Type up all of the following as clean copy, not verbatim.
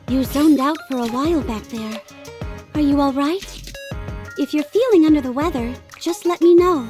You zoned out for a while back there. Are you alright? If you're feeling under the weather, just let me know.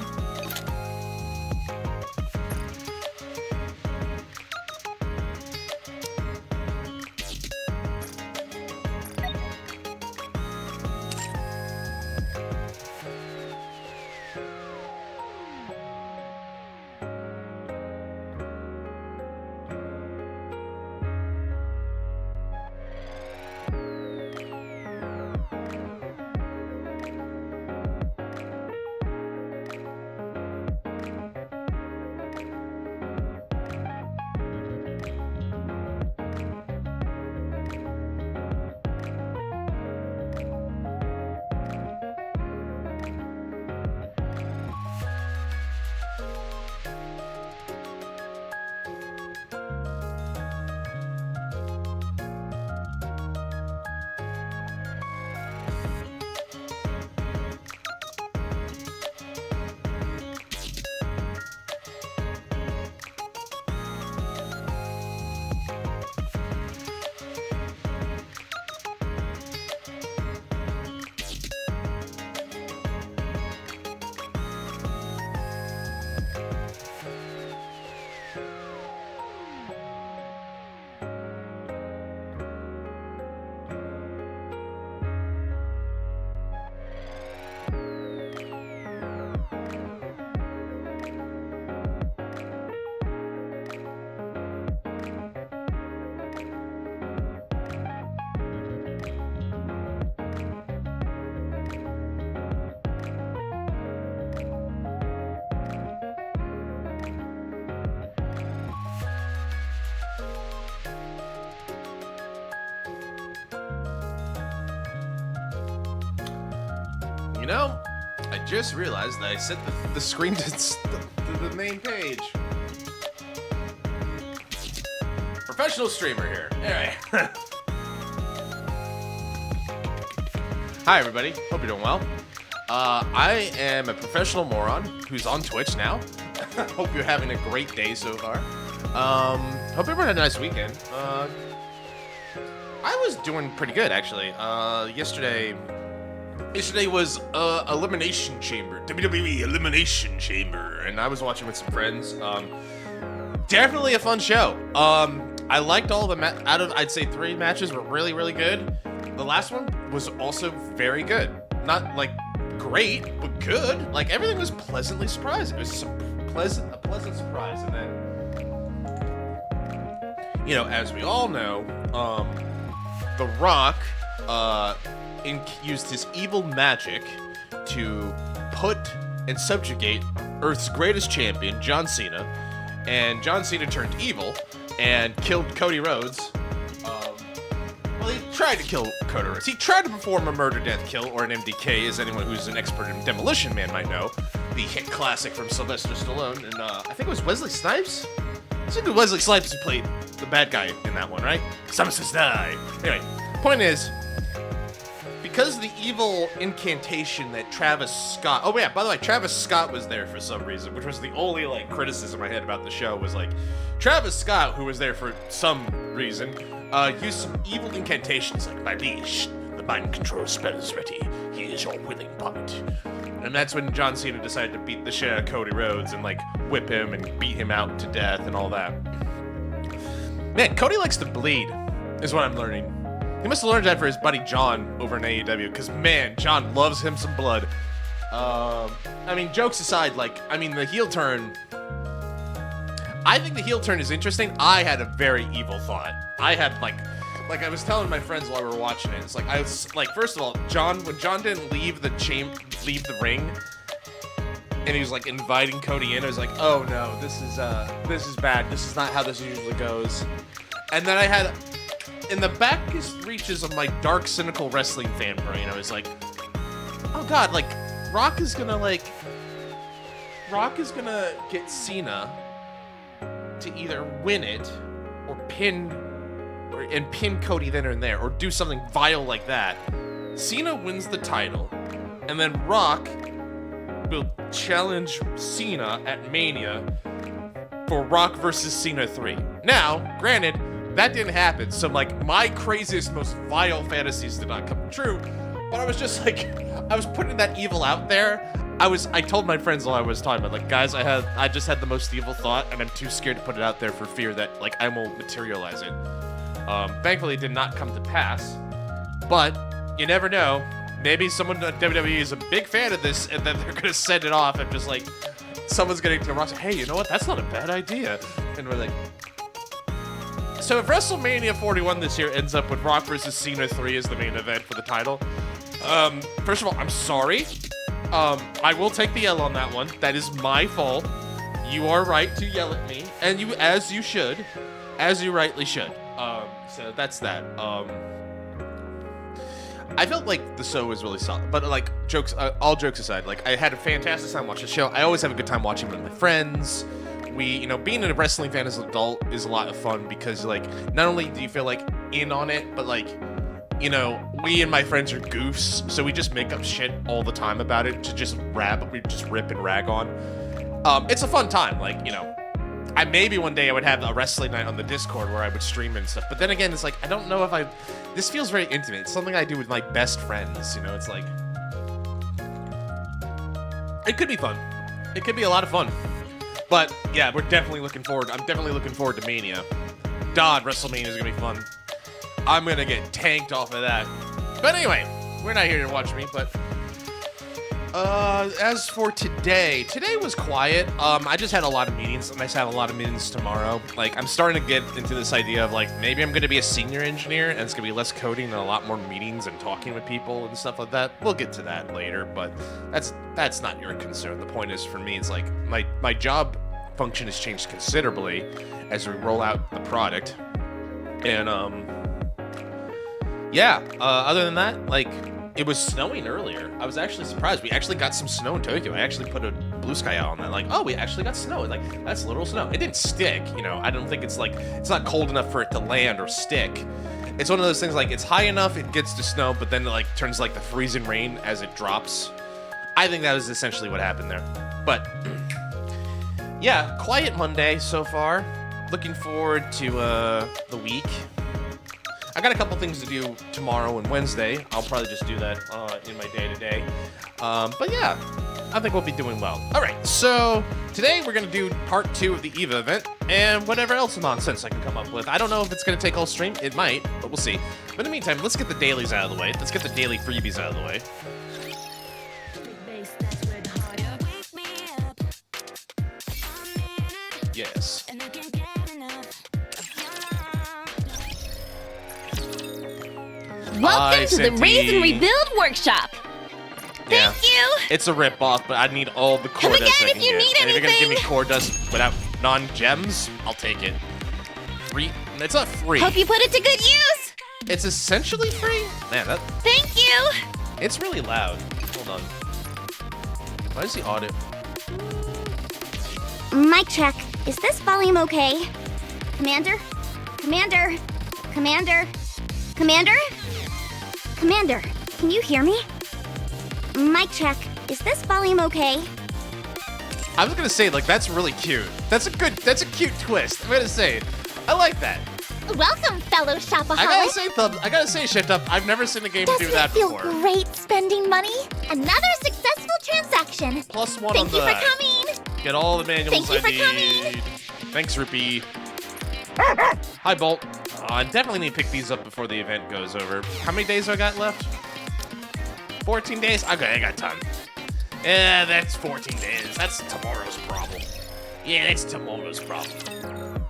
You know, I just realized that I set the screen to the main page. Professional streamer here. Anyway. Hi, everybody. Hope you're doing well. I am a professional moron who's on Twitch now. Hope you're having a great day so far. Hope everyone had a nice weekend. I was doing pretty good, actually. Yesterday was Elimination Chamber, WWE Elimination Chamber, and I was watching with some friends. Definitely a fun show. I liked all the out of, I'd say 3 matches were really, really good. The last one was also very good. Not like great, but good. Like everything was pleasantly surprised. It was a pleasant surprise. And then, you know, as we all know, The Rock used his evil magic to put and subjugate Earth's greatest champion, John Cena, and John Cena turned evil and killed Cody Rhodes. Well, he tried to kill Cody Rhodes. He tried to perform a murder death kill, or an MDK, as anyone who's an expert in Demolition Man might know. The hit classic from Sylvester Stallone, and I think it was Wesley Snipes? I think it was Wesley Snipes who played the bad guy in that one, right? Samus die. Anyway, point is, because the evil incantation that Travis Scott... Oh, yeah, by the way, Travis Scott was there for some reason, which was the only, like, criticism I had about the show, was, like, Travis Scott, who was there for some reason, used some evil incantation. He's like, "My liege, the mind control spell is ready. He is your willing puppet." And that's when John Cena decided to beat the shit out of Cody Rhodes and, like, whip him and beat him out to death and all that. Man, Cody likes to bleed, is what I'm learning. He must have learned that for his buddy John over in AEW, because, man, John loves him some blood. I mean, jokes aside, like, I mean, the heel turn... I think the heel turn is interesting. I had a very evil thought. I had, like I was telling my friends while we were watching it, it's like, I was, like, first of all, when John didn't leave the ring, and he was, like, inviting Cody in, I was like, oh, no, this is bad. This is not how this usually goes. And then I had... In the back reaches of my dark, cynical wrestling fan brain, I was like, oh god, like, Rock is gonna get Cena to either win it or pin Cody then and there, or do something vile like that. Cena wins the title, and then Rock will challenge Cena at Mania for Rock versus Cena 3. Now, granted, that didn't happen. So like my craziest, most vile fantasies did not come true. But I was just like, I was putting that evil out there. I told my friends while I was talking about, like, guys, I just had the most evil thought, and I'm too scared to put it out there for fear that, like, I won't materialize it. Thankfully, it did not come to pass, but you never know. Maybe someone at WWE is a big fan of this, and then they're gonna send it off, and just, like, someone's getting to Ross, hey, you know what, that's not a bad idea, and we're like... So if WrestleMania 41 this year ends up with Rock vs. Cena 3 as the main event for the title, first of all, I'm sorry. I will take the L on that one. That is my fault. You are right to yell at me, and as you should, as you rightly should. So that's that. I felt like the show was really solid, but like all jokes aside, like I had a fantastic time watching the show. I always have a good time watching with my friends. Being a wrestling fan as an adult is a lot of fun because like not only do you feel like in on it, but like. We and my friends are goofs, so we just make up shit all the time about it to just rip and rag on. It's a fun time, like, maybe one day I would have a wrestling night on the Discord where I would stream and stuff, but then again, it's like, I don't know if this feels very intimate. It's something I do with my best friends, it's like, it could be fun. It could be a lot of fun. But, yeah, I'm definitely looking forward to Mania. God, WrestleMania is gonna be fun. I'm gonna get tanked off of that. But anyway, we're not here to watch me, but as for today was quiet. I just had a lot of meetings, and I just have a lot of meetings tomorrow. Like, I'm starting to get into this idea of like, maybe I'm gonna be a senior engineer, and it's gonna be less coding and a lot more meetings and talking with people and stuff like that. We'll get to that later, but that's not your concern. The point is, for me, it's like my job function has changed considerably as we roll out the product, and yeah, other than that, like, it was snowing earlier. I was actually surprised. We actually got some snow in Tokyo. I actually put a blue sky out on that. Like, oh, we actually got snow. Like, that's literal snow. It didn't stick, I don't think it's not cold enough for it to land or stick. It's one of those things, like, it's high enough, it gets to snow, but then it, like, turns, like, the freezing rain as it drops. I think that was essentially what happened there. But, yeah, quiet Monday so far. Looking forward to, the week. I got a couple things to do tomorrow and Wednesday. I'll probably just do that in my day-to-day. But yeah, I think we'll be doing well. All right, so today we're going to do part 2 of the EVA event and whatever else nonsense I can come up with. I don't know if it's going to take all stream. It might, but we'll see. But in the meantime, let's get the dailies out of the way. Let's get the daily freebies out of the way. Yes. Welcome to the Raise and Rebuild Workshop. Yeah. Thank you. It's a rip-off, but I need all the core Come dust again I can if you get. need And if you're gonna give me anything. core dust without non-gems, I'll take it. Free? It's not free. Hope you put it to good use. It's essentially free? Man, Thank you. it's really loud. Hold on. Why is the audio? Mic check. Is this volume okay? Commander? Commander? Commander? Commander? Commander, can you hear me? Mic check. Is this volume okay? I was gonna say, like, that's really cute. That's a cute twist. I'm gonna say, I like that. Welcome, fellow shopaholics. I gotta say, Shit Up, I've never seen a game Doesn't do that it feel before. great spending money? Another successful transaction. +1 on Thank you for that. coming. Get all the manuals Thank you for I need. Thanks, Rupee. Hi, Bolt. I definitely need to pick these up before the event goes over. How many days do I got left? 14 days? Okay, I got time. Yeah, that's 14 days. That's tomorrow's problem. Yeah, that's tomorrow's problem.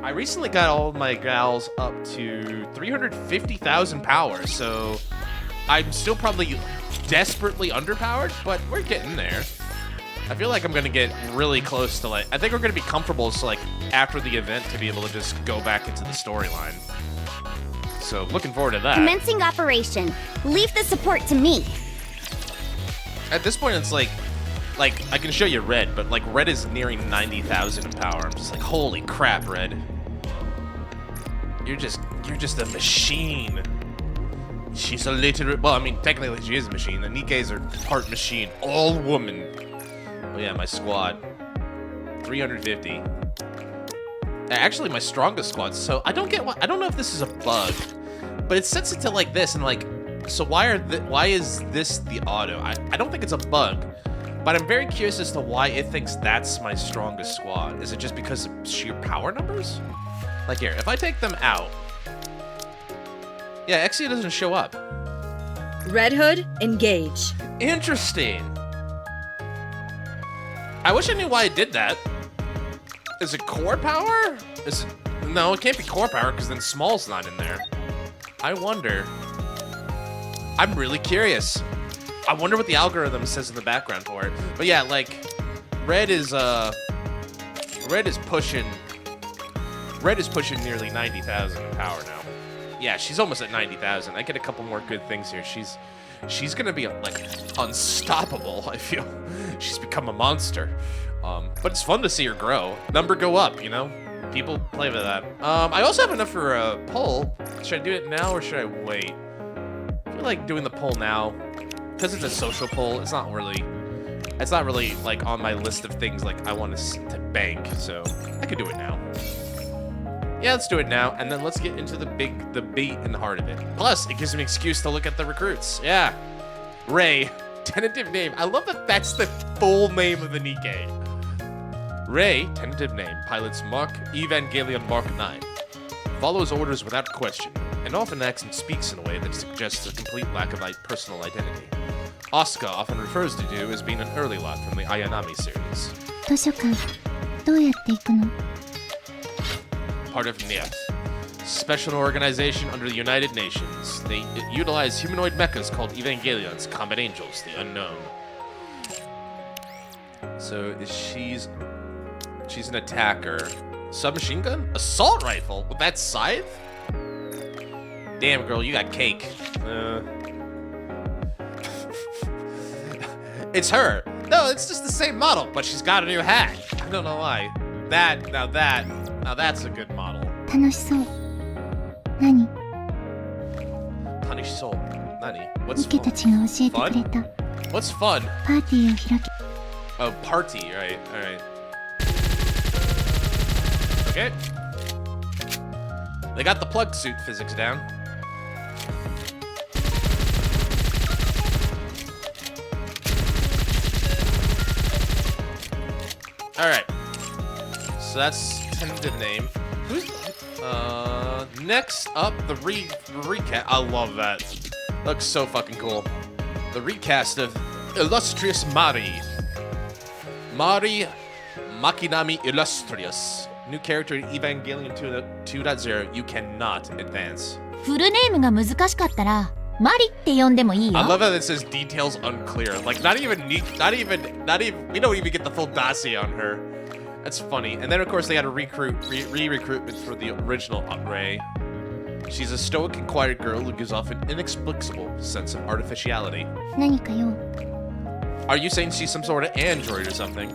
I recently got all of my gals up to 350,000 power, so I'm still probably desperately underpowered, but we're getting there. I feel like I'm gonna get really close to, like, I think we're gonna be comfortable, so, like, after the event to be able to just go back into the storyline. So, looking forward to that. Commencing operation. Leave the support to me. At this point, it's like, I can show you Red, but, like, Red is nearing 90,000 in power. I'm just like, holy crap, Red. You're just a machine. She's a literal, well, I mean, technically she is a machine. The NIKKEs are part machine, all woman. Oh yeah, my squad. 350. They're actually my strongest squads. So I don't get why. I don't know if this is a bug, but it sets it to like this and like. So why is this the auto? I don't think it's a bug, but I'm very curious as to why it thinks that's my strongest squad. Is it just because of sheer power numbers? Like here, if I take them out, yeah, Exia doesn't show up. Red Hood, engage. Interesting. I wish I knew why it did that. Is it core power? Is it? No, it can't be core power because then Small's not in there. I wonder. I'm really curious. I wonder what the algorithm says in the background for it. But yeah, like Red is pushing nearly 90,000 in power now. Yeah, she's almost at 90,000. I get a couple more good things here. She's gonna be like unstoppable. I feel she's become a monster. But it's fun to see her grow. Number go up, you know. People play with that. I also have enough for a poll. Should I do it now or should I wait? I feel like doing the poll now because it's a social poll. It's not really like on my list of things like I want to bank. So I could do it now. Yeah, let's do it now, and then let's get into the bait and the heart of it. Plus, it gives me an excuse to look at the recruits. Yeah. Ray, tentative name. I love that that's the full name of the NIKKE. Ray, tentative name, pilots Mark Evangelion Mark 9. Follows orders without question, and often acts and speaks in a way that suggests a complete lack of personal identity. Asuka often refers to you as being an early lot from the Ayanami series. 図書館どうやって行くの Part of NIKKE, special organization under the United Nations. They utilize humanoid mechas called Evangelions, combat angels, the unknown. So she's an attacker. Submachine gun? Assault rifle? With that scythe? Damn, girl, you got cake. It's her. No, it's just the same model, but she's got a new hat. I don't know why. Now that's a good model. 楽しそう何 Punish soul. Nani? What's ニケたちが教えてくれた What's fun? パーティーを開け Oh, party, right, alright. Okay. They got the plug suit physics down. Alright. So that's tentative name. Who's next up, the recast. I love that. Looks so fucking cool. The recast of Illustrious Mari. Mari Makinami Illustrious. New character in Evangelion 2.0. You cannot advance. フルネームが難しかったらマリって呼んでもいいよ I love how it says details unclear. Like not even we don't even get the full dossier on her. That's funny. And then of course they had a re-recruitment for the original Ray. She's a stoic and quiet girl who gives off an inexplicable sense of artificiality. 何かよ Are you saying she's some sort of android or something?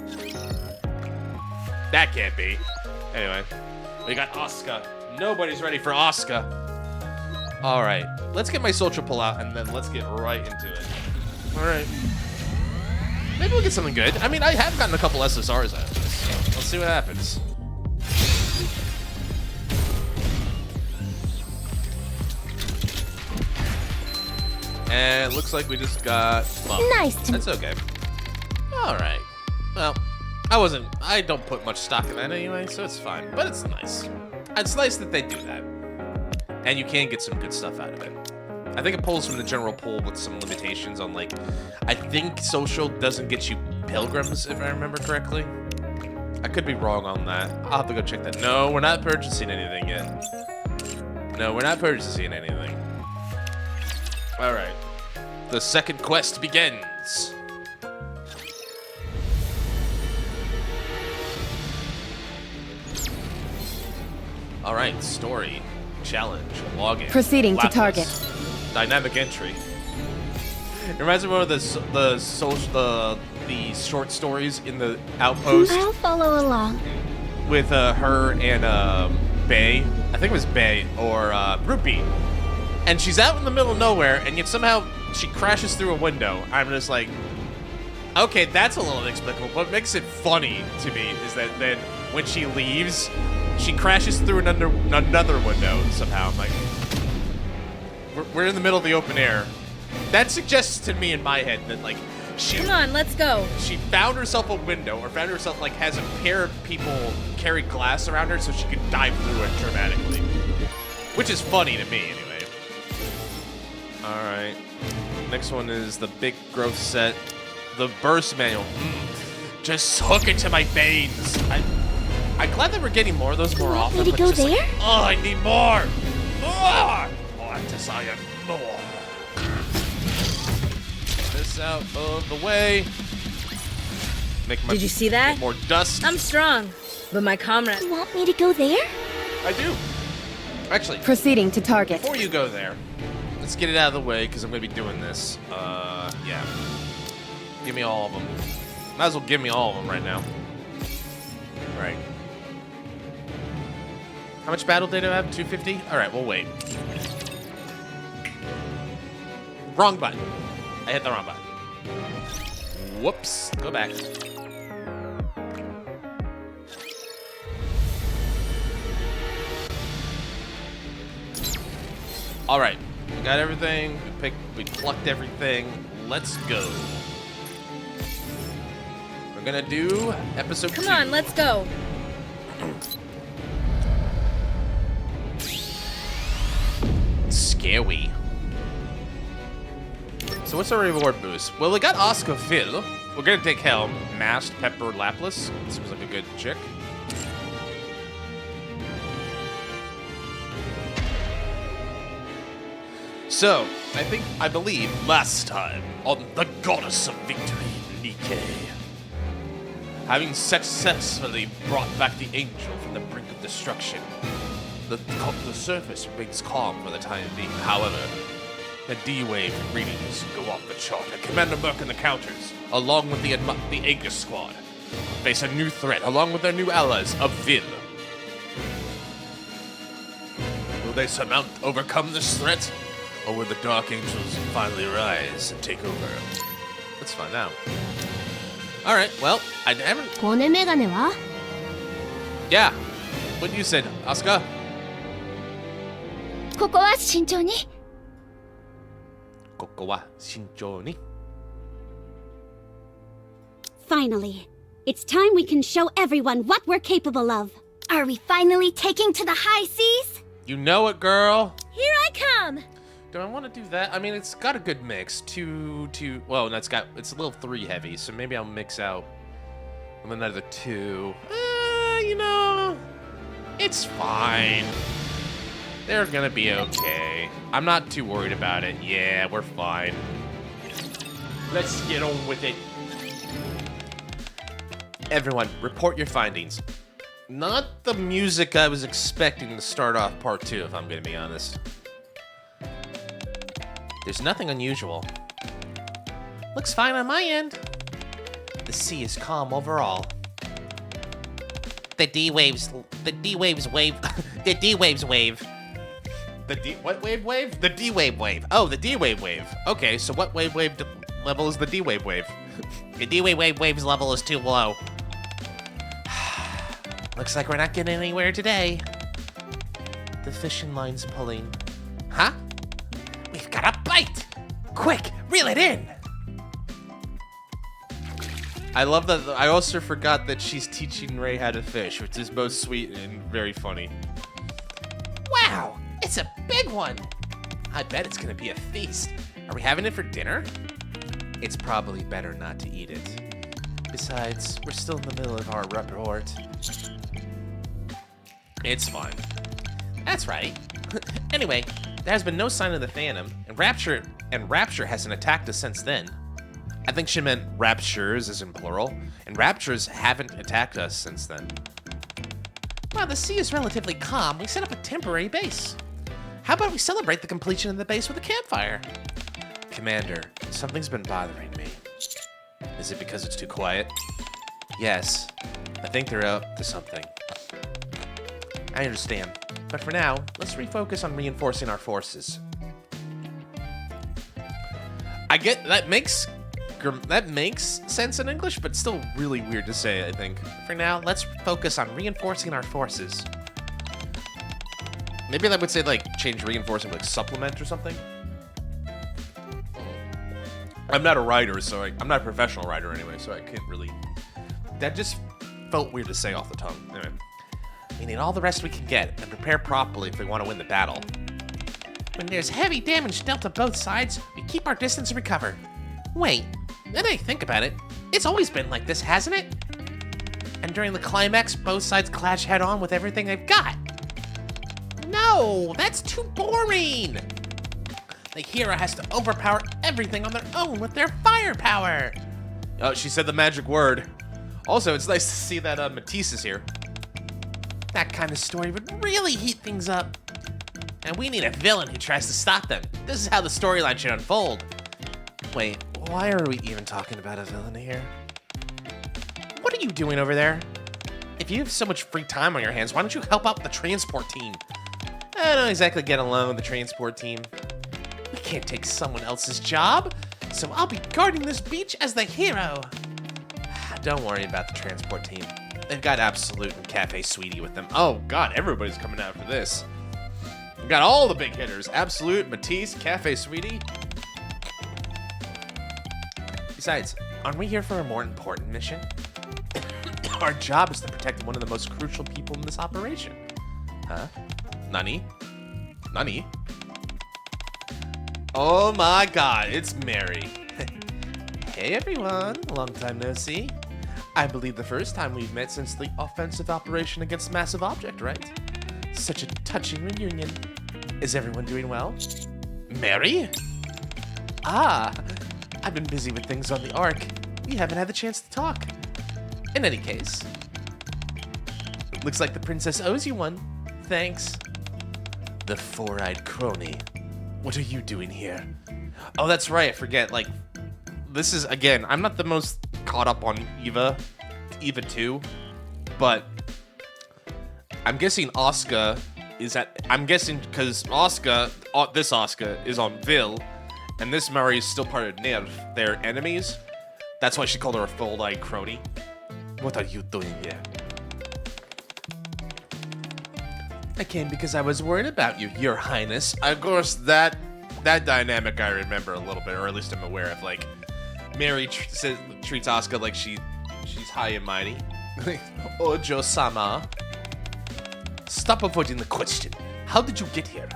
That can't be. Anyway, we got Asuka. Nobody's ready for Asuka. All right, let's get my social pull out and then let's get right into it. All right. Maybe we'll get something good. I mean, I have gotten a couple SSRs out of this, so let's see what happens. And it looks like we just got bumped. Nice to That's okay. All right. Well, I don't put much stock in that anyway, so it's fine. But it's nice. It's nice that they do that. And you can get some good stuff out of it. I think it pulls from the general pool with some limitations on, like, I think social doesn't get you pilgrims, if I remember correctly. I could be wrong on that. I'll have to go check that. No, we're not purchasing anything yet. No, we're not purchasing anything. All right. The second quest begins. All right, story, challenge, login. Proceeding to lapis, target. Dynamic entry. It reminds me of the short stories in the Outpost I'll follow along with her and Bae. I think it was Bae or Rupi. And she's out in the middle of nowhere, and yet somehow she crashes through a window. I'm just like, okay, that's a little inexplicable. What makes it funny to me is that then when she leaves, She crashes through another window somehow. I'm like, we're in the middle of the open air. That suggests to me in my head that like Come on, let's go. she found herself a window, or found herself like has a pair of people carry glass around her so she could dive through it dramatically. Which is funny to me anyway. Alright. Next one is the big growth set. The burst manual. Just hook it to my veins. I'm glad that we're getting more of those more often. me to but go just like, there? oh, I need more. More. Oh, I desire more. Get this out of the way. Make my Did you see that? get more dust. I'm strong, but my comrade. You want me to go there? I do. Actually, Proceeding to target. before you go there, let's get it out of the way because I'm going to be doing this. Yeah. Give me all of them. Might as well give me all of them right now. Right. How much battle data do I have? 250? Alright, we'll wait. Wrong button. I hit the wrong button. Whoops. Go back. Alright. We got everything. We plucked everything. Let's go. We're gonna do episode 2. Come on, let's go. Scary. So what's our reward boost? Well, we got Oscar Phil. We're gonna take Helm, Masked, Pepper, Lapis. Seems like a good chick. So, I believe last time on the Goddess of Victory, NIKKE, having successfully brought back the angel from the brink of destruction, the surface remains calm for the time being. However, the D-Wave readings go off the chart, and Commander Merc and the counters, along with the Aegis squad, face a new threat along with their new allies of Vil. Will they overcome this threat? Or will the Dark Angels finally rise and take over? Let's find out. Alright, well, I haven't... コネメガネは Yeah, what you said, Asuka? ここは慎重に。ここは慎重に. Finally, it's time we can show everyone what we're capable of. Are we finally taking to the high seas? You know it, girl. Here I come! Do I want to do that? I mean, it's got a good mix. Well, it's a little 3 heavy, so maybe I'll mix out another 2. You know, it's fine. They're gonna be okay. I'm not too worried about it. Yeah, we're fine. Let's get on with it. Everyone, report your findings. Not the music I was expecting to start off part 2, if I'm gonna be honest. There's nothing unusual. Looks fine on my end. The sea is calm overall. The D-Waves wave. The D-Waves wave. What wave? The D-Wave wave. Oh, the D-Wave wave. Okay, so what wave level is the D-Wave wave? The D-Wave wave's level is too low. Looks like we're not getting anywhere today. The fishing line's pulling. Huh? We've got a bite! Quick, reel it in! I love that. I also forgot that she's teaching Ray how to fish, which is both sweet and very funny. Wow, it's a big one! I bet it's gonna be a feast. Are we having it for dinner? It's probably better not to eat it. Besides, we're still in the middle of our report. It's fine. That's right. Anyway, there has been no sign of the Phantom, and Rapture hasn't attacked us since then. I think she meant Raptures as in plural, and Raptures haven't attacked us since then. While the sea is relatively calm, we set up a temporary base. How about we celebrate the completion of the base with a campfire? Commander, something's been bothering me. Is it because it's too quiet? Yes, I think they're up to something. I understand, but for now, let's refocus on reinforcing our forces. I get that makes sense in English, but still really weird to say, I think. For now, let's focus on reinforcing our forces. Maybe I would say, like, change reinforcement, like, supplement or something. I'm not a writer, so I'm not a professional writer anyway, so I can't really... That just felt weird to say off the tongue. Anyway. We need all the rest we can get and prepare properly if we want to win the battle. When there's heavy damage dealt to both sides, we keep our distance and recover. Wait, now that I think about it, it's always been like this, hasn't it? And during the climax, both sides clash head-on with everything they've got. No, that's too boring! The hero has to overpower everything on their own with their firepower! Oh, she said the magic word. Also, it's nice to see that Matisse is here. That kind of story would really heat things up. And we need a villain who tries to stop them. This is how the storyline should unfold. Wait, why are we even talking about a villain here? What are you doing over there? If you have so much free time on your hands, why don't you help out the transport team? I don't exactly get along with the transport team. We can't take someone else's job, so I'll be guarding this beach as the hero. Don't worry about the transport team. They've got Absolute and Cafe Sweetie with them. Oh god, everybody's coming out for this. We've got all the big hitters. Absolute, Matisse, Cafe Sweetie. Besides, aren't we here for a more important mission? Our job is to protect one of the most crucial people in this operation. Huh? Nani? Nani? Oh my god, it's Mary. Hey everyone, long time no see. I believe the first time we've met since the offensive operation against Massive Object, right? Such a touching reunion. Is everyone doing well? Mary? Ah, I've been busy with things on the Ark. We haven't had the chance to talk. In any case, looks like the princess owes you one. Thanks. The four-eyed crony. What are you doing here? Oh, that's right, I forget, like, this is, again, I'm not the most caught up on Eva 2, but I'm guessing Asuka is I'm guessing because Asuka, this Asuka is on Vil, and this Mary is still part of Nerv. They're enemies. That's why she called her a full-eyed crony. What are you doing here? I came because I was worried about you, Your Highness. Of course, that dynamic I remember a little bit, or at least I'm aware of. Like, Mary treats Asuka like she's high and mighty. Ojo-sama. Stop avoiding the question. How did you get here?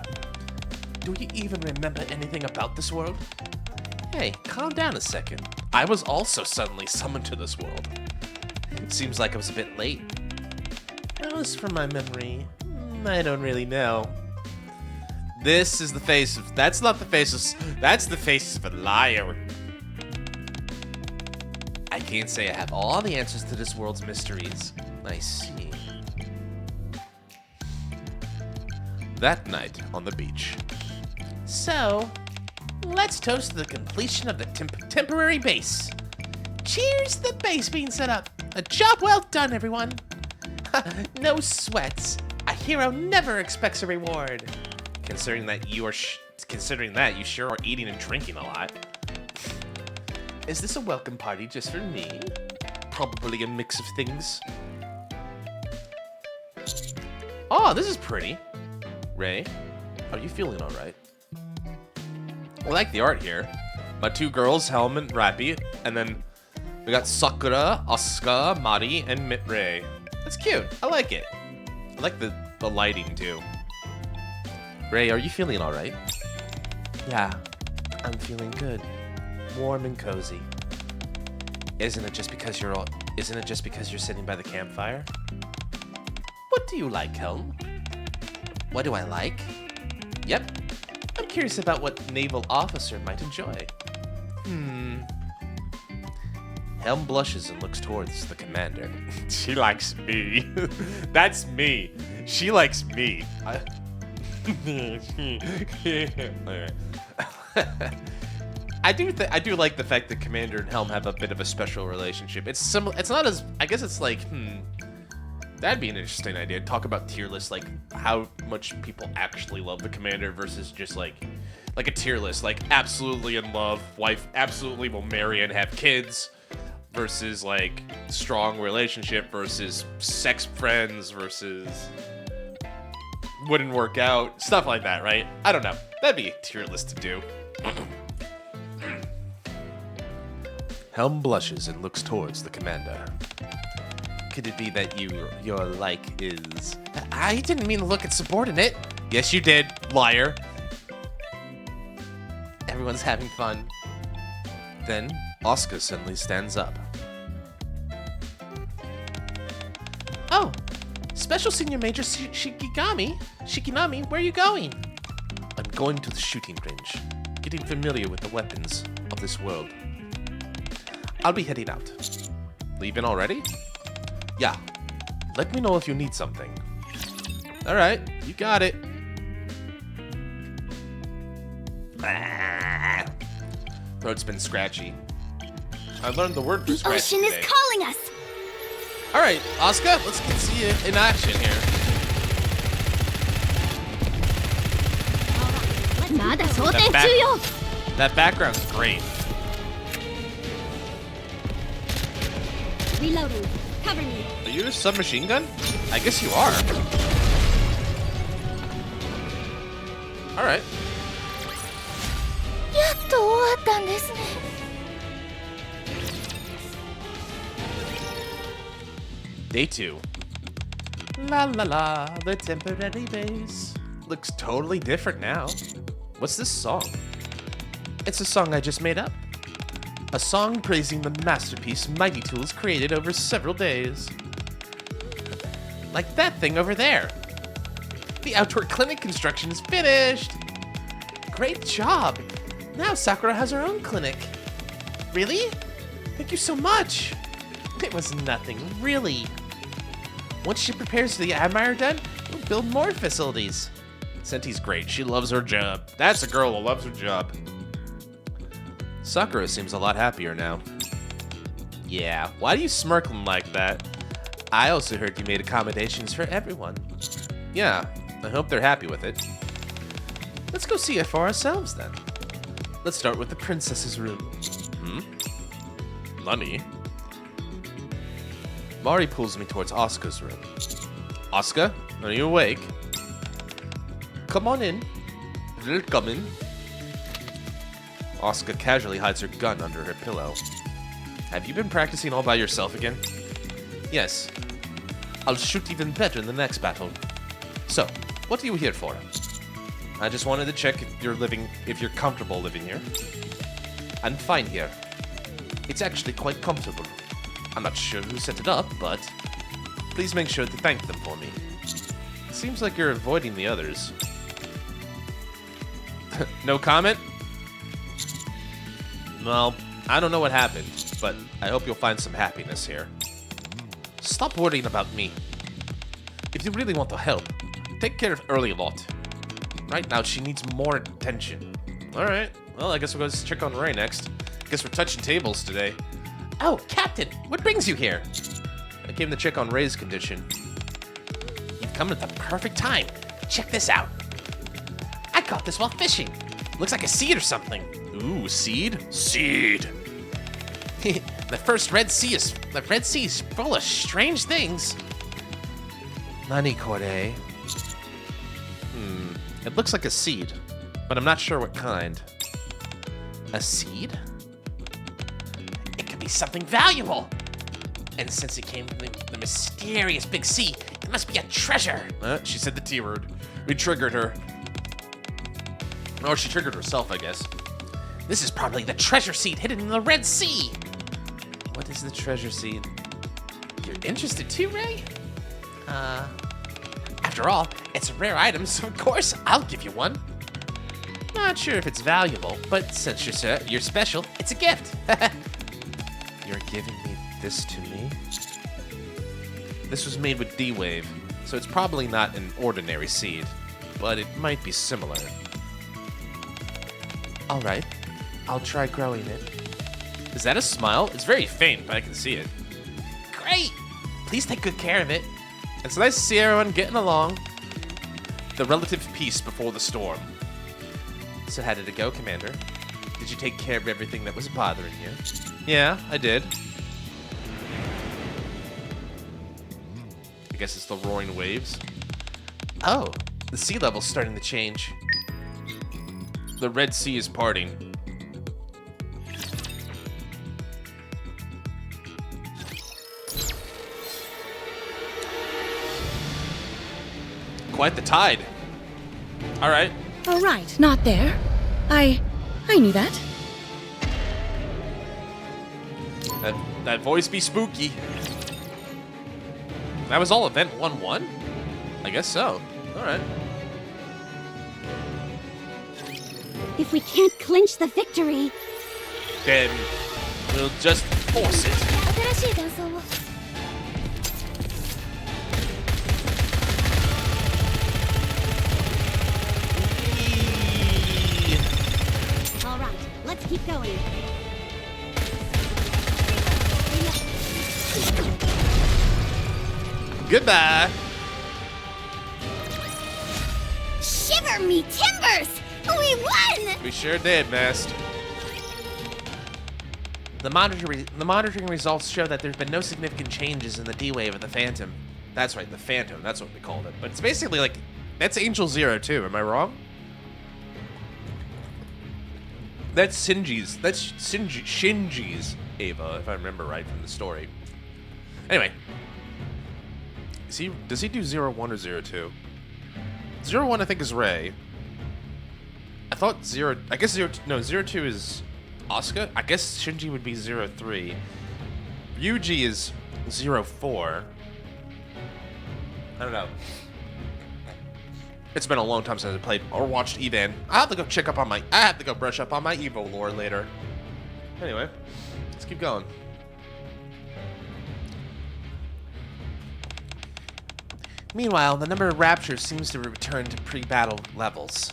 Do you even remember anything about this world? Hey, calm down a second. I was also suddenly summoned to this world. It seems like I was a bit late. As for my memory, I don't really know. This is the face of... That's not the face of... That's the face of a liar. I can't say I have all the answers to this world's mysteries. I see. That night on the beach. So, let's toast the completion of the temporary base. Cheers to the base being set up. A job well done, everyone. No sweats. A hero never expects a reward. Considering that you sure are eating and drinking a lot. Is this a welcome party just for me? Probably a mix of things. Oh, this is pretty. Ray, are you feeling all right? I like the art here. My two girls, Helm and Rappy, and then we got Sakura, Asuka, Mari, and Ray. That's cute. I like it. I like the lighting too. Ray, are you feeling all right? Yeah, I'm feeling good. Warm and cozy. Isn't it just because you're sitting by the campfire? What do you like, Helm? What do I like? Yep. I'm curious about what naval officer might enjoy. Helm blushes and looks towards the commander. She likes me. That's me. She likes me. I do like the fact that Commander and Helm have a bit of a special relationship. It's similar. It's not as, I guess it's like, that'd be an interesting idea. Talk about tier lists, like how much people actually love the Commander versus just like a tier list, like absolutely in love, wife absolutely will marry and have kids, versus like strong relationship versus sex friends versus wouldn't work out. Stuff like that, right? I don't know. That'd be a tier list to do. Helm blushes and looks towards the commander. Could it be that your like is... I didn't mean to look at subordinate. Yes, you did, liar. Everyone's having fun. Then, Asuka suddenly stands up. Oh, Special Senior Major Shikinami, where are you going? I'm going to the shooting range, getting familiar with the weapons of this world. I'll be heading out. Leaving already? Yeah. Let me know if you need something. Alright, you got it. Throat's been scratchy. I learned the word for The scratchy ocean today. is calling us. Alright, Asuka, let's see you in action here. That background's great. Reloading. Cover me. Are you a submachine gun? I guess you are. Alright. やっと終わったんですね。 Day 2. La la la, the temporary base. Looks totally different now. What's this song? It's a song I just made up. A song praising the masterpiece Mighty Tools created over several days. Like that thing over there. The outdoor clinic construction is finished. Great job. Now Sakura has her own clinic. Really? Thank you so much. It was nothing, really. Once she prepares the Admire done, we'll build more facilities. Senti's great. She loves her job. That's a girl who loves her job. Sakura seems a lot happier now. Yeah, why do you smirk like that? I also heard you made accommodations for everyone. Yeah, I hope they're happy with it. Let's go see it for ourselves then. Let's start with the princess's room. Nani? Mari pulls me towards Asuka's room. Asuka, are you awake? Come on in. Come in. Asuka casually hides her gun under her pillow. Have you been practicing all by yourself again? Yes. I'll shoot even better in the next battle. So, what are you here for? I just wanted to check if you're comfortable living here. I'm fine here. It's actually quite comfortable. I'm not sure who set it up, but please make sure to thank them for me. It seems like you're avoiding the others. No comment? Well, I don't know what happened, but I hope you'll find some happiness here. Stop worrying about me. If you really want to help, take care of Early Lot. Right now, she needs more attention. Alright, well, I guess we'll go check on Ray next. Guess we're touching tables today. Oh, Captain, what brings you here? I came to check on Ray's condition. You've come at the perfect time. Check this out. I caught this while fishing. Looks like a seed or something. Ooh, seed? Seed. The Red Sea is full of strange things. NIKKE. It looks like a seed, but I'm not sure what kind. A seed? It could be something valuable. And since it came from the mysterious big sea, it must be a treasure. She said the T word. We triggered her. Or she triggered herself, I guess. This is probably the treasure seed hidden in the Red Sea. What is the treasure seed? You're interested too, Ray? After all, it's a rare item, so of course I'll give you one. Not sure if it's valuable, but since you're special, it's a gift. You're giving me this to me? This was made with D-Wave, so it's probably not an ordinary seed, but it might be similar. Alright, I'll try growing it. Is that a smile? It's very faint, but I can see it. Great! Please take good care of it. It's nice to see everyone getting along. The relative peace before the storm. So how did it go, Commander? Did you take care of everything that was bothering you? Yeah, I did. I guess it's the roaring waves. Oh, The sea level's starting to change. The Red Sea is parting. Quite the tide. All right. Oh, right, not there. I knew that. That voice be spooky. That was all event 1-1? I guess so. All right. If we can't clinch the victory, Then we'll just force it. 新しい断層を all right, let's keep going. Goodbye. Shiver me timbers! We won! We sure did, Mast. The monitoring results show that there's been no significant changes in the D-wave of the Phantom. That's right, the Phantom. That's what we called it. But it's basically like, that's Angel Zero too. Am I wrong? That's Shinji's. That's Shinji's Ava, if I remember right from the story. Anyway, does he do 0-1 or 0-2? 0-1 I think is Rei. I thought I guess 0-2 is Asuka. I guess Shinji would be 0-3. Ryuji is 0-4. I don't know. It's been a long time since I played or watched Evan. I have to go brush up on my Evo lore later. Anyway, let's keep going. Meanwhile, the number of raptures seems to return to pre-battle levels.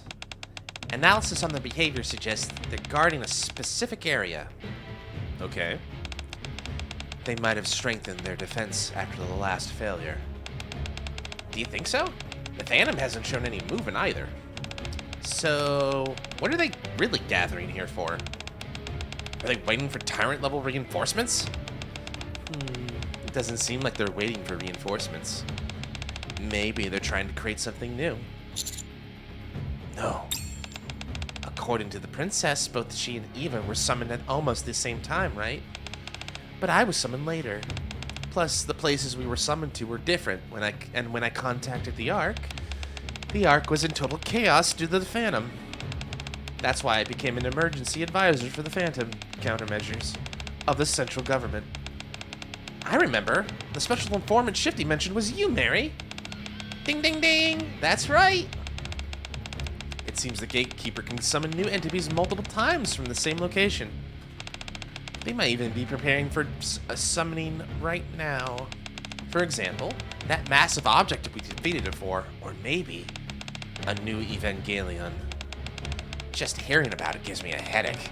Analysis on the behavior suggests they're guarding a specific area. Okay. They might have strengthened their defense after the last failure. Do you think so? The Phantom hasn't shown any movement either. So, what are they really gathering here for? Are they waiting for Tyrant-level reinforcements? It doesn't seem like they're waiting for reinforcements. Maybe they're trying to create something new. No. According to the princess, both she and Eva were summoned at almost the same time, right? But I was summoned later. Plus, the places we were summoned to were different. When I contacted the Ark was in total chaos due to the Phantom. That's why I became an emergency advisor for the Phantom countermeasures of the central government. I remember. The special informant Shifty mentioned was you, Mary. Ding, ding, ding. That's right. It seems the Gatekeeper can summon new entities multiple times from the same location. They might even be preparing for a summoning right now. For example, that massive object we defeated it for, or maybe a new Evangelion. Just hearing about it gives me a headache.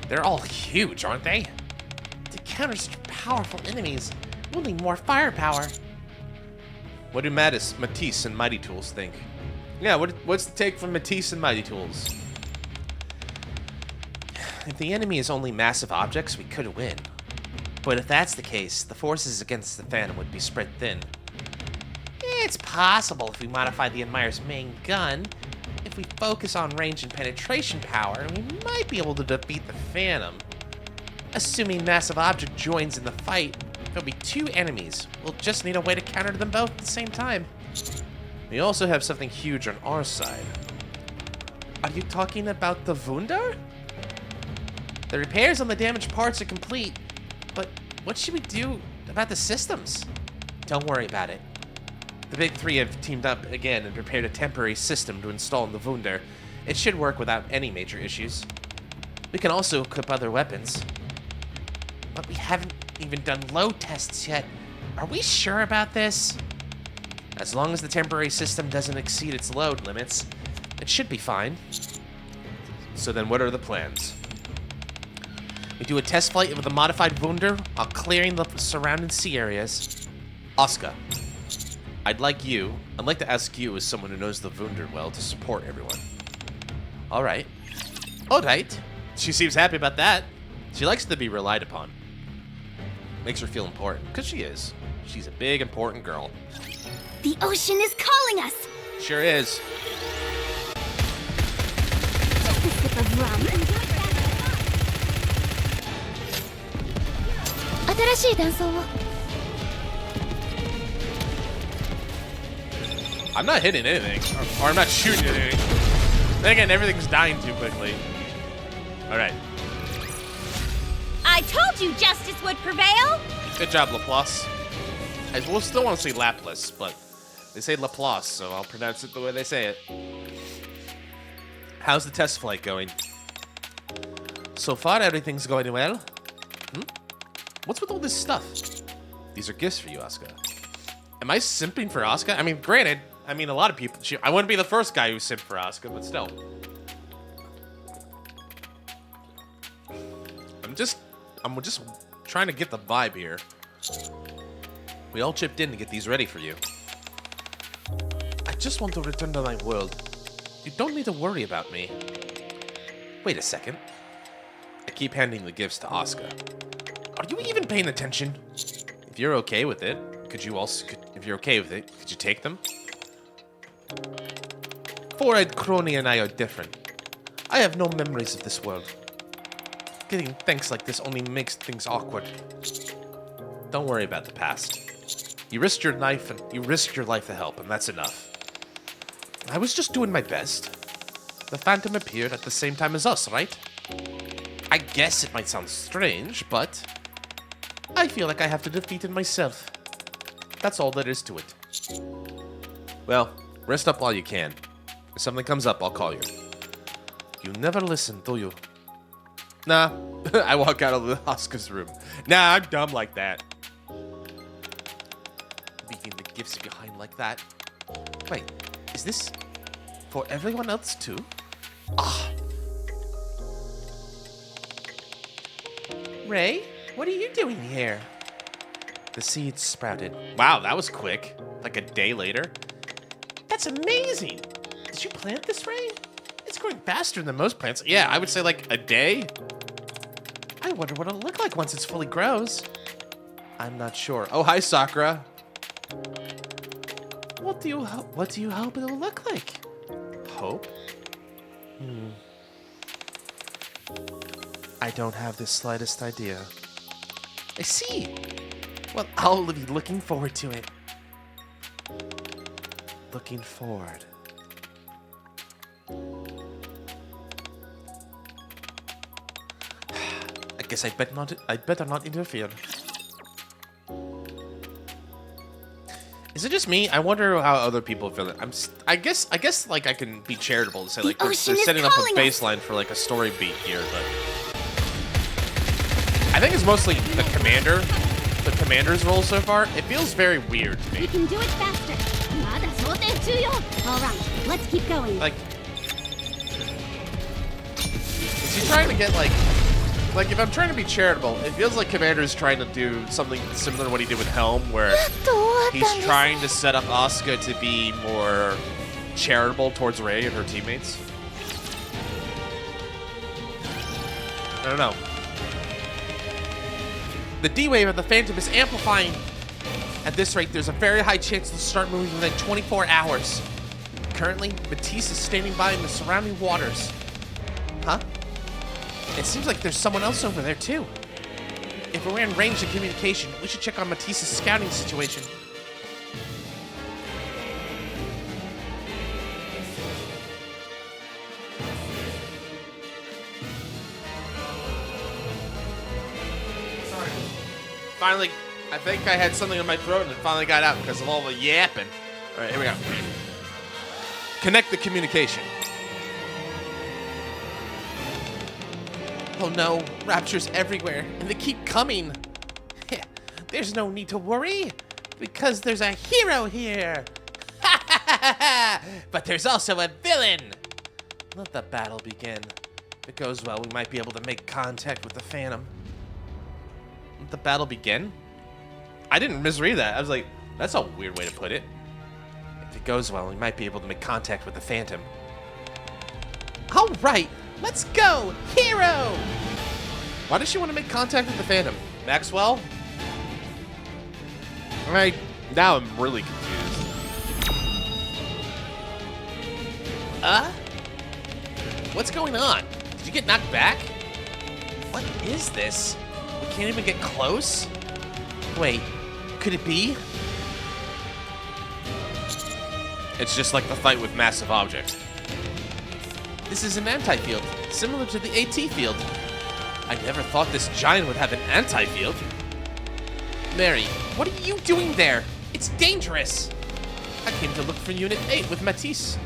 They're all huge, aren't they? To counter such powerful enemies, we'll need more firepower. What do Matisse and Mighty Tools think? Yeah, what's the take from Matisse and Mighty Tools? If the enemy is only massive objects, we could win. But if that's the case, the forces against the Phantom would be spread thin. It's possible if we modify the Admire's main gun. If we focus on range and penetration power, we might be able to defeat the Phantom. Assuming massive object joins in the fight, there'll be two enemies. We'll just need a way to counter them both at the same time. We also have something huge on our side. Are you talking about the Wunder? The repairs on the damaged parts are complete, but what should we do about the systems? Don't worry about it. The big three have teamed up again and prepared a temporary system to install in the Wunder. It should work without any major issues. We can also equip other weapons. But we haven't even done load tests yet. Are we sure about this? As long as the temporary system doesn't exceed its load limits, it should be fine. So then what are the plans? We do a test flight with a modified Wunder while clearing the surrounding sea areas. Asuka, I'd like to ask you as someone who knows the Wunder well to support everyone. Alright. Alright. She seems happy about that. She likes to be relied upon. Makes her feel important, because she is. She's a big, important girl. The ocean is calling us! Sure is. 新しい断層を。 I'm not hitting anything. Or I'm not shooting anything. Then again, everything's dying too quickly. Alright. I told you justice would prevail! Good job, Laplace. I will still want to say Laplace, but they say Laplace, so I'll pronounce it the way they say it. How's the test flight going? So far, everything's going well. What's with all this stuff? These are gifts for you, Asuka. Am I simping for Asuka? I mean, granted, a lot of people... I wouldn't be the first guy who simped for Asuka, but still. I'm just trying to get the vibe here. We all chipped in to get these ready for you. I just want to return to my world. You don't need to worry about me. Wait a second. I keep handing the gifts to Asuka. Are you even paying attention? If you're okay with it, could you take them? Four-eyed Crony and I are different. I have no memories of this world. Getting thanks like this only makes things awkward. Don't worry about the past. You risked your life to help, and that's enough. I was just doing my best. The Phantom appeared at the same time as us, right? I guess it might sound strange, but I feel like I have to defeat it myself. That's all there is to it. Well, rest up while you can. If something comes up, I'll call you. You never listen, do you? Nah. I walk out of the Asuka's room. Nah, I'm dumb like that. Leaving the gifts behind like that. Wait, is this for everyone else too? Ah. Ray, what are you doing here? The seeds sprouted. Wow, that was quick. Like a day later. That's amazing. Did you plant this, Ray? It's growing faster than most plants. Yeah, I would say like a day. I wonder what it'll look like once it's fully grows. I'm not sure. Oh, hi, Sakura. What do you hope it'll look like? Hope? I don't have the slightest idea. I see. Well, I'll be looking forward to it. Looking forward. I guess I'd better not interfere. Is it just me? I wonder how other people feel. I guess like I can be charitable to say like they're setting up a baseline for like a story beat here, but I think it's mostly the commander's role so far. It feels very weird to me. We can do it faster. All right, let's keep going. Like, is he trying to get like if I'm trying to be charitable, it feels like Commander's trying to do something similar to what he did with Helm, where he's trying to set up Asuka to be more charitable towards Rei and her teammates. I don't know. The D-Wave of the Phantom is amplifying. At this rate, there's a very high chance it'll start moving within 24 hours. Currently, Matisse is standing by in the surrounding waters. Huh? It seems like there's someone else over there, too. If we're in range of communication, we should check on Matisse's scouting situation. Sorry. Finally, I think I had something in my throat and it finally got out because of all the yapping. All right, here we go. Connect the communication. Oh no, raptures everywhere, and they keep coming. There's no need to worry, because there's a hero here. But there's also a villain. Let the battle begin. If it goes well, we might be able to make contact with the Phantom. Let the battle begin? I didn't misread that. I was like, that's a weird way to put it. If it goes well, we might be able to make contact with the Phantom. All right. Let's go! Hero! Why does she want to make contact with the Phantom? Maxwell? Alright, now I'm really confused. What's going on? Did you get knocked back? What is this? We can't even get close? Wait, could it be? It's just like the fight with massive objects. This is an anti-field, similar to the AT field. I never thought this giant would have an anti-field. Mary, what are you doing there? It's dangerous. I came to look for Unit 8 with Matisse.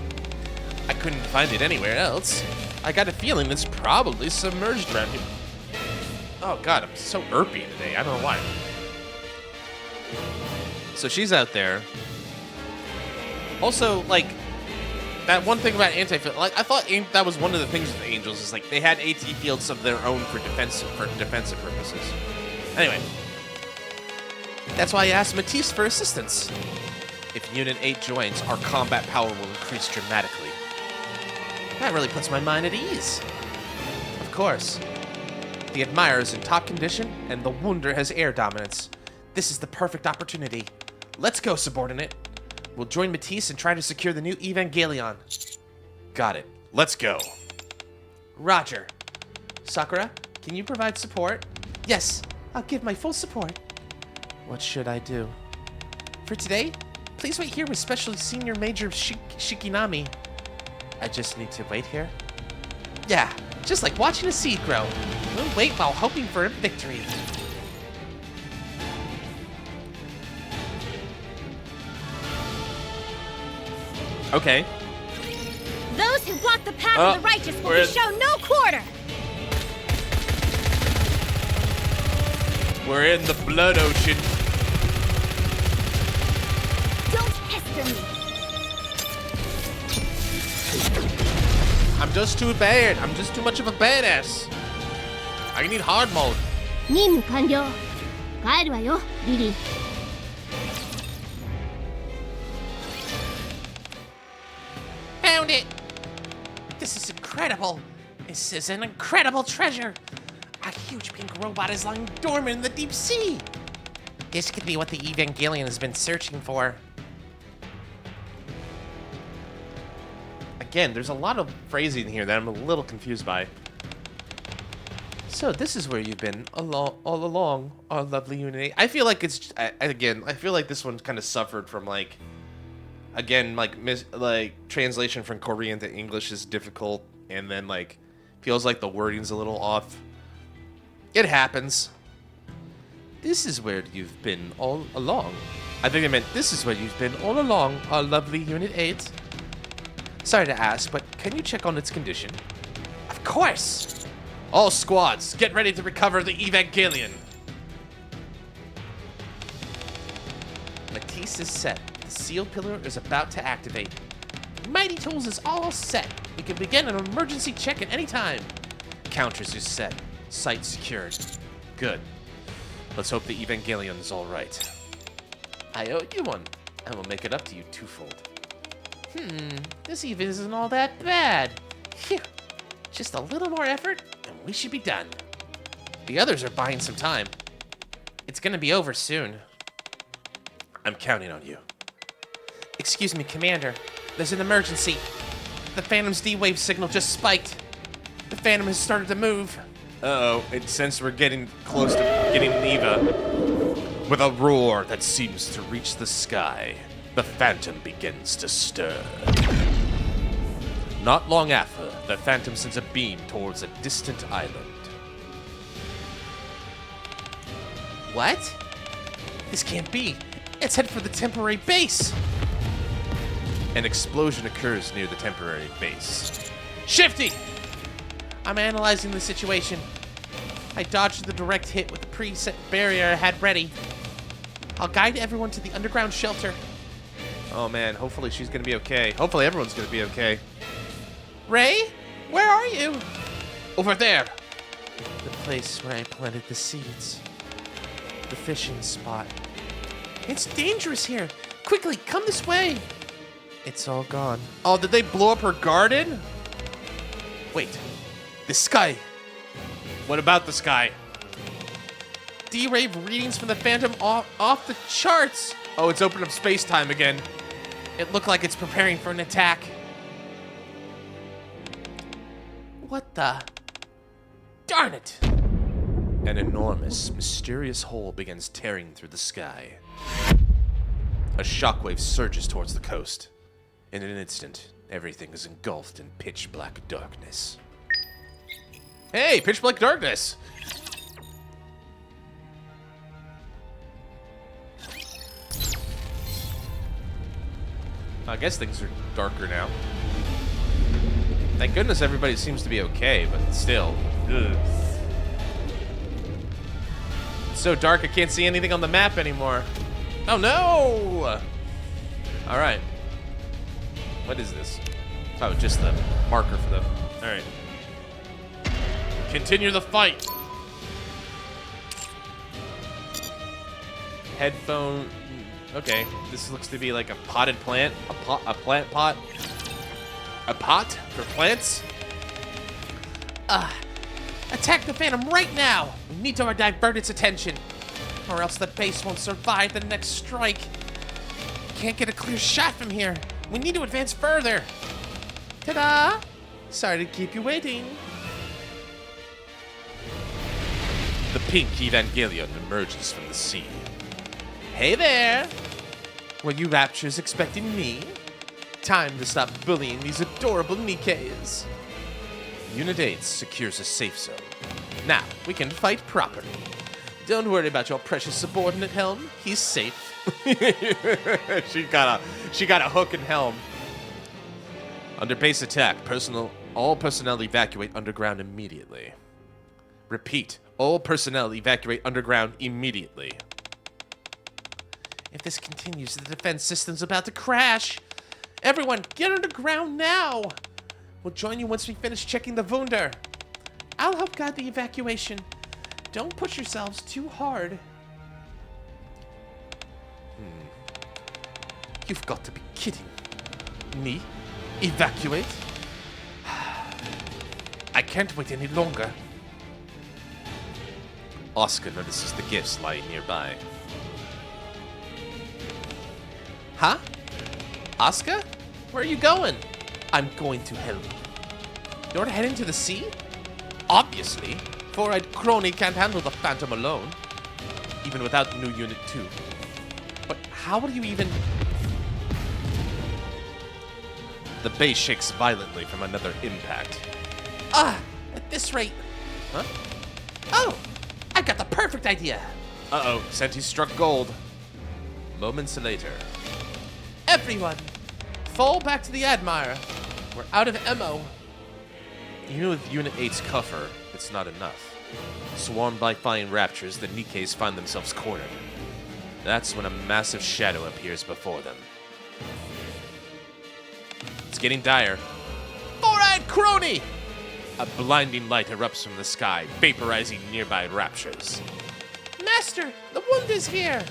I couldn't find it anywhere else. I got a feeling it's probably submerged around here. Oh god, I'm so irpy today. I don't know why. So she's out there. Also, like, that one thing about anti-field, like, I thought that was one of the things with the Angels, is like they had AT fields of their own for defensive purposes. Anyway, that's why I asked Matisse for assistance. If Unit 8 joins, our combat power will increase dramatically. That really puts my mind at ease. Of course. The Admirer is in top condition, and the Wunder has air dominance. This is the perfect opportunity. Let's go, subordinate. We'll join Matisse and try to secure the new Evangelion. Got it. Let's go. Roger. Sakura, can you provide support? Yes, I'll give my full support. What should I do? For today, please wait here with Special Senior Major Shikinami. I just need to wait here? Yeah, just like watching a seed grow. We'll wait while hoping for a victory. Okay. Those who block the path of the righteous will be shown no quarter. We're in the blood ocean. Don't pester me. I'm just too bad. I'm just too much of a badass. I need hard mode. 任務完了。帰るわよ、リリー。Found it! This is incredible! This is an incredible treasure! A huge pink robot is lying dormant in the deep sea! This could be what the Evangelion has been searching for. Again, there's a lot of phrasing here that I'm a little confused by. So this is where you've been all along, our lovely Unity. I feel like it's, again, I feel like this one kind of suffered from like, again, like translation from Korean to English is difficult, and then like feels like the wording's a little off. It happens. This is where you've been all along. I think I meant this is where you've been all along, our lovely Unit 8. Sorry to ask, but can you check on its condition? Of course! All squads, get ready to recover the Evangelion! Matisse is set. The seal pillar is about to activate. Mighty Tools is all set. We can begin an emergency check at any time. Counters is set. Site secured. Good. Let's hope the Evangelion is all right. I owe you one, and we'll make it up to you twofold. This even isn't all that bad. Phew. Just a little more effort, and we should be done. The others are buying some time. It's gonna be over soon. I'm counting on you. Excuse me, Commander. There's an emergency. The Phantom's D-Wave signal just spiked. The Phantom has started to move. Uh-oh, it sensed we're getting close to getting an Eva. With a roar that seems to reach the sky, the Phantom begins to stir. Not long after, the Phantom sends a beam towards a distant island. What? This can't be. It's headed for the temporary base. An explosion occurs near the temporary base. Shifty! I'm analyzing the situation. I dodged the direct hit with the preset barrier I had ready. I'll guide everyone to the underground shelter. Oh man, hopefully she's gonna be okay. Hopefully everyone's gonna be okay. Ray? Where are you? Over there. The place where I planted the seeds. The fishing spot. It's dangerous here. Quickly, come this way. It's all gone. Oh, did they blow up her garden? Wait. The sky. What about the sky? D-Rave readings from the Phantom off the charts. Oh, it's opened up space-time again. It looked like it's preparing for an attack. What the? Darn it. An enormous, mysterious hole begins tearing through the sky. A shockwave surges towards the coast. In an instant, everything is engulfed in pitch black darkness. Hey, pitch black darkness! I guess things are darker now. Thank goodness everybody seems to be okay, but still. Ugh. It's so dark I can't see anything on the map anymore. Oh no! Alright. What is this? Oh, just the marker for them. Alright. Continue the fight! Headphone... Okay, this looks to be like a potted plant. A plant pot. A pot for plants? Attack the Phantom right now! We need to divert its attention, or else the base won't survive the next strike. Can't get a clear shot from here. We need to advance further. Ta-da! Sorry to keep you waiting. The pink Evangelion emerges from the sea. Hey there! Were you Raptures expecting me? Time to stop bullying these adorable NIKKEs. Unit 8 secures a safe zone. Now, we can fight properly. Don't worry about your precious subordinate, Helm. He's safe. She got a hook in Helm. Under base attack, all personnel evacuate underground immediately. Repeat, all personnel evacuate underground immediately. If this continues, the defense system's about to crash. Everyone, get underground now. We'll join you once we finish checking the Wunder. I'll help guide the evacuation. Don't push yourselves too hard. You've got to be kidding me. Evacuate? I can't wait any longer. Oscar notices the gifts lying nearby. Huh? Oscar? Where are you going? I'm going to help. You're heading to the sea? Obviously. Four-eyed crony can't handle the Phantom alone. Even without new Unit 2. But how will you even... The base shakes violently from another impact. At this rate... Huh? Oh! I've got the perfect idea! Uh-oh, Senti struck gold. Moments later... Everyone! Fall back to the Admire. We're out of ammo. Even with Unit 8's cover, it's not enough. Swarmed by flying Raptures, the NIKKEs find themselves cornered. That's when a massive shadow appears before them. It's getting dire. Four-eyed crony! A blinding light erupts from the sky, vaporizing nearby Raptures. Master, the wound is here!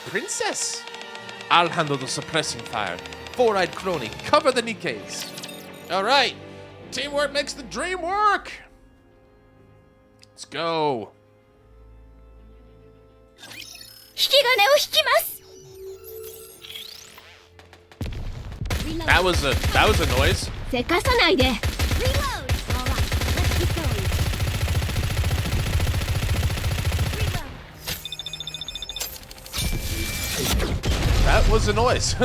Princess? I'll handle the suppressing fire. Four-eyed crony, cover the NIKKEs. All right, teamwork makes the dream work. Let's go. That was a noise. Reload. All right, let's keep going. Reload. That was a noise.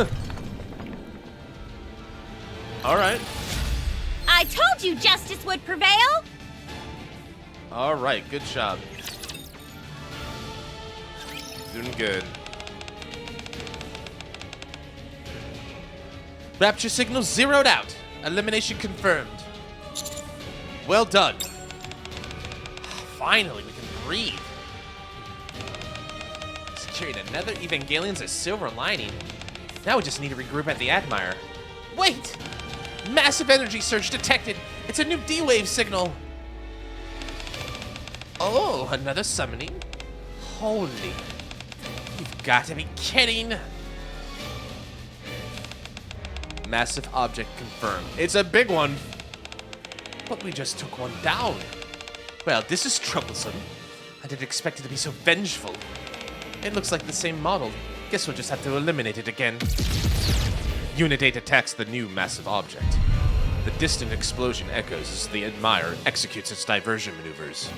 All right. I told you justice would prevail. All right, good job. Doing good. Rapture signal zeroed out. Elimination confirmed. Well done. Finally, we can breathe. Securing another Evangelion's a silver lining. Now we just need to regroup at the Admire. Wait! Massive energy surge detected. It's a new D-wave signal. Oh, another summoning? Holy. You've got to be kidding. Massive object confirmed. It's a big one. But we just took one down. Well, this is troublesome. I didn't expect it to be so vengeful. It looks like the same model. Guess we'll just have to eliminate it again. Unit 8 attacks the new massive object. The distant explosion echoes as the Admire executes its diversion maneuvers.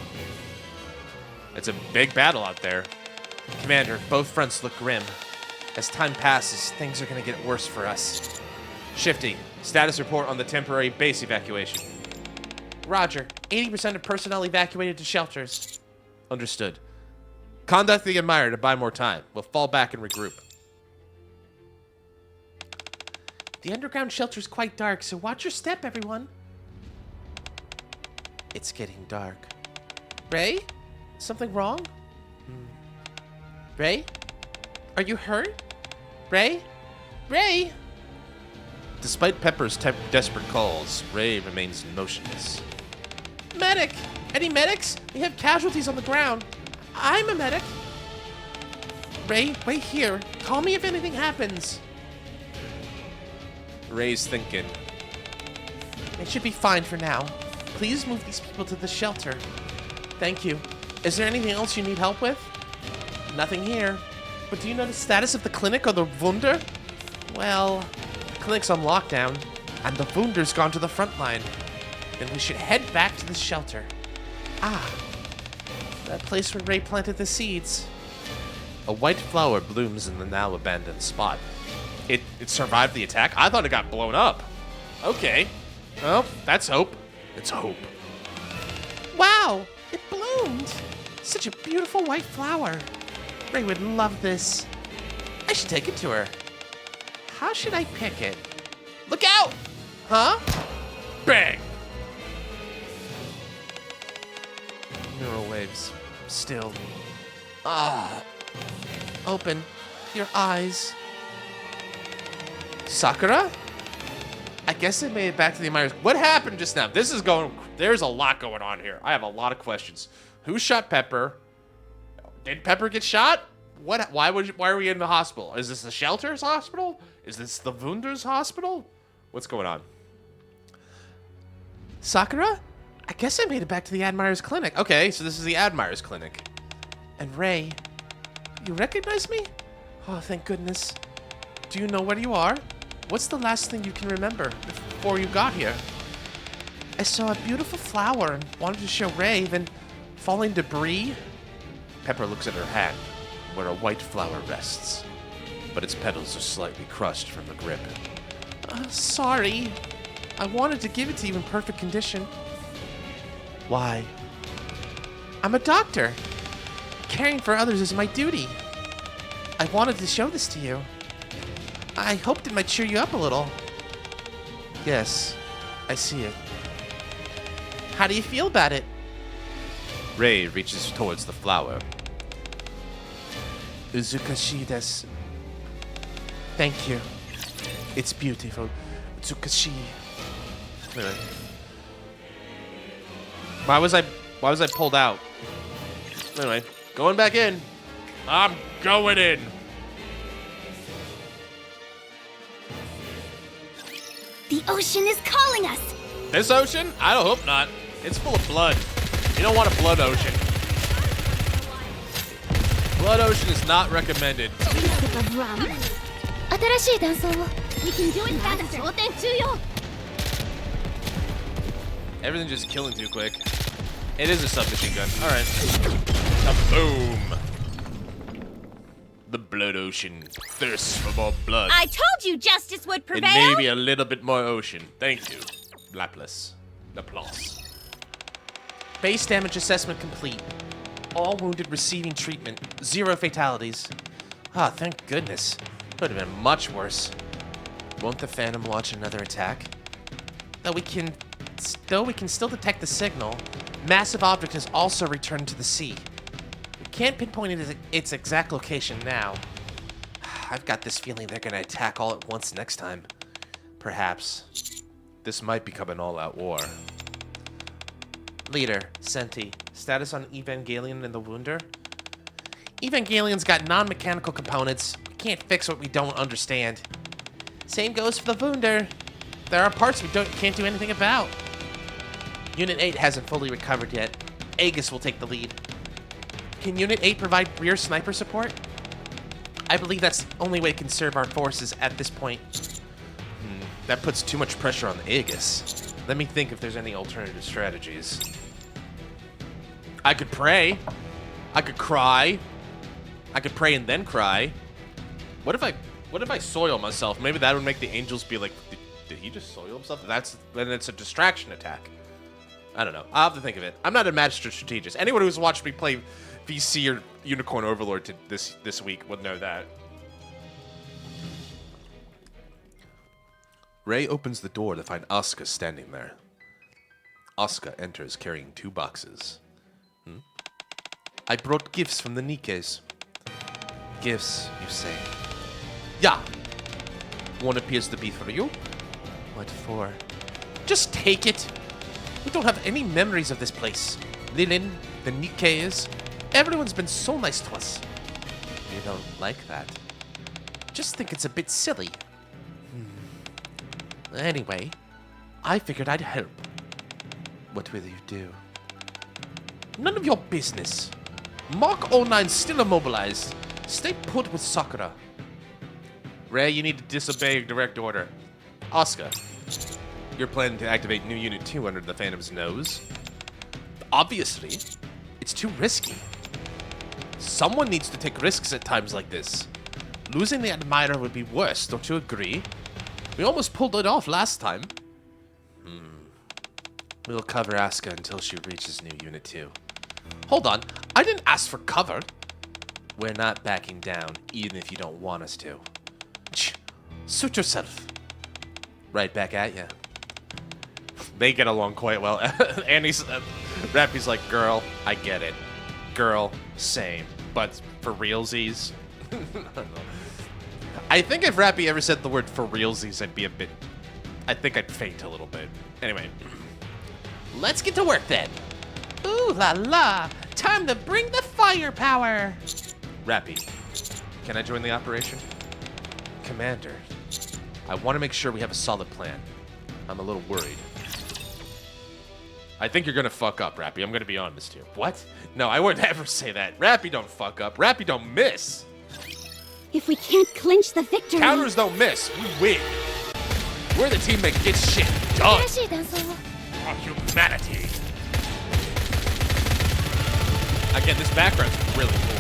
It's a big battle out there. Commander, both fronts look grim. As time passes, things are going to get worse for us. Shifty, status report on the temporary base evacuation. Roger. 80% of personnel evacuated to shelters. Understood. Conduct the admirer to buy more time. We'll fall back and regroup. The underground shelter's quite dark, so watch your step, everyone. It's getting dark. Ray? Something wrong? Ray? Are you hurt? Ray? Ray? Despite Pepper's desperate calls, Ray remains motionless. Medic! Any medics? We have casualties on the ground. I'm a medic. Ray, wait here. Call me if anything happens. Ray's thinking. It should be fine for now. Please move these people to the shelter. Thank you. Is there anything else you need help with? Nothing here. But do you know the status of the clinic or the Wunder? Well, the clinic's on lockdown, and the Wunder's gone to the front line. Then we should head back to the shelter. Ah, that place where Ray planted the seeds. A white flower blooms in the now abandoned spot. It survived the attack? I thought it got blown up. Okay. Well, that's hope. It's hope. Wow, it bloomed. Such a beautiful white flower. Ray would love this. I should take it to her. How should I pick it? Look out! Huh? Bang! Neural waves. Still. Ah. Open your eyes. Sakura? I guess they made it back to the admirers. What happened just now? This is going... There's a lot going on here. I have a lot of questions. Who shot Pepper? Did Pepper get shot? What? Why are we in the hospital? Is this the shelter's hospital? Is this the Wunder's hospital? What's going on? Sakura? I guess I made it back to the Admirer's clinic. Okay, so this is the Admirer's clinic. And Ray, you recognize me? Oh, thank goodness. Do you know where you are? What's the last thing you can remember before you got here? I saw a beautiful flower and wanted to show Ray, then falling debris. Pepper looks at her hand, where a white flower rests, but its petals are slightly crushed from the grip. Sorry. I wanted to give it to you in perfect condition. Why? I'm a doctor. Caring for others is my duty. I wanted to show this to you. I hoped it might cheer you up a little. Yes, I see it. How do you feel about it? Ray reaches towards the flower. Uzukashi desu. Thank you. It's beautiful. Uzukashi. Anyway. Why was I pulled out? Anyway, going back in. I'm going in. The ocean is calling us. This ocean? I don't hope not. It's full of blood. You don't want a blood ocean. Blood ocean is not recommended. A sip of rum. 新しい断層を We can do it faster. 焦点中よ. Everything just killing too quick. It is a submachine gun. All right. Boom. The blood ocean thirsts for more blood. I told you justice would prevail. And maybe a little bit more ocean. Thank you. Laplace. Laplace. Base damage assessment complete. All wounded receiving treatment. 0 fatalities. Ah, thank goodness. Would have been much worse. Won't the Phantom launch another attack? Though we can still detect the signal, massive object has also returned to the sea. We can't pinpoint its exact location now. I've got this feeling they're gonna attack all at once next time. Perhaps. This might become an all-out war. Leader, Senti, status on Evangelion and the Wunder? Evangelion's got non-mechanical components. We can't fix what we don't understand. Same goes for the Wunder. There are parts we can't do anything about. Unit 8 hasn't fully recovered yet. Aegis will take the lead. Can Unit 8 provide rear sniper support? I believe that's the only way to conserve our forces at this point. That puts too much pressure on the Aegis. Let me think if there's any alternative strategies. I could pray. I could cry. I could pray and then cry. What if I soil myself? Maybe that would make the angels be like, did he just soil himself? Then it's a distraction attack. I don't know. I'll have to think of it. I'm not a master strategist. Anyone who's watched me play VC or Unicorn Overlord this week would know that. Ray opens the door to find Asuka standing there. Asuka enters carrying 2 boxes. I brought gifts from the NIKKEs. Gifts, you say? Yeah. One appears to be for you. What for? Just take it. We don't have any memories of this place. Lilin, the NIKKEs, everyone's been so nice to us. You don't like that? Just think it's a bit silly. Anyway, I figured I'd help. What will you do? None of your business. Mark 09's still immobilized. Stay put with Sakura. Ray, you need to disobey your direct order. Asuka, you're planning to activate new Unit 2 under the Phantom's nose? Obviously. It's too risky. Someone needs to take risks at times like this. Losing the Admirer would be worse, don't you agree? We almost pulled it off last time. We'll cover Asuka until she reaches new Unit 2. Hold on, I didn't ask for cover. We're not backing down, even if you don't want us to. Suit yourself. Right back at ya. They get along quite well. Annie's, Rappy's like, girl, I get it. Girl, same. But for realsies? I don't know. I think if Rappy ever said the word for realsies, I'd be a bit... I think I'd faint a little bit. Anyway. Let's get to work then. Ooh la la. Time to bring the firepower. Rappy, can I join the operation? Commander, I want to make sure we have a solid plan. I'm a little worried. I think you're gonna fuck up, Rappy. I'm gonna be honest here. What? No, I would never say that. Rappy don't fuck up. Rappy don't miss. If we can't clinch the victory... Counters don't miss. We win. We're the team that gets shit done. Our humanity. Again, this background's really cool.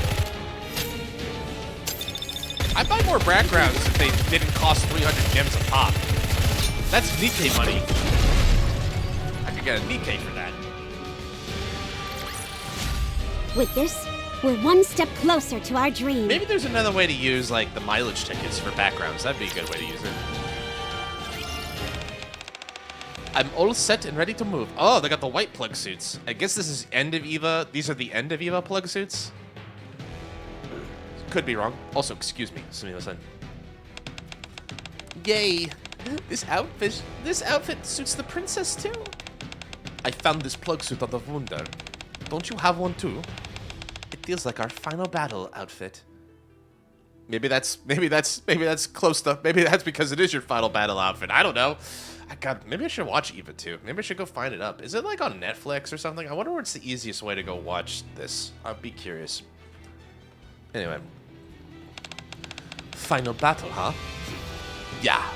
I'd buy more backgrounds if they didn't cost 300 gems a pop. That's NIKKE money. I could get a NIKKE for that. With this, we're one step closer to our dream. Maybe there's another way to use, like, the mileage tickets for backgrounds. That'd be a good way to use it. I'm all set and ready to move. Oh, they got the white plug suits. I guess this is end of EVA. These are the end of EVA plug suits. Could be wrong. Also, excuse me. Yay! This outfit suits the princess too. I found this plug suit on the Wunder. Don't you have one too? It feels like our final battle outfit. Maybe that's close to. Maybe that's because it is your final battle outfit. I don't know. Maybe I should watch EVA 2. Maybe I should go find it up. Is it like on Netflix or something? I wonder what's the easiest way to go watch this. I'll be curious. Anyway. Final battle, huh? Yeah.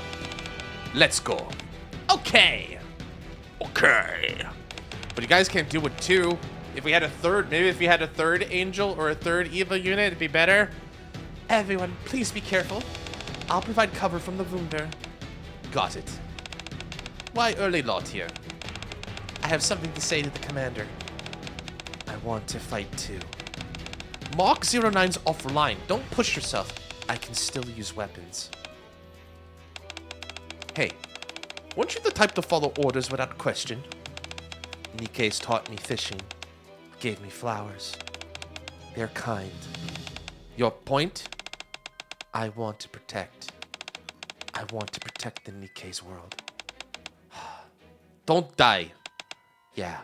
Let's go. Okay. But you guys can't do it too. If we had a third, maybe if we had a third angel or a third EVA unit, it'd be better. Everyone, please be careful. I'll provide cover from the Wunder. Got it. Why early lot here? I have something to say to the commander. I want to fight too. Mark 09's offline. Don't push yourself. I can still use weapons. Hey, weren't you the type to follow orders without question? NIKKE's taught me fishing. Gave me flowers. They're kind. Your point? I want to protect. I want to protect the NIKKE's world. Don't die. Yeah.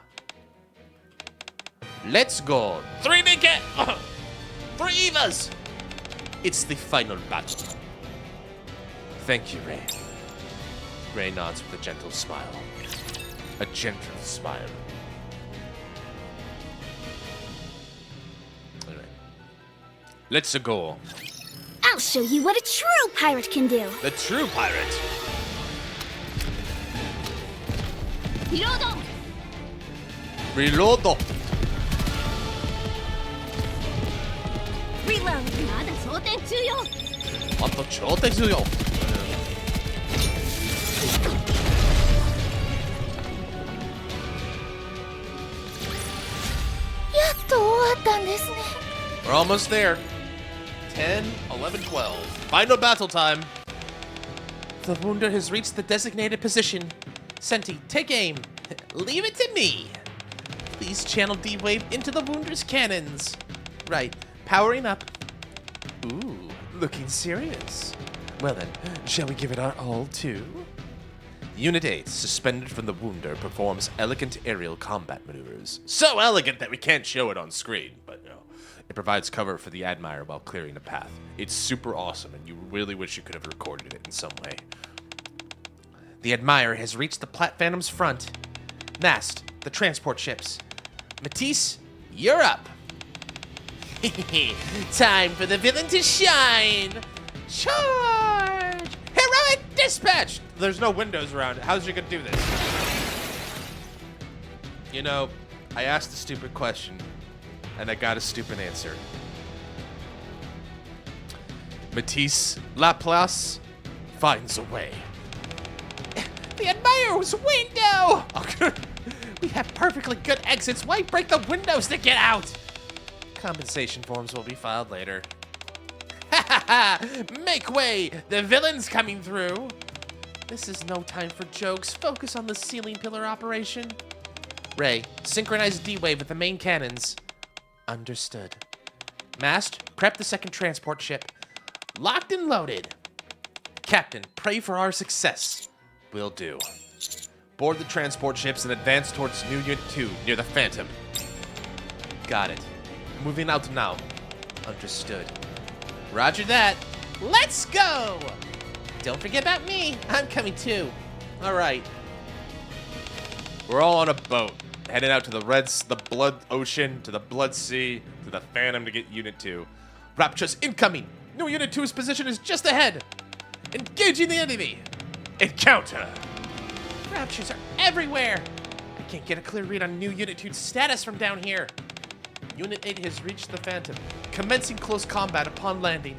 Let's go. 3 NIKKE! 3 EVAs! It's the final battle. Thank you, Ray. Ray nods with a gentle smile. A gentle smile. Anyway. Let's go. I'll show you what a true pirate can do. The true pirate. Reload. Reload. まだ頂点中よ。あと超ですよ。やっと終わったんですね。 We're almost there. 10, 11, 12. Final battle time. The Wunder has reached the designated position. Senti, take aim. Leave it to me. Please channel D-Wave into the Wunder's cannons. Right, powering up. Ooh, looking serious. Well then, shall we give it our all too? Unit 8, suspended from the Wunder, performs elegant aerial combat maneuvers. So elegant that we can't show it on screen, but no. It provides cover for the Admire while clearing a path. It's super awesome, and you really wish you could have recorded it in some way. The Admire has reached the Phantom's front. Mast, the transport ships. Matisse, you're up. Time for the villain to shine. Charge! Heroic dispatch! There's no windows around it. How's you gonna do this? You know, I asked a stupid question, and I got a stupid answer. Matisse Laplace finds a way. The Admire's window! We have perfectly good exits. Why break the windows to get out? Compensation forms will be filed later. Ha ha ha! Make way! The villain's coming through! This is no time for jokes. Focus on the ceiling pillar operation. Ray, synchronize D-Wave with the main cannons. Understood. Mast, prep the second transport ship. Locked and loaded. Captain, pray for our success. Will do. Board the transport ships and advance towards New Unit 2 near the Phantom. Got it. Moving out now. Understood. Roger that. Let's go! Don't forget about me. I'm coming too. All right. We're all on a boat, heading out to the Blood Ocean, to the Blood Sea, to the Phantom to get Unit 2. Raptures incoming. New Unit 2's position is just ahead. Engaging the enemy. Encounter. Raptures are everywhere. I can't get a clear read on New Unit 2's status from down here. Unit 8 has reached the Phantom, commencing close combat upon landing.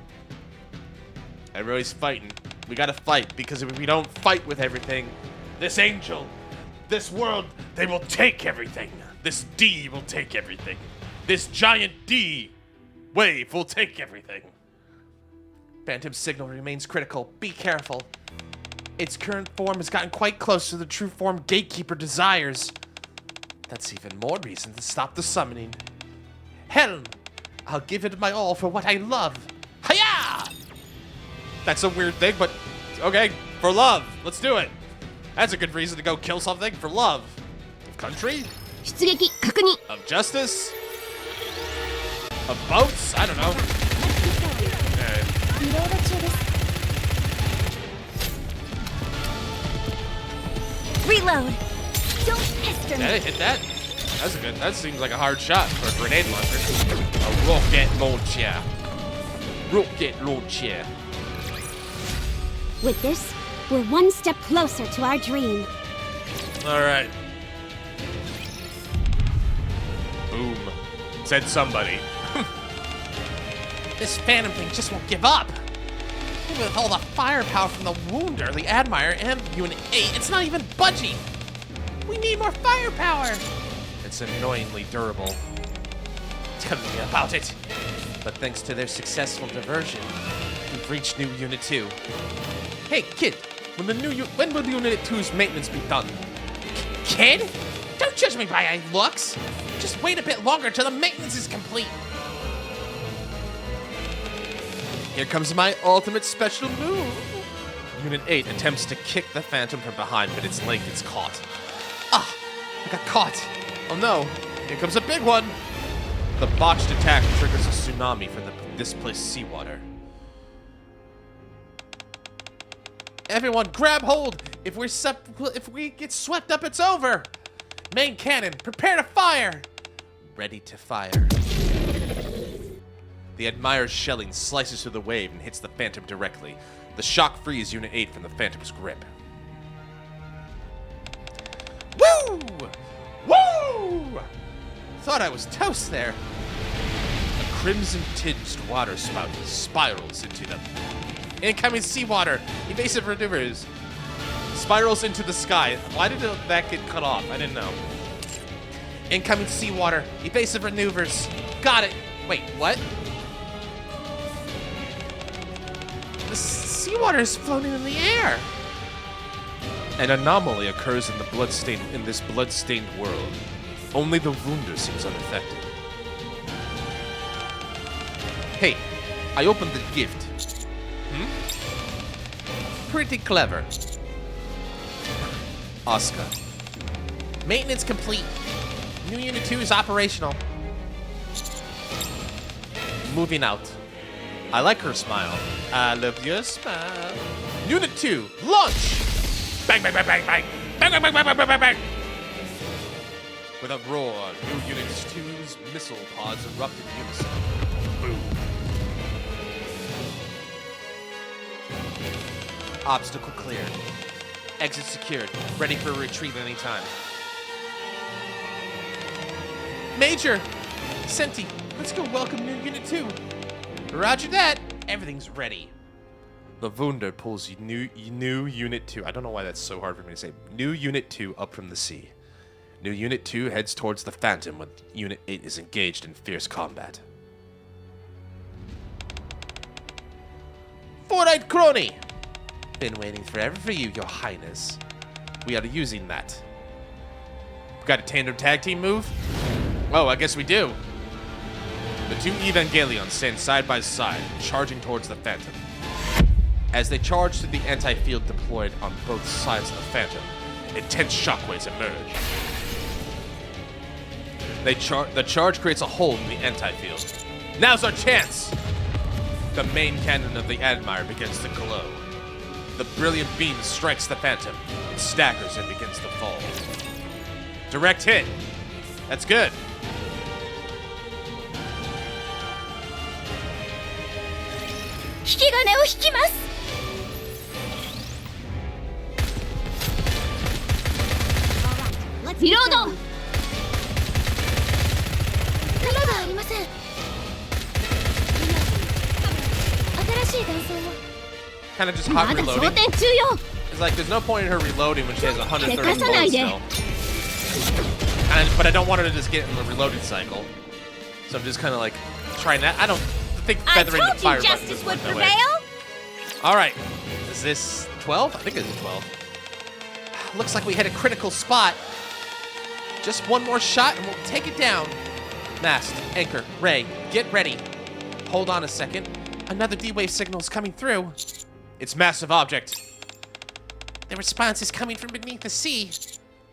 Everybody's fighting. We gotta fight, because if we don't fight with everything, this angel, this world, they will take everything. This D will take everything. This giant D wave will take everything. Phantom's signal remains critical. Be careful. Its current form has gotten quite close to the true form Gatekeeper desires. That's even more reason to stop the summoning. Helm! I'll give it my all for what I love. Hiya! That's a weird thing, but okay, for love. Let's do it. That's a good reason to go kill something for love. Of country? 出撃確認 Of justice? Of boats? I don't know. Okay. リロード中です Reload Don't pester me Did it hit that? That's good. That seems like a hard shot for a grenade launcher. A rocket launcher. Rocket launcher. With this, we're one step closer to our dream. Alright. Boom. Said somebody. This Phantom thing just won't give up. Even with all the firepower from the Wunder, the Admire, and Unit 8, it's not even budging. We need more firepower. It's annoyingly durable. Tell me about it. But thanks to their successful diversion, we've reached New Unit 2. Hey, kid, when will Unit 2's maintenance be done? Kid? Don't judge me by my looks. Just wait a bit longer till the maintenance is complete. Here comes my ultimate special move. Unit 8 attempts to kick the Phantom from behind, but its leg gets caught. Ah, I got caught. Oh no, here comes a big one. The botched attack triggers a tsunami from the displaced seawater. Everyone, grab hold! If we get swept up, it's over! Main cannon, prepare to fire! Ready to fire. The Admire's shelling slices through the wave and hits the Phantom directly. The shock frees Unit 8 from the Phantom's grip. Woo! Woo! Thought I was toast there. A crimson-tinged water spout spirals into them. Incoming seawater. Evasive maneuvers. Spirals into the sky. Why did that get cut off? I didn't know. Incoming seawater. Evasive maneuvers. Got it. Wait, what? The seawater is floating in the air. An anomaly occurs in this blood-stained world. Only the Wunder seems unaffected. Hey, I opened the gift. Pretty clever. Oscar. Maintenance complete. New Unit 2 is operational. Moving out. I like her smile. I love your smile. Unit 2, launch! Bang, bang, bang, bang, bang. Bang, bang, bang, bang, bang, bang, bang. With a roar, New Unit 2's missile pods erupt in unison. Boom. Obstacle cleared. Exit secured. Ready for retreat anytime. Major! Senti, let's go welcome New Unit 2. Roger that. Everything's ready. The Wunder pulls new Unit 2. I don't know why that's so hard for me to say. New Unit 2 up from the sea. New Unit 2 heads towards the Phantom when Unit 8 is engaged in fierce combat. Fortnite Crony! Been waiting forever for you, Your Highness. We are using that. Got a tandem tag team move? Oh, I guess we do. The two Evangelions stand side by side, charging towards the Phantom. As they charge through the anti-field deployed on both sides of the Phantom, intense shockwaves emerge. The charge creates a hole in the anti-field. Now's our chance! The main cannon of the Admire begins to glow. The brilliant beam strikes the Phantom. It staggers and begins to fall. Direct hit. That's good. Reload! Kind of just hot reloading. It's like there's no point in her reloading when she has 130 bullets still. But I don't want her to just get in the reloading cycle. So I'm just kind of like trying that. I don't think feathering the fire button doesn't work that way. All right. Is this 12? I think it's 12. Looks like we hit a critical spot. Just one more shot and we'll take it down. Mast, anchor, Ray, get ready. Hold on a second. Another D-wave signal is coming through. It's massive object. The response is coming from beneath the sea.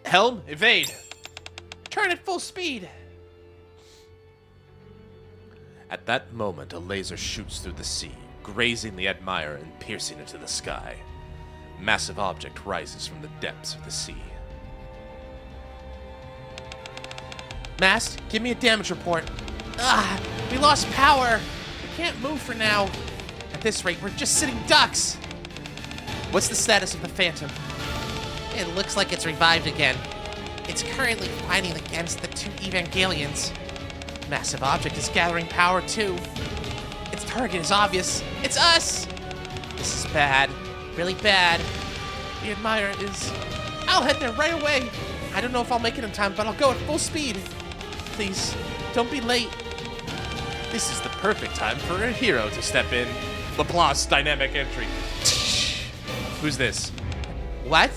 Helm, evade. Turn at full speed. At that moment, a laser shoots through the sea, grazing the Admire and piercing it to the sky. Massive object rises from the depths of the sea. Mast, give me a damage report. We lost power. We can't move for now. At this rate, we're just sitting ducks. What's the status of the Phantom? It looks like it's revived again. It's currently fighting against the two Evangelions. Massive object is gathering power too. Its target is obvious. It's us! This is bad. Really bad. The Admire is... I'll head there right away. I don't know if I'll make it in time, but I'll go at full speed. Please, don't be late. This is the perfect time for a hero to step in. Laplace dynamic entry. Who's this? What?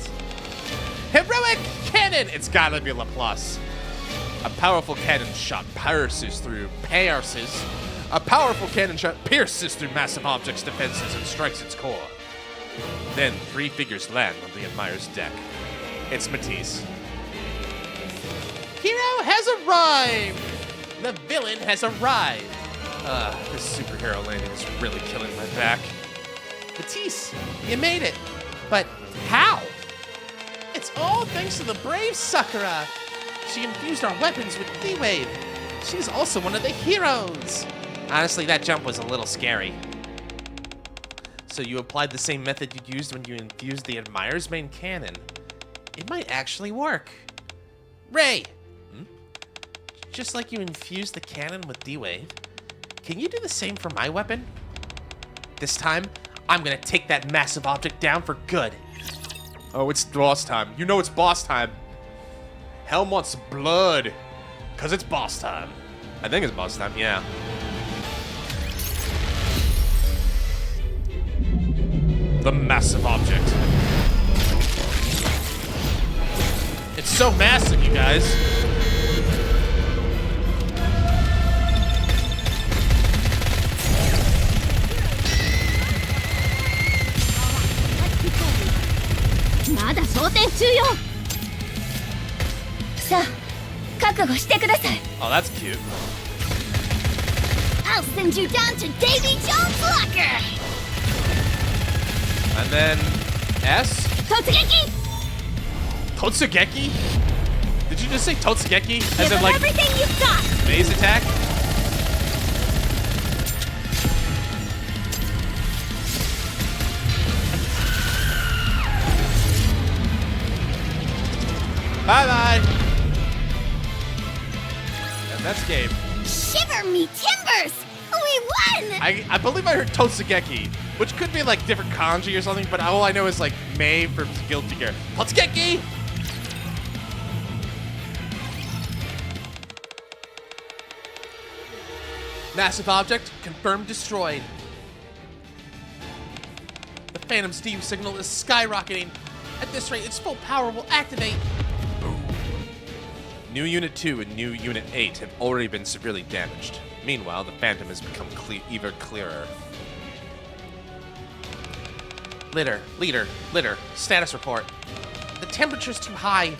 Heroic cannon! It's gotta be Laplace. A powerful cannon shot pierces through massive object's defenses and strikes its core. Then 3 figures land on the Admire's deck. It's Matisse. Hero has arrived! The villain has arrived! This superhero landing is really killing my back. Matisse, you made it! But how? It's all thanks to the brave Sakura! She infused our weapons with D-Wave! She's also one of the heroes! Honestly, that jump was a little scary. So you applied the same method you used when you infused the Admire's main cannon. It might actually work. Ray! Just like you infused the cannon with D-Wave, Can you do the same for my weapon? This time, I'm gonna take that massive object down for good. Oh, it's boss time. You know it's boss time. Helm wants blood. Because it's boss time. I think it's boss time, yeah. The massive object. It's so massive, you guys. Oh, that's cute. I'll send you down to Davy Jones' locker! And then S? Totsugeki! Totsugeki? Did you just say Totsugeki? Give As in him like everything you've got! phase attack? Bye-bye! And that's game. Shiver me timbers! We won! I believe I heard Totsugeki, which could be like different kanji or something, but all I know is like Mei from Guilty Gear. Totsugeki! Massive object confirmed destroyed. The Phantom steam signal is skyrocketing. At this rate, its full power will activate. Boom. New Unit 2 and New Unit 8 have already been severely damaged. Meanwhile, the Phantom has become even clearer. Leader, status report. The temperature's too high.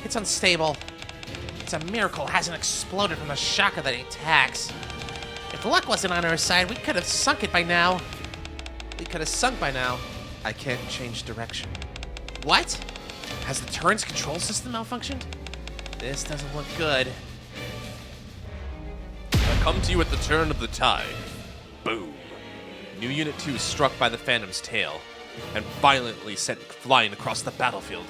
It's unstable. It's a miracle it hasn't exploded from the shock of the attacks. If luck wasn't on our side, we could have sunk it by now. I can't change direction. What? Has the turret's control system malfunctioned? This doesn't look good. I come to you at the turn of the tide. Boom. New Unit 2 is struck by the Phantom's tail and violently sent flying across the battlefield.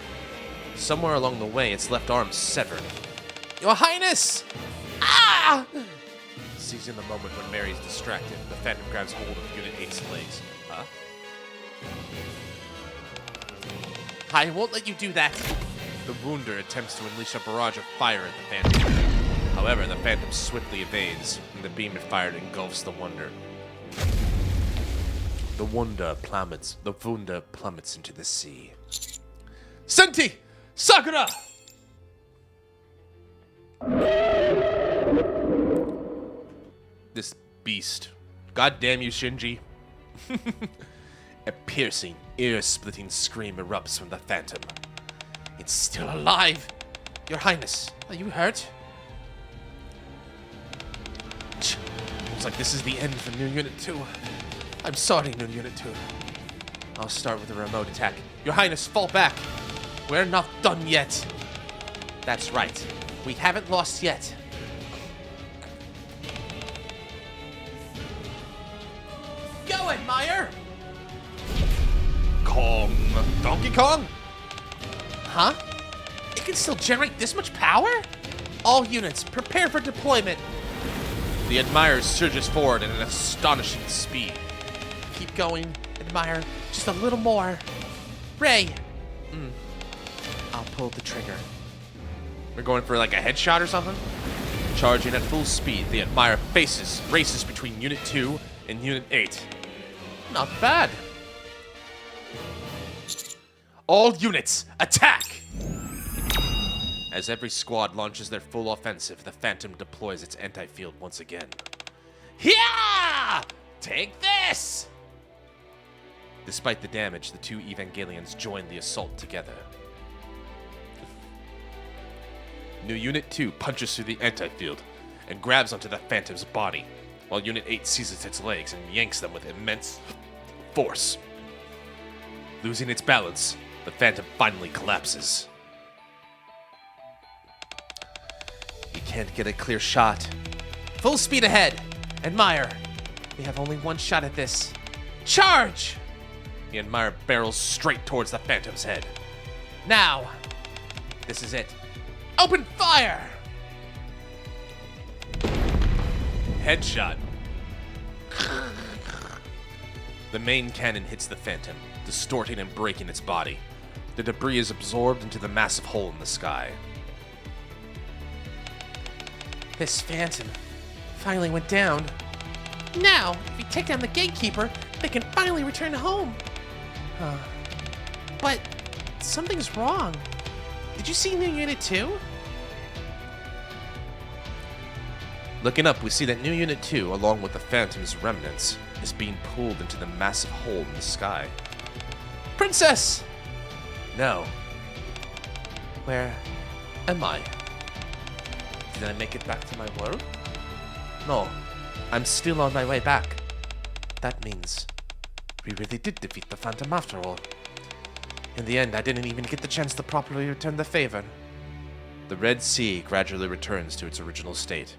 Somewhere along the way, its left arm severed. Your Highness! Ah! Seizing the moment when Mary's distracted, the Phantom grabs hold of Unit 8's legs. Huh? I won't let you do that! The Wounder attempts to unleash a barrage of fire at the Phantom. However, the Phantom swiftly evades, and the beam it fired engulfs the Wounder. The Wounder plummets into the sea. Senti! Sakura! This beast. God damn you, Shinji. A piercing, ear-splitting scream erupts from the Phantom. It's still alive! Your Highness, are you hurt? Looks like this is the end for New Unit 2. I'm sorry, New Unit 2. I'll start with a remote attack. Your Highness, fall back! We're not done yet! That's right. We haven't lost yet. Go, Admire! Kong. Donkey Kong? Huh? It can still generate this much power? All units, prepare for deployment. The Admire surges forward at an astonishing speed. Keep going, Admire. Just a little more. Ray! I'll pull the trigger. We're going for like a headshot or something? Charging at full speed, the Admire races between Unit 2 and Unit 8. Not bad. All units, attack! As every squad launches their full offensive, the Phantom deploys its anti-field once again. Yeah! Take this! Despite the damage, the two Evangelions join the assault together. New Unit 2 punches through the anti-field and grabs onto the Phantom's body, while Unit 8 seizes its legs and yanks them with immense force. Losing its balance, the Phantom finally collapses. You can't get a clear shot. Full speed ahead! Admire! We have only one shot at this. Charge! The Admire barrels straight towards the Phantom's head. Now! This is it. Open fire! Headshot. The main cannon hits the Phantom, distorting and breaking its body. The debris is absorbed into the massive hole in the sky. This Phantom finally went down. Now, if we take down the gatekeeper, they can finally return home. But something's wrong. Did you see New Unit 2? Looking up, we see that New Unit 2, along with the Phantom's remnants, is being pulled into the massive hole in the sky. Princess! No. Where am I? Did I make it back to my world? No, I'm still on my way back. That means We really did defeat the Phantom after all. In the end, I didn't even get the chance to properly return the favor. the Red Sea gradually returns to its original state,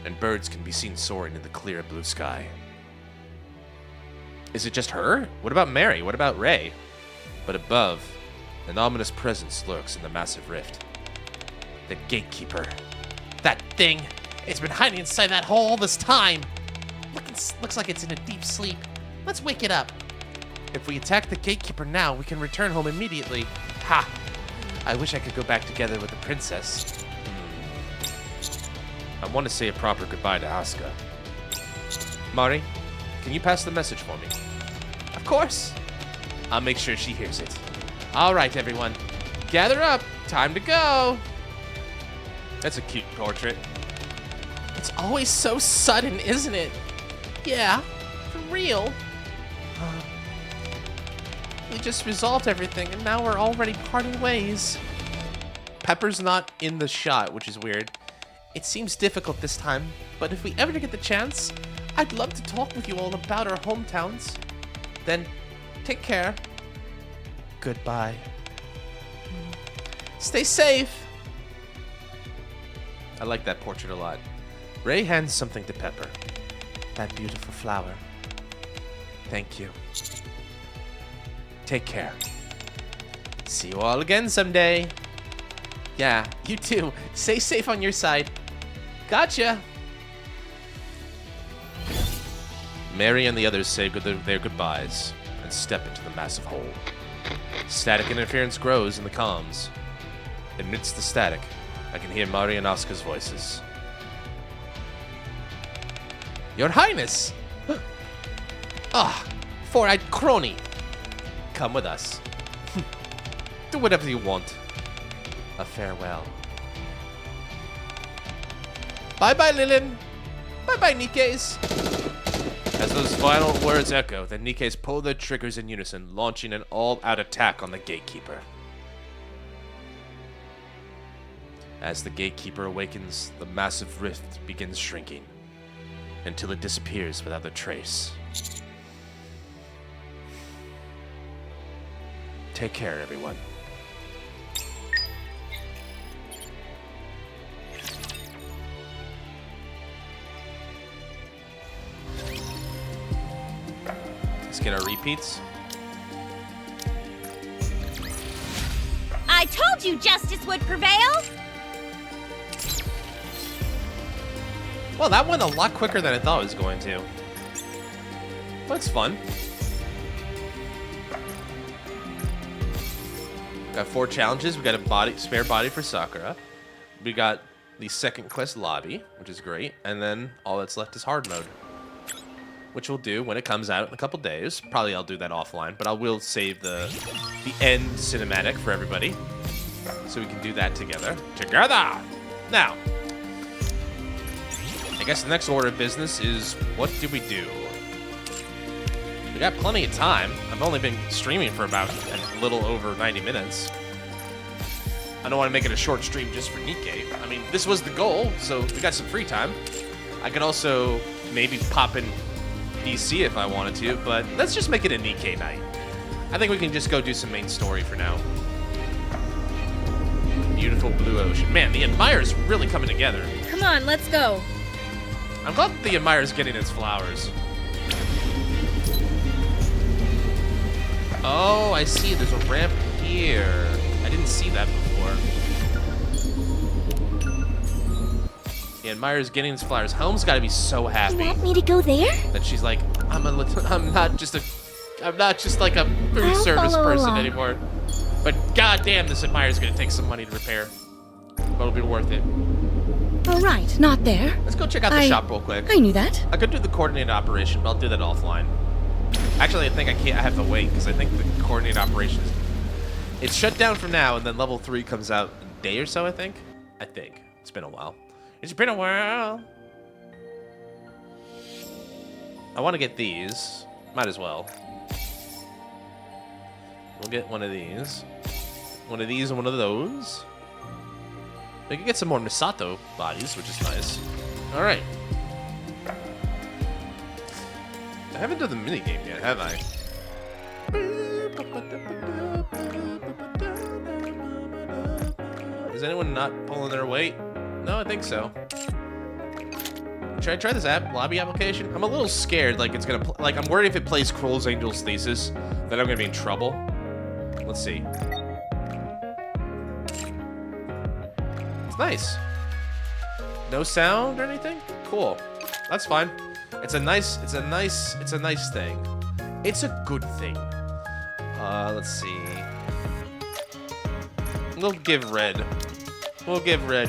and birds can be seen soaring in the clear blue sky. Is it just her? What about Mary? What about Ray? But above, an ominous presence lurks in the massive rift. The Gatekeeper. That thing! It's been hiding inside that hole all this time! Looks like it's in a deep sleep. Let's wake it up. If we attack the Gatekeeper now, we can return home immediately. Ha! I wish I could go back together with the princess. I want to say a proper goodbye to Asuka. Mari, can you pass the message for me? Of course! I'll make sure she hears it. Alright, everyone. Gather up! Time to go! That's a cute portrait. It's always so sudden, isn't it? Yeah, for real. We just resolved everything, and now we're already parting ways. Pepper's not in the shot, which is weird. It seems difficult this time, but if we ever get the chance, I'd love to talk with you all about our hometowns. Then, take care. Goodbye. Stay safe. I like that portrait a lot. Ray hands something to Pepper. That beautiful flower. Thank you. Take care. See you all again someday. Yeah, you too. Stay safe on your side. Gotcha. Mary and the others say their goodbyes and step into the massive hole. Static interference grows in the comms. Amidst the static, I can hear Mari and Asuka's voices. Your Highness! Four-eyed crony. Come with us. Do whatever you want. A farewell. Bye-bye, Lilin. Bye-bye, Nikkes. As those final words echo, the Nikkes pull their triggers in unison, launching an all-out attack on the Gatekeeper. As the Gatekeeper awakens, the massive rift begins shrinking, until it disappears without a trace. Take care, everyone. Let's get our repeats. I told you justice would prevail! Well, that went a lot quicker than I thought it was going to. That's fun. Got 4 challenges. We got a spare body for Sakura. We got the second quest lobby, which is great. And then all that's left is hard mode, which we'll do when it comes out in a couple days. Probably I'll do that offline, but I will save the end cinematic for everybody, so we can do that together. Now, I guess the next order of business is, what do we do? We got plenty of time. I've only been streaming for about a little over 90 minutes. I don't want to make it a short stream just for NIKKE. I mean, this was the goal, so we got some free time. I could also maybe pop in PC if I wanted to, but let's just make it a NIKKE night. I think we can just go do some main story for now. Beautiful blue ocean. Man, the Admire's really coming together. Come on, let's go. I'm glad the Admire's getting its flowers. Oh, I see. There's a ramp here. I didn't see that before. Yeah, and Maya's getting these flowers. Helm's got to be so You happy want me to go there? that she's like, I'm not just like a food I'll service follow person along. anymore. But goddamn, this admirer's gonna take some money to repair. But it'll be worth it. All right, not there. Let's go check out the shop real quick. I knew that. I could do the coordinated operation, but I'll do that offline. Actually, I think I can't. I have to wait because I think the coordinated operation it's shut down for now, and then level 3 comes out in a day or so. I think. It's been a while. It's been a while. I want to get these. Might as well. We'll get one of these. One of these and one of those. We can get some more Misato bodies, which is nice. Alright. I haven't done the minigame yet, have I? Is anyone not pulling their weight? No, I think so. Should I try this lobby application? I'm a little scared, like it's gonna, I'm worried if it plays Kroll's Angel's Thesis, that I'm gonna be in trouble. Let's see. It's nice. No sound or anything? Cool. That's fine. It's a nice thing. It's a good thing. Let's see. We'll give Red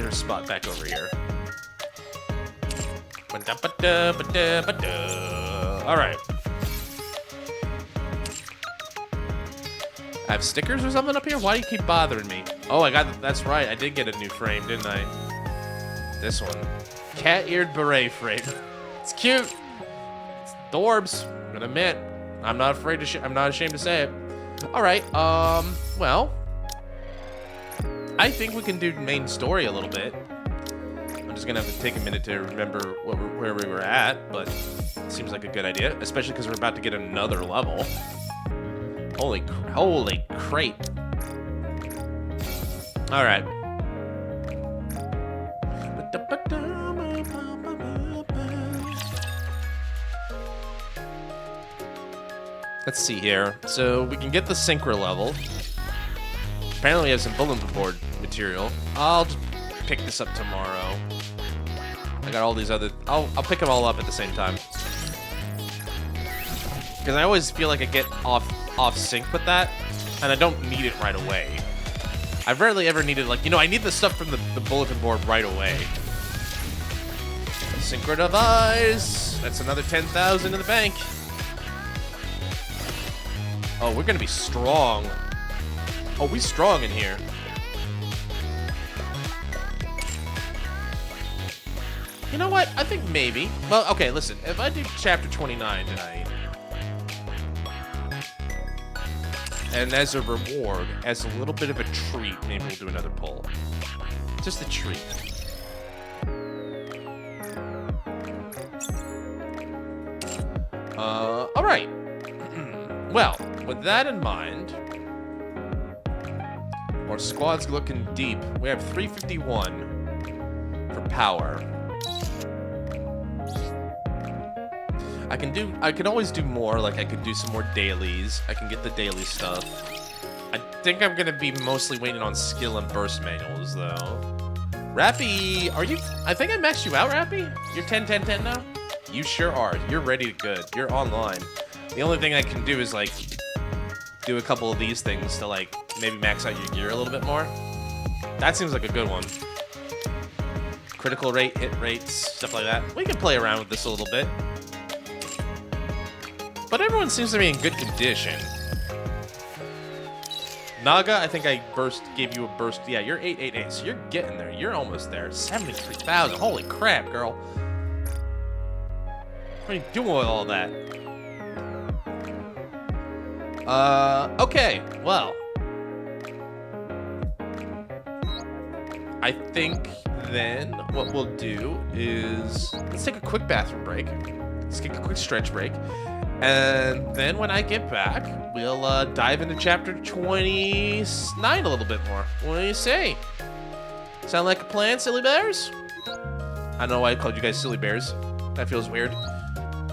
her spot back over here. Alright. I have stickers or something up here? Why do you keep bothering me? Oh, that's right. I did get a new frame, didn't I? This one. Cat-eared beret frame. It's cute. It's adorbs. I'm gonna admit. I'm not ashamed to say it. Alright, well. I think we can do main story a little bit. I'm just gonna have to take a minute to remember where we were at, but it seems like a good idea, especially because we're about to get another level. Holy crate. All right. Let's see here. So we can get the Synchro level. Apparently we have some bulletin board material. I'll just pick this up tomorrow. I got all these other... I'll pick them all up at the same time. Because I always feel like I get off sync with that, and I don't need it right away. I've rarely ever needed, like, I need the stuff from the bulletin board right away. Synchro device! That's another 10,000 in the bank. Oh, we're gonna be strong. Oh, we strong in here. You know what? I think maybe. Well, okay, listen. If I do chapter 29 tonight, and as a reward, as a little bit of a treat, maybe we'll do another poll. Just a treat. All right. Well, with that in mind, our squad's looking deep. We have 351 for power. I can always do more, like I could do some more dailies. I can get the daily stuff. I think I'm gonna be mostly waiting on skill and burst manuals though. Rappy, are you, I think I maxed you out, Rappy? You're 10-10-10 now? You sure are. You're ready to good. You're online. The only thing I can do is like do a couple of these things to like maybe max out your gear a little bit more. That seems like a good one. Critical rate, hit rates, stuff like that. We can play around with this a little bit. But everyone seems to be in good condition. Naga, I think I gave you a burst. Yeah, you're 888, so you're getting there. You're almost there. 73,000. Holy crap, girl. What are you doing with all that? Okay, well. I think then what we'll do is let's take a quick bathroom break. Let's take a quick stretch break. And then when I get back, we'll dive into chapter 29 a little bit more. What do you say? Sound like a plan, silly bears? I don't know why I called you guys silly bears. That feels weird.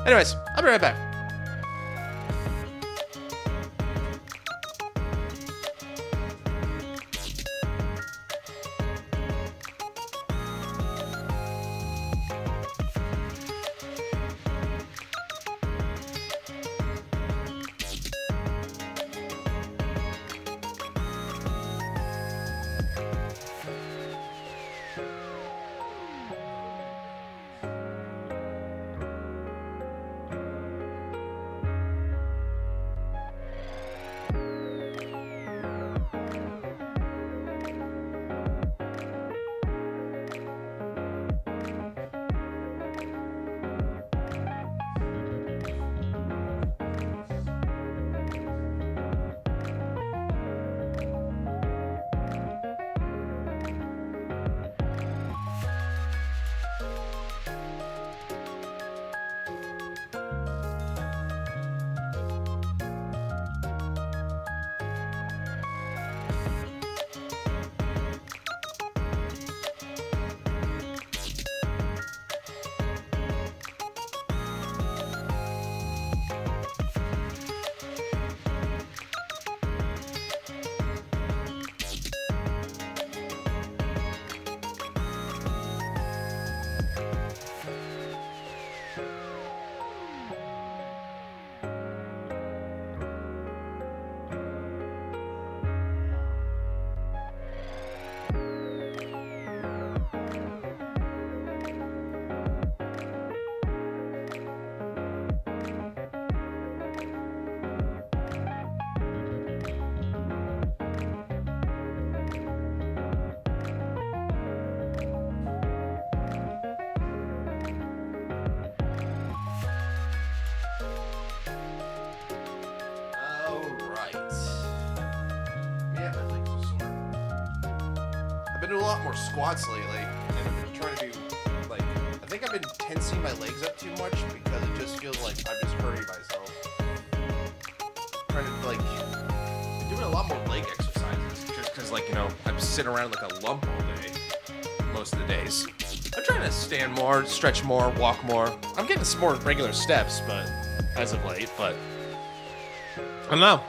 Anyways, I'll be right back. I've been doing a lot more squats lately, and I've been trying to do, like, I think I've been tensing my legs up too much because it just feels like I'm just hurting myself. Trying to, like, doing a lot more leg exercises just because, like, you know, I'm sitting around like a lump all day, most of the days. I'm trying to stand more, stretch more, walk more. I'm getting some more regular steps, but as of late, but I don't know.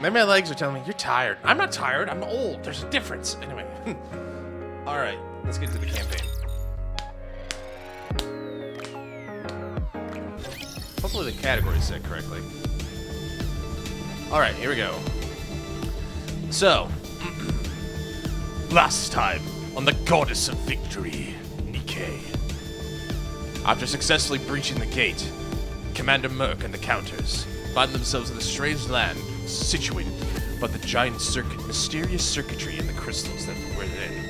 Maybe my legs are telling me, you're tired. I'm not tired, I'm old. There's a difference. Anyway. Alright, let's get to the campaign. Hopefully the category's set correctly. Alright, here we go. So, last time on the Goddess of Victory, NIKKE. After successfully breaching the gate, Commander Merc and the Counters find themselves in a strange land situated by the giant mysterious circuitry in the crystals that were within.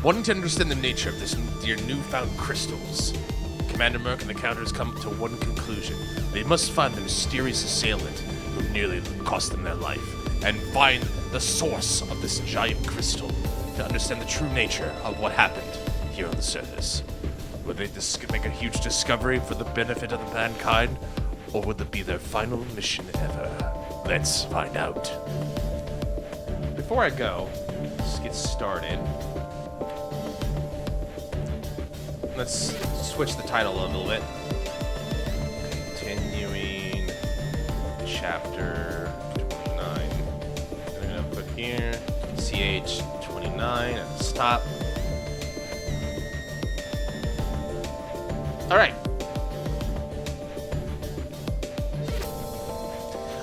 Wanting to understand the nature of their newfound crystals, Commander Merc and the Counters come to one conclusion. They must find the mysterious assailant who nearly cost them their life, and find the source of this giant crystal to understand the true nature of what happened here on the surface. Would they make a huge discovery for the benefit of mankind, or would it be their final mission ever? Let's find out. Before I go, let's get started. Let's switch the title a little bit. Continuing chapter 29. I'm gonna put here CH 29 and stop.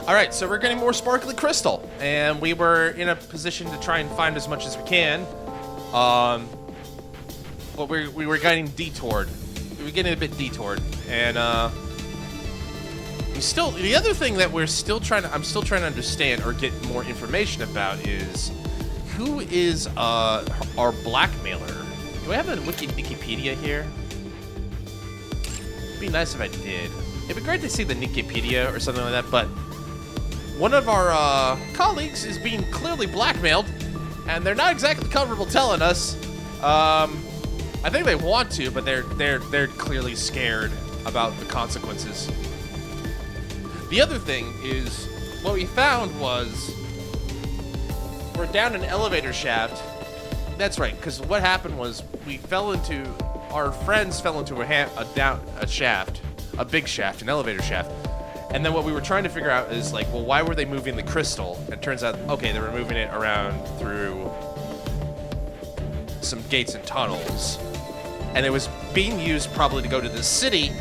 All right, so we're getting more sparkly crystal, and we were in a position to try and find as much as we can. But we were getting detoured. We were getting a bit detoured, and the other thing that I'm still trying to understand or get more information about is who is our blackmailer. Do I have a Wikipedia here? It'd be nice if I did. It'd be great to see the Wikipedia or something like that, but one of our colleagues is being clearly blackmailed, and they're not exactly comfortable telling us. I think they want to, but they're clearly scared about the consequences. The other thing is, what we found was we're down an elevator shaft. That's right, because what happened was our friends fell into a shaft, a big shaft, an elevator shaft. And then what we were trying to figure out is like, well, why were they moving the crystal? And it turns out, okay, they were moving it around through some gates and tunnels. And it was being used probably to go to the city.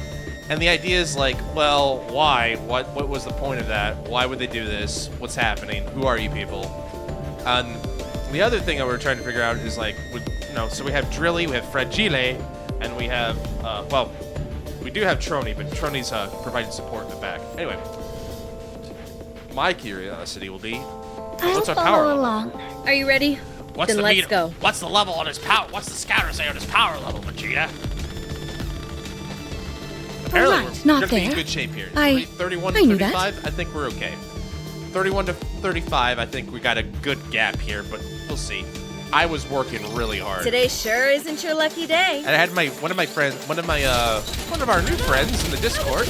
And the idea is like, well, why? What was the point of that? Why would they do this? What's happening? Who are you people? And the other thing that we're trying to figure out is like, so we have Drilly, we have Fragile, and we have, we do have Trony, but Trony's providing support in the back. Anyway, my curiosity will be, what's our power level? Along. Are you ready? What's Then the let's meter? go. What's the level on his power? What's the scatter say on his power level, Vegeta? Apparently, Alright, we're not gonna be in there. good shape here. I 31 to knew that. 35, I think we're okay. 31 to 35, I think we got a good gap here, but we'll see. I was working really hard. Today sure isn't your lucky day. And I had one of our new friends in the Discord.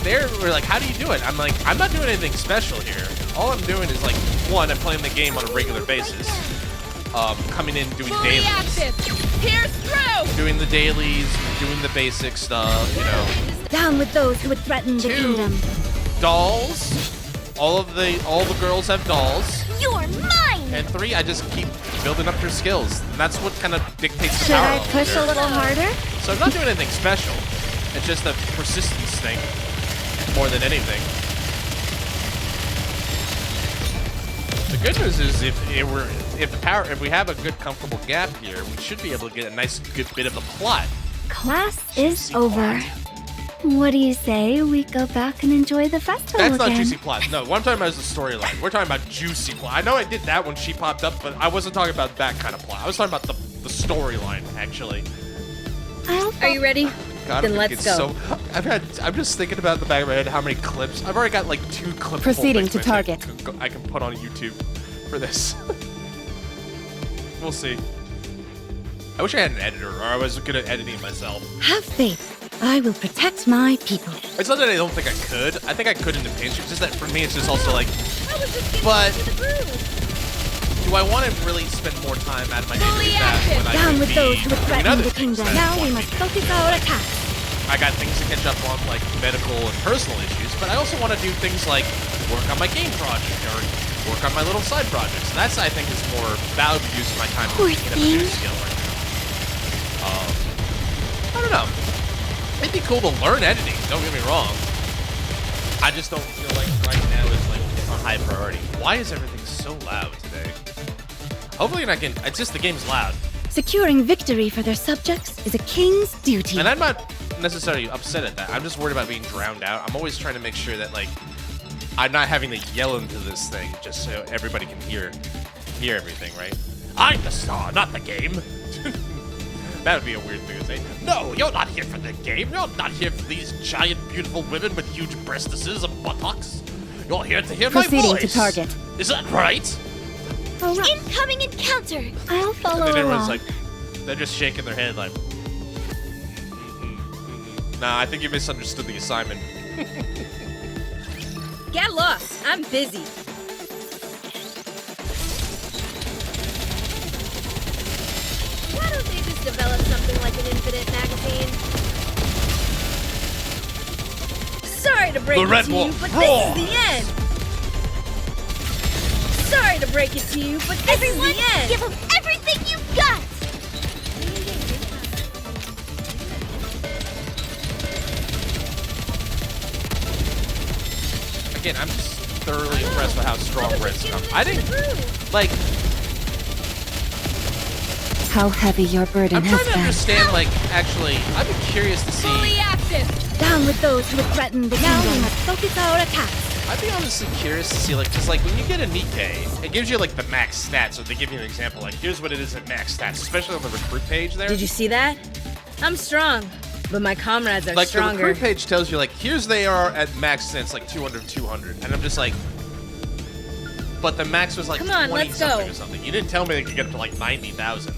They were like, "How do you do it?" I'm like, "I'm not doing anything special here. All I'm doing is like, one, I'm playing the game on a regular basis, coming in doing Fully dailies, active. Pierce through. doing the dailies, doing the basic stuff, you know." Down with those who would threaten the Two, kingdom. dolls. All the girls have dolls. You're mine! And 3, I just keep building up their skills. And that's what kind of dictates the Should power I level push here. a little harder? So I'm not doing anything special. It's just a persistence thing more than anything. The good news is if we have a good comfortable gap here, we should be able to get a nice good bit of the plot. Class is over. What do you say we go back and enjoy the festival That's again? not juicy plot. No, what I'm talking about is the storyline. We're talking about juicy plot. I know I did that when she popped up, but I wasn't talking about that kind of plot. I was talking about the storyline, actually. Are you ready? God, Then I'm let's go. I'm just thinking about in the back of my head how many clips. I've already got like 2 clips. Proceeding full to target. I can put on YouTube. for this. We'll see. I wish I had an editor, or I was good at editing myself. Have faith. I will protect my people. It's not that I don't think I could. I think I could in the pinch. It's just that for me, it's just also like, but do I want to really spend more time out of my day doing that when I Down could with be those who would doing threaten other the things kingdom. that Now we want must to be focus done? our attack. I got things to catch up on, like medical and personal issues, but I also want to do things like work on my game project or work on my little side projects. And that's, I think, is more valuable use of my time to get up a new skill right now. I don't know. It'd be cool to learn editing, don't get me wrong. I just don't feel like right now is like a high priority. Why is everything so loud today? Hopefully you're not getting, it's just the game's loud. Securing victory for their subjects is a king's duty. And I'm not necessarily upset at that. I'm just worried about being drowned out. I'm always trying to make sure that, like, I'm not having to yell into this thing just so everybody can hear everything, right? I'm the star, not the game. That would be a weird thing to say. No, you're not here for the game. You're not here for these giant, beautiful women with huge breastises and buttocks. You're here to hear my voice. Proceeding to target. Is that right? Incoming encounter! I'll And follow then everyone's along. like, they're just shaking their head like, Nah, I think you misunderstood the assignment. Get lost. I'm busy. Why don't they just develop something like an infinite magazine? Sorry to break The it Red to Wolf you, but roars. this is the end. Sorry to break it to you, but this Everyone, is the end. give them everything you've got! Again, I'm just thoroughly impressed with how strong Red's come. I think, like, How heavy your burden I'm has trying to been. understand, like, actually, I'd be curious to Fully see. active. Down with those who would threaten the kingdom. Now we must focus our attacks. I'd be honestly curious to see, like, because, like, when you get a NIKKE, it gives you, like, the max stats. So they give you an example, like, here's what it is at max stats, especially on the recruit page there. Did you see that? I'm strong, but my comrades are Like, stronger. the recruit page tells you, like, here's they are at max stats, like, 200, 200. And I'm just like, but the max was, like, Come on, 20 let's something go. or something. You didn't tell me they could get up to, like, 90,000.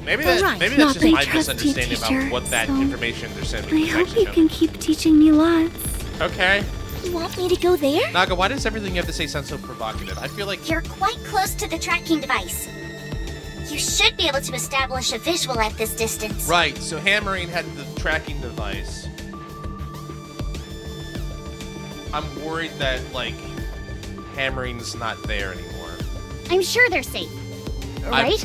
Maybe that's Not just they my trust you, misunderstanding teacher, about what that so information they're sending I me. hope you can keep teaching me lots. Okay. You want me to go there? Naga, why does everything you have to say sound so provocative? I feel like You're quite close to the tracking device. You should be able to establish a visual at this distance. right. So hammering had the tracking device. I'm worried that like hammering's not there anymore. I'm sure they're safe. Right?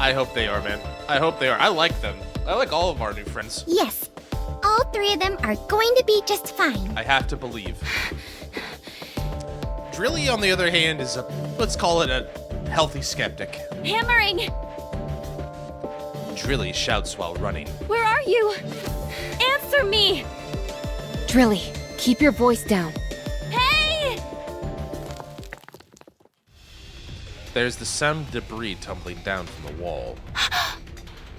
I hope they are, man. I hope they are. I like them. I like all of our new friends. Yes. All three of them are going to be just fine. I have to believe. Drilly, on the other hand, is a, let's call it a healthy skeptic. Hammering! Drilly shouts while running. Where are you? Answer me! Drilly, keep your voice down. Hey! There's the sound of debris tumbling down from the wall.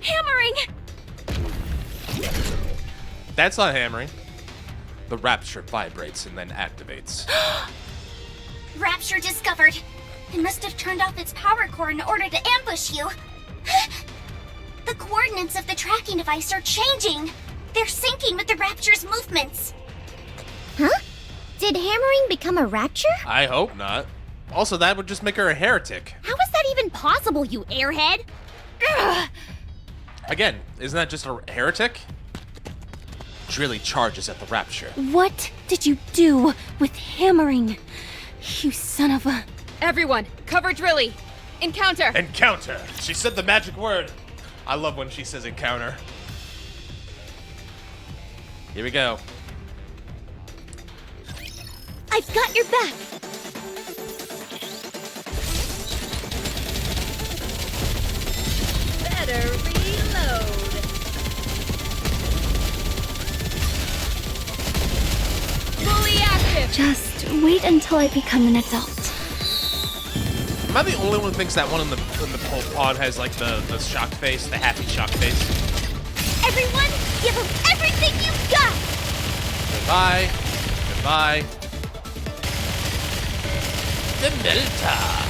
Hammering! That's not hammering. The rapture vibrates and then activates. Rapture discovered. It must have turned off its power core in order to ambush you. The coordinates of the tracking device are changing. They're syncing with the Rapture's movements. Huh? Did hammering become a Rapture? I hope not. Also, that would just make her a heretic. How is that even possible, you airhead? Ugh. Again, isn't that just a heretic? Drilly charges at the rapture. What did you do with hammering? You son of a... Everyone, cover Drilly. Encounter. Encounter! She said the magic word. I love when she says encounter. Here we go. I've got your back. Better reload. Fully active. Just wait until I become an adult. Am I the only one who thinks that one in the whole pod has like the shocked face, the happy shocked face? Everyone, give them everything you've got. Goodbye. Goodbye. the Melta.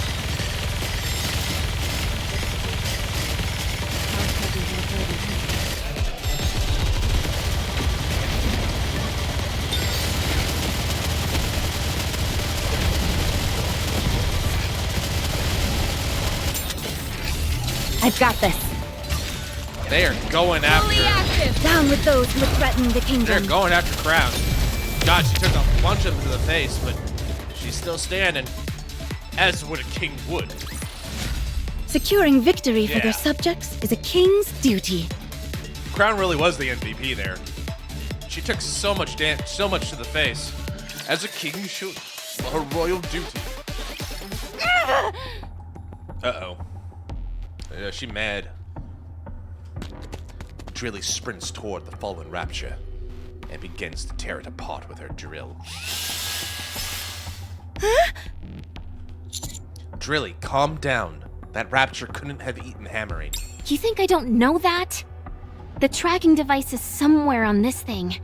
I've got this. They are going after. Down with those who threaten the They're kingdom. going after Crown. God, she took a bunch of them to the face, but she's still standing, as would a king would. Securing victory for Yeah. their subjects is a king's duty. Crown really was the MVP there. She took so much to the face, as a king should. Her royal duty. Uh-oh. Yeah, she mad. Drilly sprints toward the fallen Rapture and begins to tear it apart with her drill. Drilly, calm down. That Rapture couldn't have eaten hammering. You think I don't know that? The tracking device is somewhere on this thing.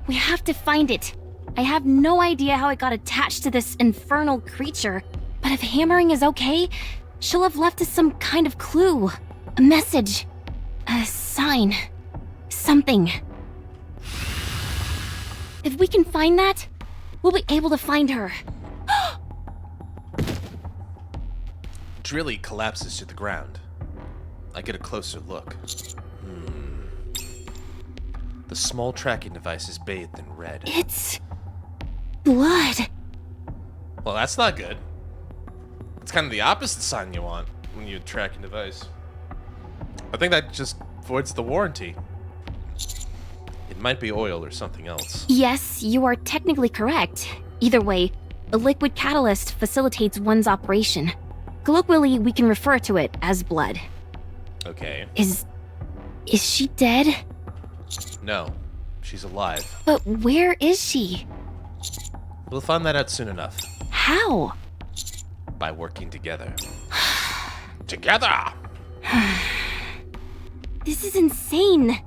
We have to find it. I have no idea how it got attached to this infernal creature, but if hammering is okay, she'll have left us some kind of clue. A message. A sign. Something. If we can find that, we'll be able to find her. Drilly collapses to the ground. I get a closer look. The small tracking device is bathed in red. It's blood. Well, that's not good. It's kind of the opposite sign you want when you track a device. I think that just voids the warranty. It might be oil or something else. Yes, you are technically correct. Either way, a liquid catalyst facilitates one's operation. Colloquially, we can refer to it as blood. Okay. Is she dead? No, she's alive. But where is she? We'll find that out soon enough. How? By working together. Together! This is insane.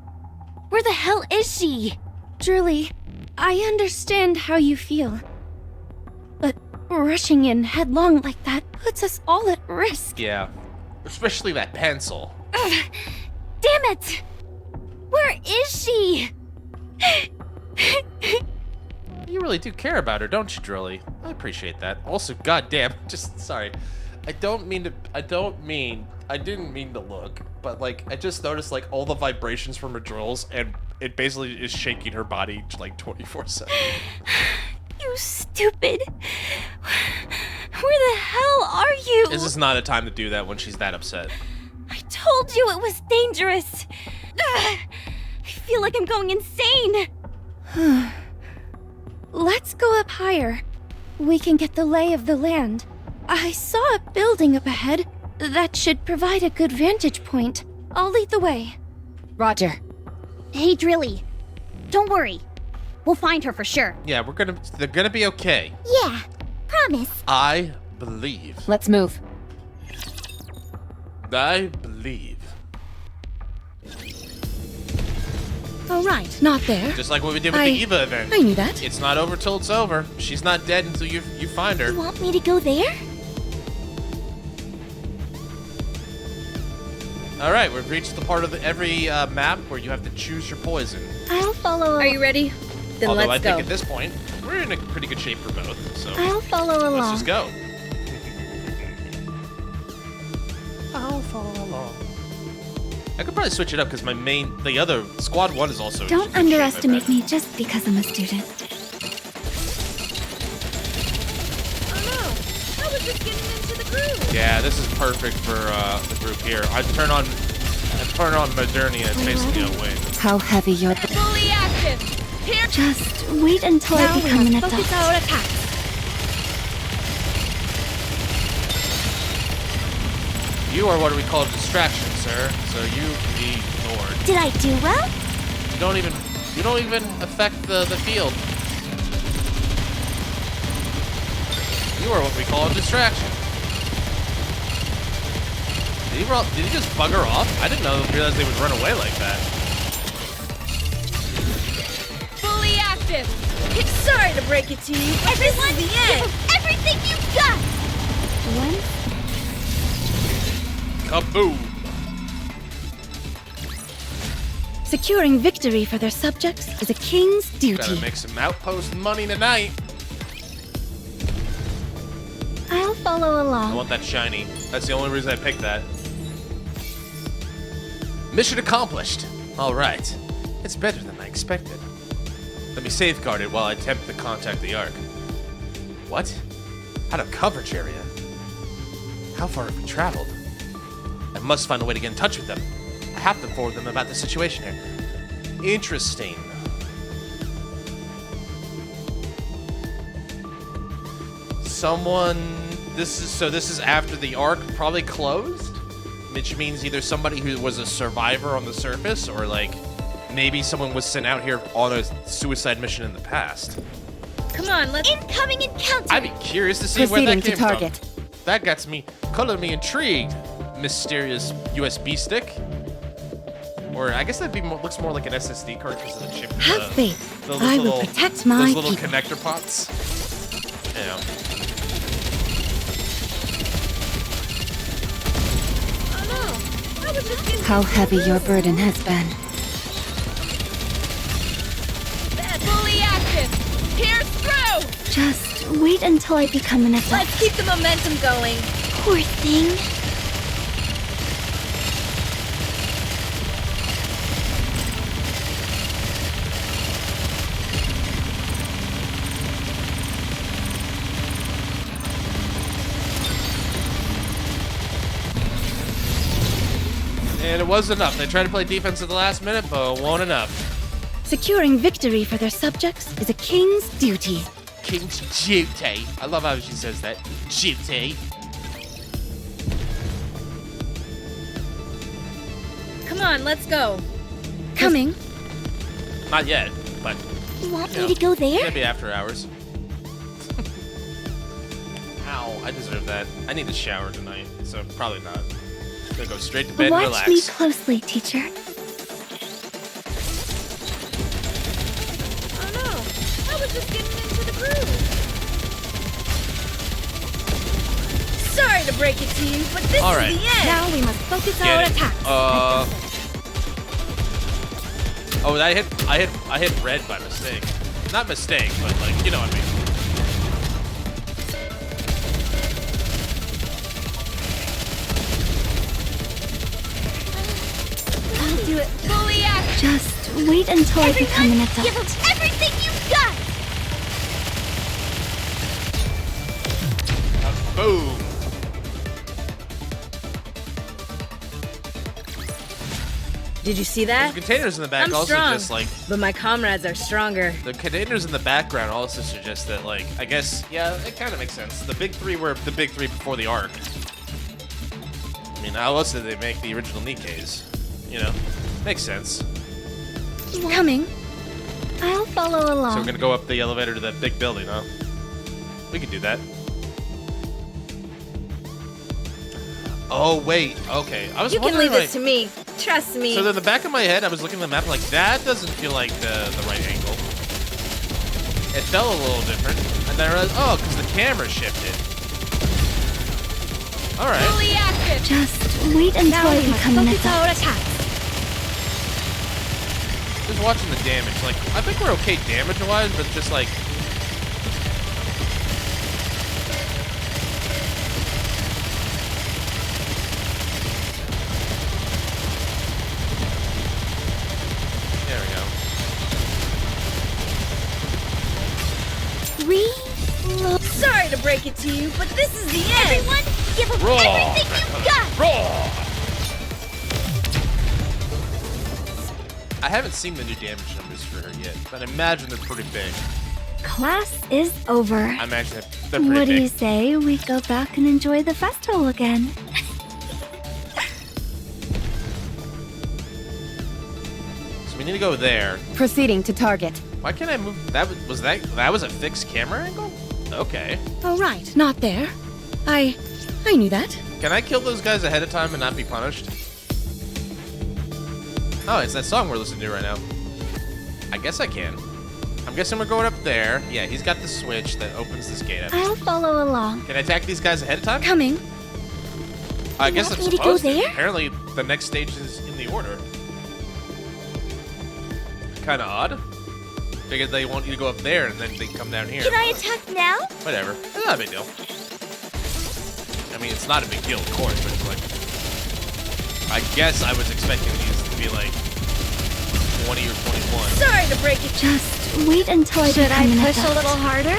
Where the hell is she? Drilly, I understand how you feel. But rushing in headlong like that puts us all at risk. Yeah. Especially that pencil. Damn it! Where is she? You really do care about her, don't you, Drilly? I appreciate that. Also, goddamn, just sorry. I didn't mean to look, but like I just noticed like all the vibrations from her drills, and it basically is shaking her body like 24/7. You stupid. Where the hell are you? This is not a time to do that when she's that upset. I told you it was dangerous. Ugh, I feel like I'm going insane. Let's go up higher. We can get the lay of the land. I saw a building up ahead. That should provide a good vantage point. I'll lead the way. Roger. Hey, Drilly. Don't worry. We'll find her for sure. Yeah, they're gonna be okay. Yeah, promise. I believe. Let's move. I believe. All right, not there. Just like what we did with I- the Eva event. I knew that. It's not over till it's over. She's not dead until you find her. You want me to go there? All right, we've reached the part of every map where you have to choose your poison. I'll follow. Are you ready? Then Although I let's think go. at this point we're in a pretty good shape for both. So I'll follow along. let's just go. I'll follow along. I could probably switch it up because the other squad one is also. in Don't good shape, I underestimate bet. me just because I'm a student. Oh no! I was just getting into the groove. Yeah, this is perfect for the group here. I turn on Modernia. It's basically a win. How heavy you're. Fully active. Here. Just wait until Now I we become an must adult. focus our attacks. You are what we call a distraction, sir. So you can be ignored. Did I do well? You don't even affect the field. You are what we call a distraction. Did he just bugger off? I didn't realize they would run away like that. Fully active. Sorry to break it to you. But this is the end. Everything you got! One. Kaboom! Securing victory for their subjects is a king's duty. Gotta make some outpost money tonight. I'll follow I along. want that shiny. That's the only reason I picked that. Mission accomplished. All right. It's better than I expected. Let me safeguard it while I attempt to contact the Ark. What? Out of coverage area? How far have we traveled? I must find a way to get in touch with them. I have to inform them about the situation here. Interesting. This is after the Ark probably closed? Which means either somebody who was a survivor on the surface, or like maybe someone was sent out here on a suicide mission in the past. Come on, let's. Incoming encounter! I'd be curious to see where that came Proceeding to target. from. That gets me, color me intrigued. Mysterious USB stick, or I guess that'd be looks more like an SSD card because of the chip. Have faith. Those I little, will protect my those little people. connector pots. Yeah. Oh no! I was just getting How heavy your burden has been. fully active. Pierce through. Just wait until I become an adult. Let's keep the momentum going. Poor thing. And it was enough. They tried to play defense at the last minute, but it won't enough. Securing victory for their subjects is a king's duty. King's duty. I love how she says that. Duty. Come on, let's go. Coming. Not yet, but You want Yeah. me to go there? maybe after hours. Ow, I deserve that. I need a shower tonight, so probably not. Gonna go straight to bed and Watch relax. me closely, teacher. Oh no! I was just getting into the groove. Sorry to break it to you, but this All is right. the end. Now we must focus Get our it. attacks. Oh, I hit red by mistake. Not mistake, but like, you know what I mean. I'll do it. Fully active. Just wait until I become an adult. Give it everything you've got! Boom. Did you see The that? containers in the back I'm also strong, just like but my comrades are stronger. the containers in the background also suggest that, like, I guess, yeah, it kind of makes sense. The big three were the big three before the Ark. I mean, how else did they make the original NIKKEs? You know, makes sense. Coming. I'll follow along. So we're gonna go up the elevator to that big building, huh? We could do that. Oh wait, okay. I was You can wondering, leave like, this to me. Trust me. so then the back of my head, I was looking at the map like that doesn't feel like the right angle. It felt a little different, and then I realized, oh, because the camera shifted. All right. Fully active. Just wait until I become an adult. Just watching the damage. Like, I think we're okay damage-wise, but just like. There we go. Reload. Sorry to break it to you, but this is the end. Everyone, give them Roar! everything you've got! Roar! I haven't seen the new damage numbers for her yet, but I imagine they're pretty big. Class is over. I imagine they're pretty What do big. you say we go back and enjoy the festival again? So we need to go there. Proceeding to target. Why can't I move? That was a fixed camera angle? Okay. Oh, right. Not there. I knew that. Can I kill those guys ahead of time and not be punished? Oh, it's that song we're listening to right now. I guess I can. I'm guessing we're going up there. Yeah, he's got the switch that opens this gate. I'll follow along. Can I attack these guys ahead of time? Coming. I guess I'm want me to supposed go to. there? Apparently, the next stage is in the order. Kind of odd. Figured they want you to go up there and then they come down here. Can I attack now? Whatever. It's not a big deal. I mean, it's not a big deal, of course, but it's like... I guess I was expecting these to be like 20 or 21. Sorry to break it. Just wait until I become an Push a adult. little harder?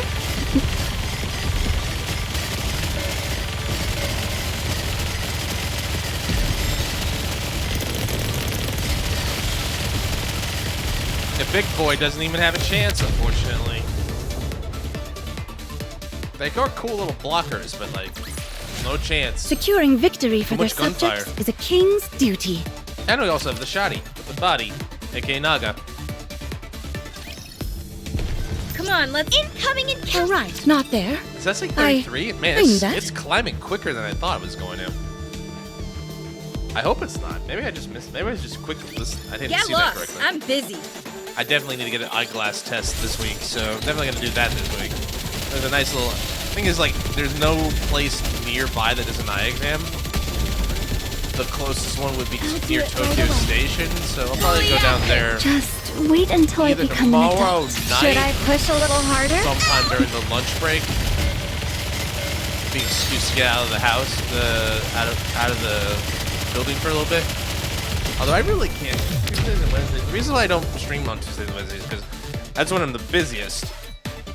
The big boy doesn't even have a chance, unfortunately. They are cool little blockers, but like, no chance. Securing victory for Too their much gunfire. subjects is a king's duty. And we also have the shoddy with the body, aka Naga. Come on, let's. Incoming All encounter! right, not there. Is that like 33? Man, I knew it's, that. it's climbing quicker than I thought it was going to. I hope it's not. Maybe I just missed. Maybe I was just quick with this. I didn't Get see that lost. correctly. I'm busy. I definitely need to get an eyeglass test this week, so I'm definitely gonna do that this week. There's a nice little thing is like there's no place nearby that does an eye exam. The closest one would be near Tokyo Station, so I'll probably go down there Just wait until I either become an tomorrow adult. Should I night, push a little harder? sometime during the lunch break. Be an excuse to get out of the house, out of the building for a little bit. Although I really can't. Tuesdays and Wednesdays. The reason why I don't stream on Tuesdays and Wednesdays is because that's when I'm the busiest,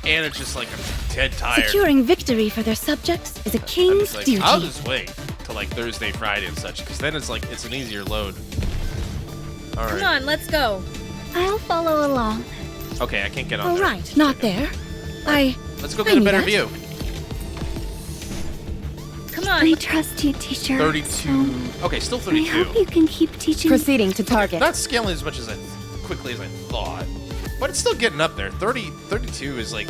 and it's just like I'm dead tired. Securing victory for their subjects is a I'm king's just like, duty. I'll just wait till like Thursday, Friday, and such, because then it's like it's an easier load. All Come right. on, let's go. I'll follow along. Okay, I can't get on All there. right, not there. Let's go I get a knew better that. view. Come on. I trust you, teacher. 32. Okay, still I 32. hope you can keep teaching. Proceeding to target. Not scaling as much as quickly as I thought, but it's still getting up there. 32 is like.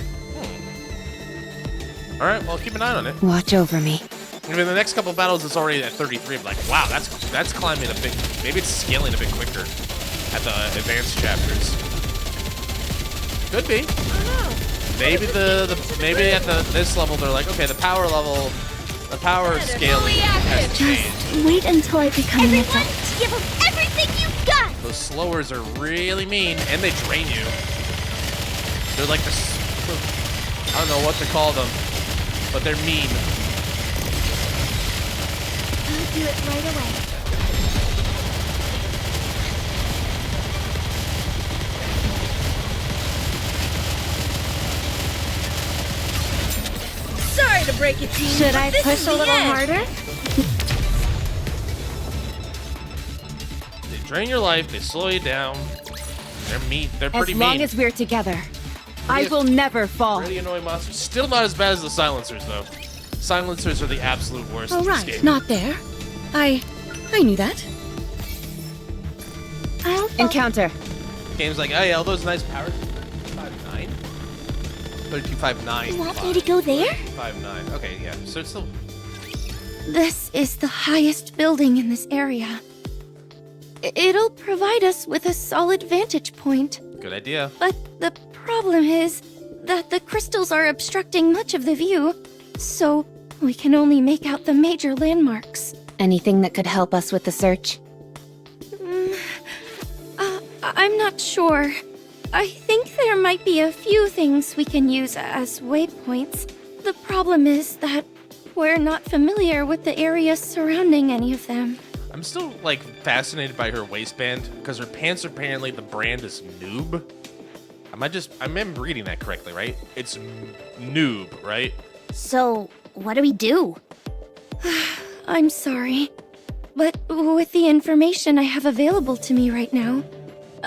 All right, well, keep an eye on it. Watch over me. I mean, the next couple battles, it's already at 33. I'm like, wow, that's climbing a bit. Maybe it's scaling a bit quicker at the advanced chapters. Could be. Maybe maybe at this level they're like, okay, the power scaling has changed. Just wait until I become an Everyone, adult. give them everything you've got! Those slowers are really mean, and they drain you. They're like this. I don't know what to call them, but they're mean. I'll do it right away. Sorry to break it to you. Should I but this push is a the little end. harder? They drain your life. They slow you down. They're mean. They're As pretty long mean. as we're together, I Yes. will never fall. Pretty annoying monsters. Still not as bad as the silencers, though. Silencers are the absolute worst All in this right, game. not there. I knew that. I'll Encounter. Games like, oh yeah, all those nice powers. 5.9? 32.59. You want me to go there? 5.9. Okay, yeah. So it's still. This is the highest building in this area. It'll provide us with a solid vantage point. Good idea. But the problem is that the crystals are obstructing much of the view, so we can only make out the major landmarks. Anything that could help us with the search? I'm not sure. I think there might be a few things we can use as waypoints. The problem is that we're not familiar with the area surrounding any of them. I'm still, like, fascinated by her waistband, because her pants apparently the brand is Noob. I remember reading that correctly, right? It's Noob, right? So, what do we do? I'm sorry, but with the information I have available to me right now,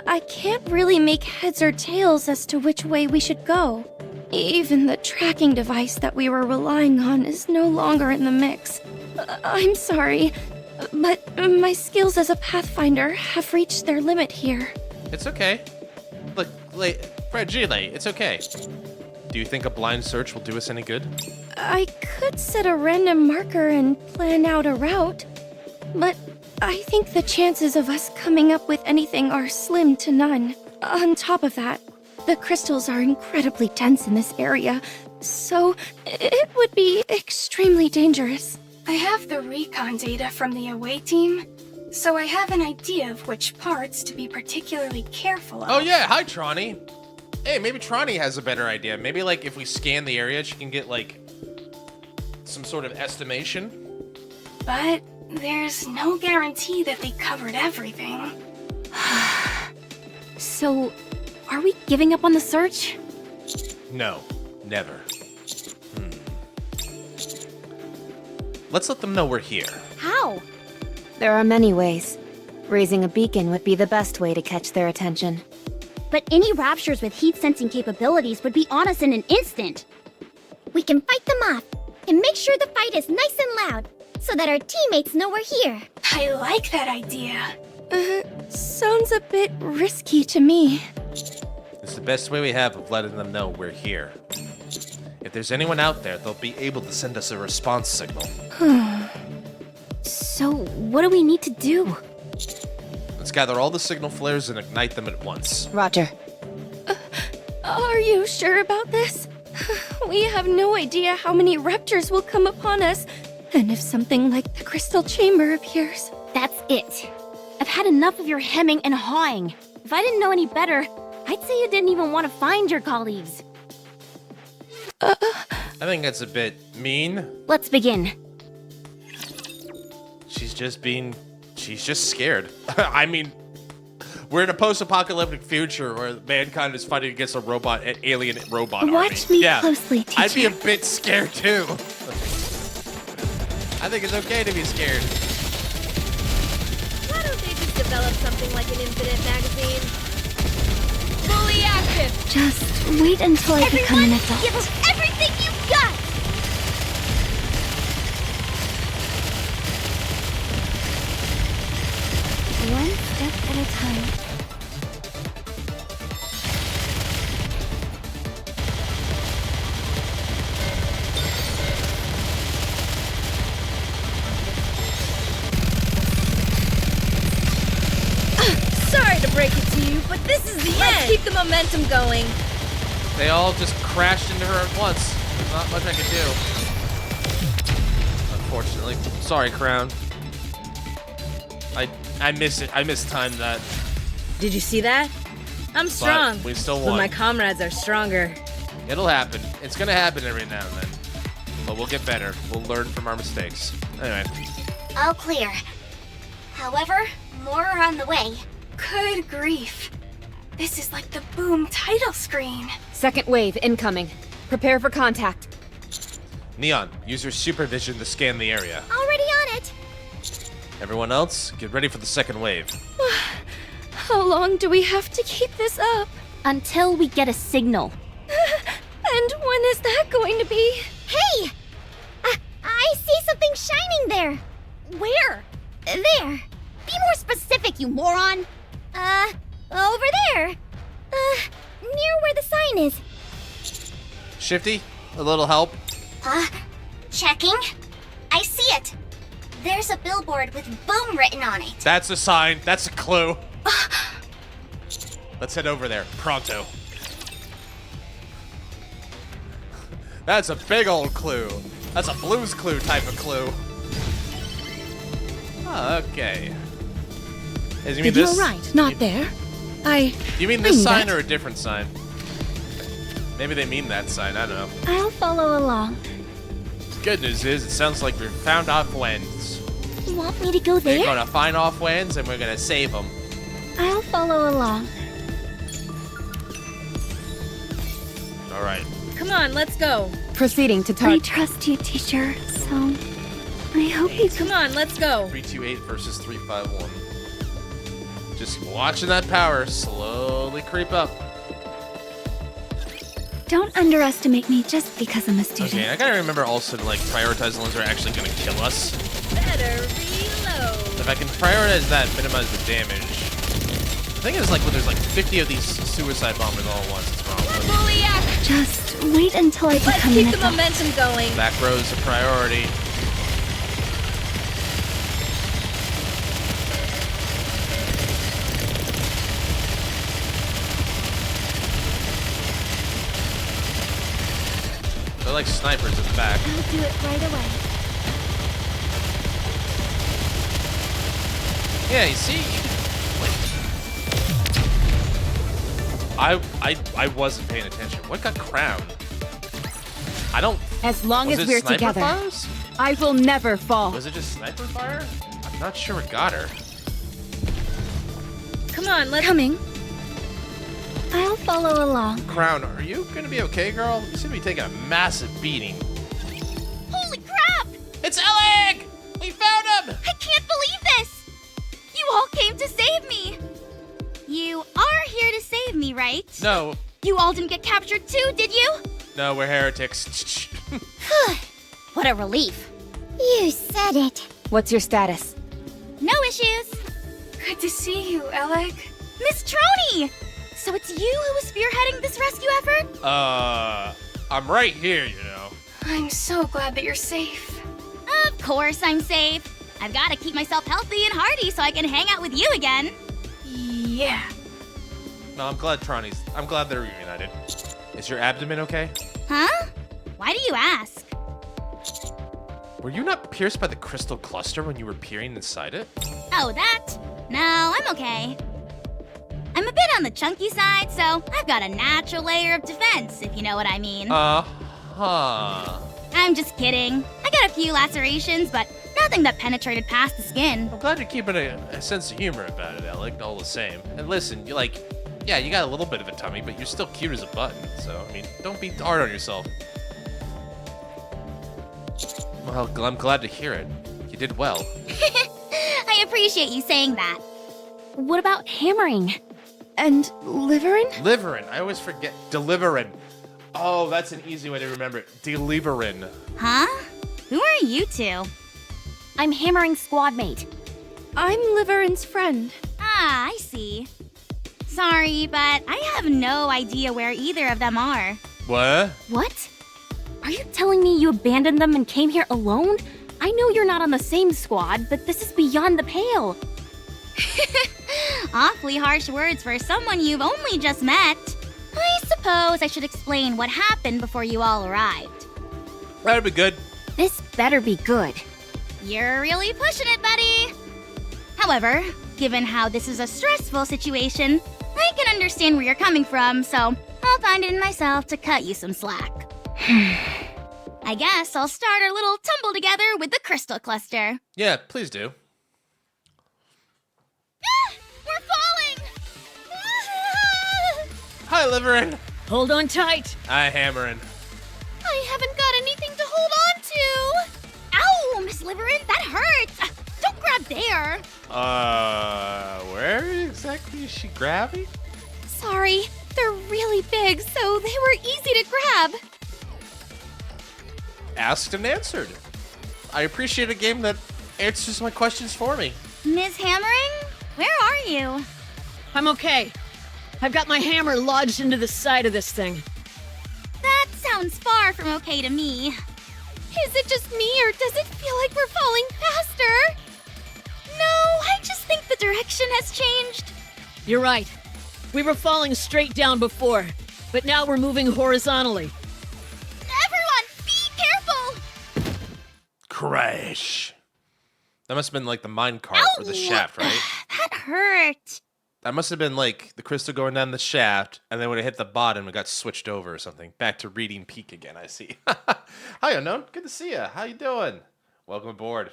I can't really make heads or tails as to which way we should go. Even the tracking device that we were relying on is no longer in the mix. I'm sorry, but my skills as a pathfinder have reached their limit here. It's okay. Look, Fragile, it's okay. Do you think a blind search will do us any good? I could set a random marker and plan out a route, but I think the chances of us coming up with anything are slim to none. On top of that, The crystals are incredibly dense in this area, so it would be extremely dangerous. I have the recon data from the away team, so I have an idea of which parts to be particularly careful of. Oh yeah, hi Tronny. Hey, maybe Tronny has a better idea. Maybe like if we scan the area, she can get like some sort of estimation. But there's no guarantee that they covered everything. So, are we giving up on the search? No, never. Let's let them know we're here. How? There are many ways. Raising a beacon would be the best way to catch their attention. But any raptures with heat-sensing capabilities would be on us in an instant. We can fight them off, and make sure the fight is nice and loud, so that our teammates know we're here. I like that idea. Sounds a bit risky to me. It's the best way we have of letting them know we're here. If there's anyone out there, they'll be able to send us a response signal. So, what do we need to do? Let's gather all the signal flares and ignite them at once. Roger. Are you sure about this? We have no idea how many raptors will come upon us, and if something like the crystal chamber appears. That's it. I've had enough of your hemming and hawing. If I didn't know any better, I'd say you didn't even want to find your colleagues. I think that's a bit mean. Let's begin. She's just scared. I mean, we're in a post-apocalyptic future where mankind is fighting against a alien robot army. Watch me Yeah, closely, teacher. I'd be a bit scared too. I think it's okay to be scared. Why don't they just develop something like an infinite magazine? Fully active! Just wait until I become an adult. Give us everything you've got! One step at a time. Sorry to break it to you, but this is the end! Keep the momentum going. They all just crashed into her at once. There's not much I can do. Unfortunately. Sorry, Crown. I miss it. I mistimed that. Did you see that? I'm strong. we still But won. my comrades are stronger. It'll happen. It's gonna happen every now and then. But we'll get better. We'll learn from our mistakes. Anyway. All clear. However, more are on the way. Good grief. This is like the Boom title screen. Second wave incoming. Prepare for contact. Neon, use your supervision to scan the area. Already on it. Everyone else, get ready for the second wave. How long do we have to keep this up? Until we get a signal. And when is that going to be? Hey! I see something shining there. Where? There. Be more specific, you moron. Over there. Near where the sign is. Shifty, a little help. Checking. I see it. There's a billboard with Boom written on it. That's a sign. That's a clue. Let's head over there. Pronto. That's a big old clue. That's a Blue's Clue type of clue. Oh, okay. You mean You're this? right. Not there. You mean this mean sign that. or a different sign? Maybe they mean that sign. I don't know. I'll follow along. Good news is, it sounds like we've found off Wens. You want me to go We're there? gonna find off Wens and we're gonna save them. I'll follow along. All right. Come on, let's go. Proceeding to I target. trust you, teacher, so I hope you Come on, let's go. 328 versus 351. Just watching that power slowly creep up. don't underestimate me just because I'm a student. Okay, I gotta remember also to like prioritize the ones that are actually gonna kill us. Better reload. If I can prioritize that, minimize the damage. The thing is, like, when there's like 50 of these suicide bombers all at once, it's wrong. Fully active. Just wait until I Let's become keep an the adult. momentum going. Back row's a priority. like snipers in the back. I'll do it right away. Yeah, you see, you can, I wasn't paying attention. What got crowned? I don't. As long Was as it we're sniper together, fires? I will never fall. Was it just sniper fire? I'm not sure what got her. Come on, let's. Coming. I'll follow along. Crown, are you gonna be okay, girl? You seem to be taking a massive beating. Holy crap! It's Alec! We found him! I can't believe this! You all came to save me! You are here to save me, right? No, You all didn't get captured too, did you? no, we're heretics. What a relief. You said it. What's your status? No issues. Good to see you, Alec. Miss Trony! So it's you who was spearheading this rescue effort? I'm right here, you know. I'm so glad that you're safe. Of course I'm safe. I've got to keep myself healthy and hearty so I can hang out with you again. Yeah. No, I'm glad they're reunited. Is your abdomen okay? Huh? Why do you ask? Were you not pierced by the crystal cluster when you were peering inside it? Oh, that? No, I'm okay. I'm a bit on the chunky side, so I've got a natural layer of defense, if you know what I mean. Uh-huh. I'm just kidding. I got a few lacerations, but nothing that penetrated past the skin. I'm glad you're keeping a sense of humor about it, Alec, all the same. And listen, yeah, you got a little bit of a tummy, but you're still cute as a button. So, I mean, don't be hard on yourself. Well, I'm glad to hear it. You did well. I appreciate you saying that. What about hammering? And Liverin? Deliverin'. I always forget. Deliverin'. Oh, that's an easy way to remember it. Deliverin'. Huh? Who are you two? I'm hammering squad mate. I'm Liverin's friend. Ah, I see. Sorry, but I have no idea where either of them are. What? What? Are you telling me you abandoned them and came here alone? I know you're not on the same squad, but this is beyond the pale. Awfully harsh words for someone you've only just met. I suppose I should explain what happened before you all arrived. That'd be good. This better be good. You're really pushing it, buddy. However, given how this is a stressful situation, I can understand where you're coming from, so I'll find it in myself to cut you some slack. I guess I'll start our little tumble together with the crystal cluster. Yeah, please do. We're falling! Hi, Liverin'. Hold on tight. Hi, Hammerin'. I haven't got anything to hold on to! Ow, Miss Liverin, that hurts! Don't grab there! Where exactly is she grabbing? Sorry, they're really big, so they were easy to grab. Asked and answered. I appreciate a game that answers my questions for me. Miss Hammering, where are you? I'm okay. I've got my hammer lodged into the side of this thing. That sounds far from okay to me. Is it just me, or does it feel like we're falling faster? No, I just think the direction has changed. You're right. We were falling straight down before, but now we're moving horizontally. Everyone, be careful! Crash. That must have been like the mine cart or the Ow! shaft, right? That hurt. That must have been like the crystal going down the shaft, and then when it hit the bottom, it got switched over or something. Back to reading peak again, I see. Hi, Unknown. Good to see you. How you doing? Welcome aboard.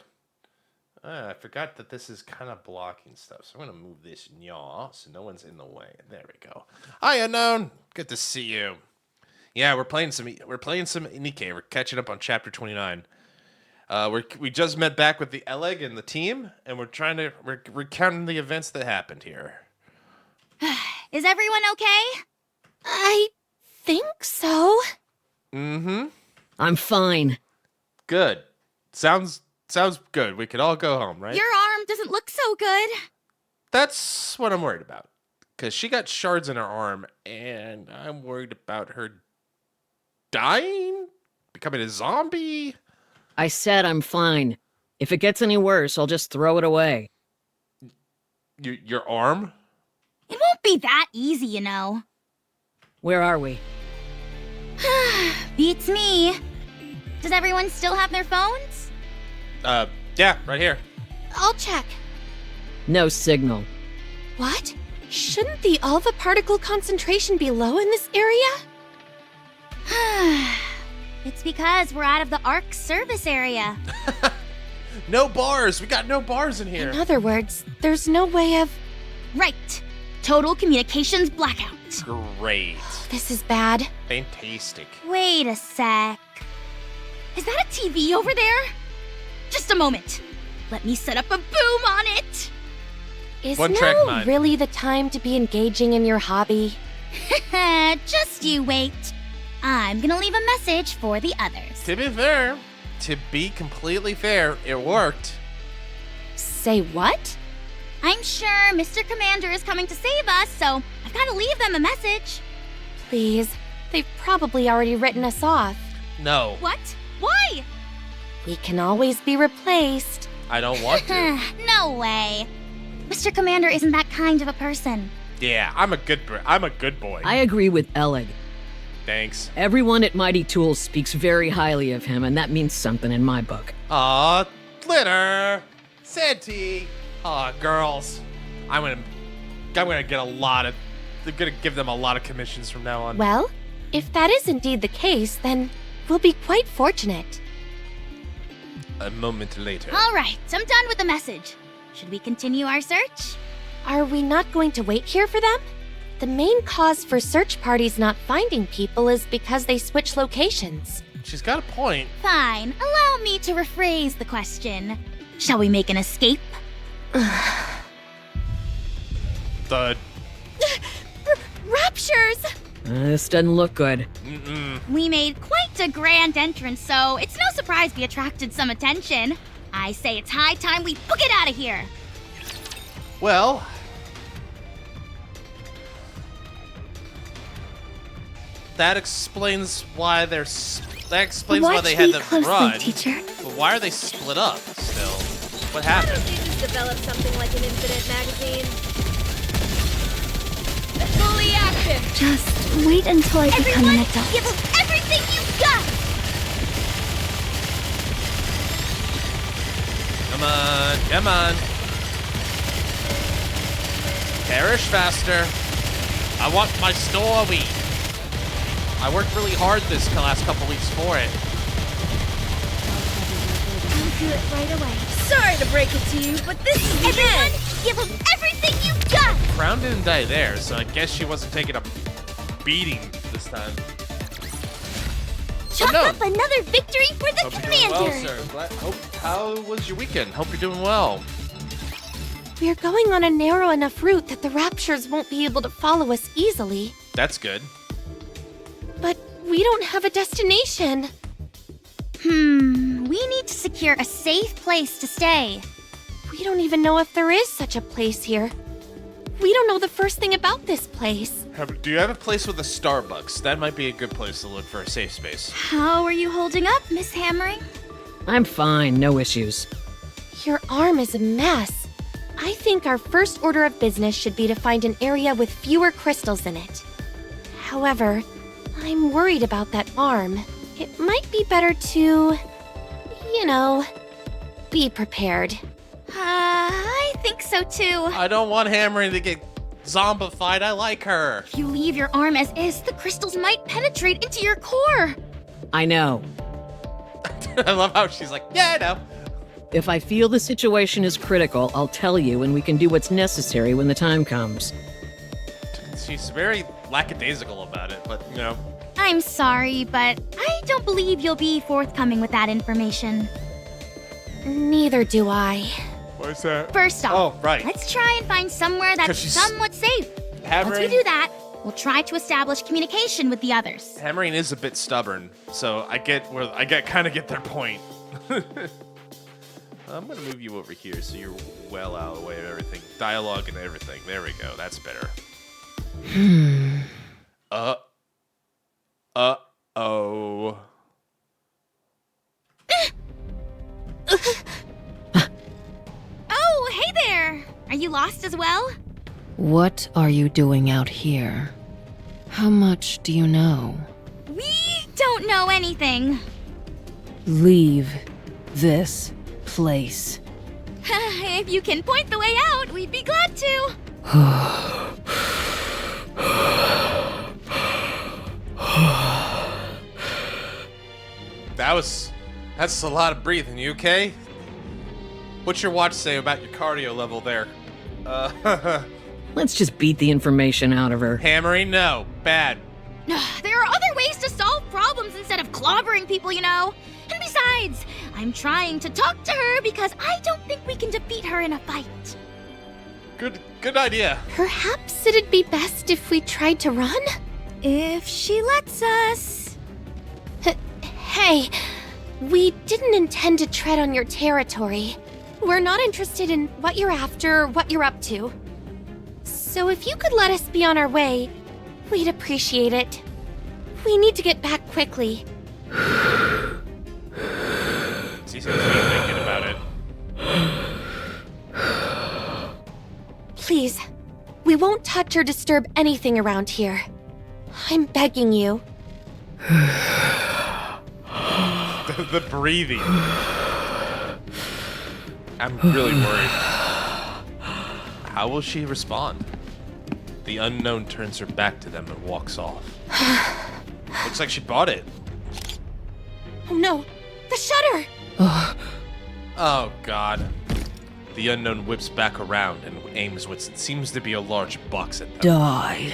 I forgot that this is kind of blocking stuff, so I'm going to move this yaw so no one's in the way. There we go. Hi, Unknown. Good to see you. Yeah, we're playing some NIKKE. We're catching up on chapter 29. We just met back with the Eleg and the team, and we're recounting the events that happened here. Is everyone okay? I think so. Mm-hmm. I'm fine. Good. Sounds good. We could all go home, right? Your arm doesn't look so good. That's what I'm worried about. Because she got shards in her arm, and I'm worried about her dying? Becoming a zombie? I said I'm fine. If it gets any worse, I'll just throw it away. Your arm? It won't be that easy, you know. Where are we? Beats me. Does everyone still have their phones? Yeah, right here. I'll check. No signal. What? Shouldn't the alpha particle concentration be low in this area? It's because we're out of the ARC service area. No bars. We got no bars in here. In other words, there's no way of... Right. Total communications blackout. Great. This is bad. Fantastic. Wait a sec. Is that a TV over there? Just a moment. Let me set up a boom on it. Is One track now mind. really the time to be engaging in your hobby? Just you wait. I'm gonna leave a message for the others. To be completely fair, it worked. Say what? I'm sure Mr. Commander is coming to save us, so I've gotta leave them a message. Please. They've probably already written us off. No, What? Why? We can always be replaced. I don't want to. No way. Mr. Commander isn't that kind of a person. Yeah, I'm a good boy. I agree with Ellig. Thanks. Everyone at Mighty Tools speaks very highly of him, and that means something in my book. Aw, Glitter, Santi. Aw, girls. I'm gonna get a lot of. I'm gonna give them a lot of commissions from now on. Well, if that is indeed the case, then we'll be quite fortunate. A moment later. All right, I'm done with the message. Should we continue our search? Are we not going to wait here for them? The main cause for search parties not finding people is because they switch locations. She's got a point. Fine. Allow me to rephrase the question. Shall we make an escape? The. Raptures! This doesn't look good. We made quite a grand entrance, so it's no surprise we attracted some attention. I say it's high time we book it out of here. Well. That explains why they're. That explains why they had me to closely, run. teacher. But why are they split up still? What Why happened? don't you just develop something like an infinite magazine? Fully active! Just wait until I become an Everyone, adult. give them everything you've got! Come on, come on. Perish faster. I want my store wheat. I worked really hard this last couple weeks for it. I'll do it right away. Sorry to break it to you, but this is the Everyone, end! give them everything you've got! Crown didn't die there, so I guess she wasn't taking a beating this time. Chalk no. up another victory for the Hope you're doing well, commander! sir. How was your weekend? Hope you're doing well. We're going on a narrow enough route that the Raptures won't be able to follow us easily. That's good. But we don't have a destination. We need to secure a safe place to stay. We don't even know if there is such a place here. We don't know the first thing about this place. Do you have a place with a Starbucks? That might be a good place to look for a safe space. How are you holding up, Miss Hammering? I'm fine, no issues. Your arm is a mess. I think our first order of business should be to find an area with fewer crystals in it. However, I'm worried about that arm. It might be better to, be prepared. I think so too. I don't want Hammering to get zombified. I like her. If you leave your arm as is, the crystals might penetrate into your core. I know. I love how she's like, yeah, I know. If I feel the situation is critical, I'll tell you and we can do what's necessary when the time comes. She's very lackadaisical about it, but, I'm sorry, but I don't believe you'll be forthcoming with that information. Neither do I. What's that? First off, Oh, right. let's try and find somewhere 'Cause that's she's- somewhat safe. Once we do that, we'll try to establish communication with the others. Hammering is a bit stubborn, so I kind of get their point. I'm gonna move you over here so you're well out of the way of everything. Dialogue and everything. There we go. That's better. Oh. Oh, hey there! Are you lost as well? What are you doing out here? How much do you know? We don't know anything. Leave this place. If you can point the way out, we'd be glad to. That's a lot of breathing. You okay? What's your watch say about your cardio level there? Let's just beat the information out of her. Hammering? No. Bad. There are other ways to solve problems instead of clobbering people, you know. And besides, I'm trying to talk to her because I don't think we can defeat her in a fight. Good idea. Perhaps it'd be best if we tried to run? If she lets us. Hey, we didn't intend to tread on your territory. We're not interested in what you're after or what you're up to. So if you could let us be on our way, we'd appreciate it. We need to get back quickly. She seems to be thinking about it. Please, we won't touch or disturb anything around here. I'm begging you. The breathing. I'm really worried. How will she respond? The unknown turns her back to them and walks off. Looks like she bought it. Oh no, the shutter! Oh god. The unknown whips back around and aims what seems to be a large box at them. Die.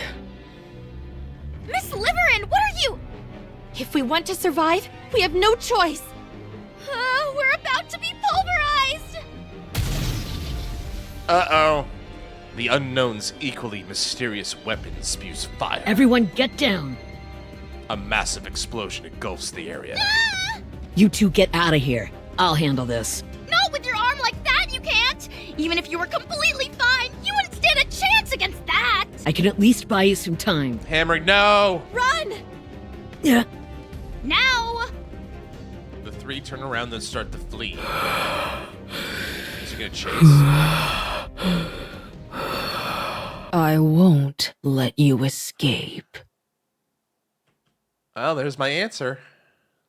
Miss Liverin, what are you? If we want to survive, we have no choice. We're about to be pulverized! Uh-oh. The unknown's equally mysterious weapon spews fire. Everyone get down. A massive explosion engulfs the area. You two get out of here. I'll handle this. Not with your arm like that, you can't! Even if you were completely fine, you wouldn't stand a chance against that! I can at least buy you some time. Hammering, no! Run! Yeah. Now! The three turn around and start to flee. Is he gonna chase? I won't let you escape. Well, there's my answer.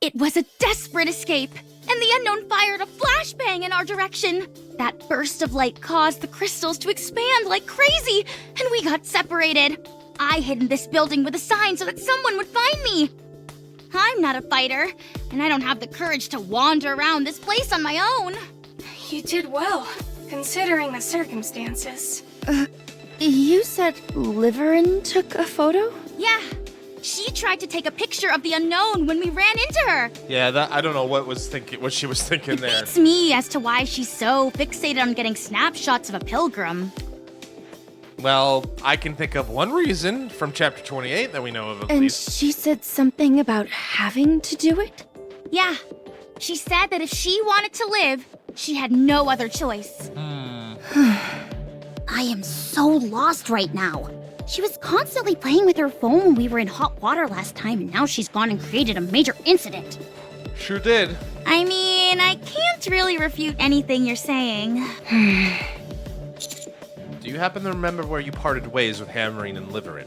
It was a desperate escape, and the unknown fired a flashbang in our direction. That burst of light caused the crystals to expand like crazy, and we got separated. I hid in this building with a sign so that someone would find me. I'm not a fighter, and I don't have the courage to wander around this place on my own. You did well, considering the circumstances. You said Liverin took a photo? Yeah, she tried to take a picture of the unknown when we ran into her. Yeah, I don't know what she was thinking It there. beats me as to why she's so fixated on getting snapshots of a pilgrim. Well, I can think of one reason from chapter 28 that we know of at And least. she said something about having to do it? Yeah, she said that if she wanted to live, she had no other choice. I am so lost right now. She was constantly playing with her phone when we were in hot water last time, and now she's gone and created a major incident. Sure did. I mean, I can't really refute anything you're saying. Do you happen to remember where you parted ways with Hammering and Liverin?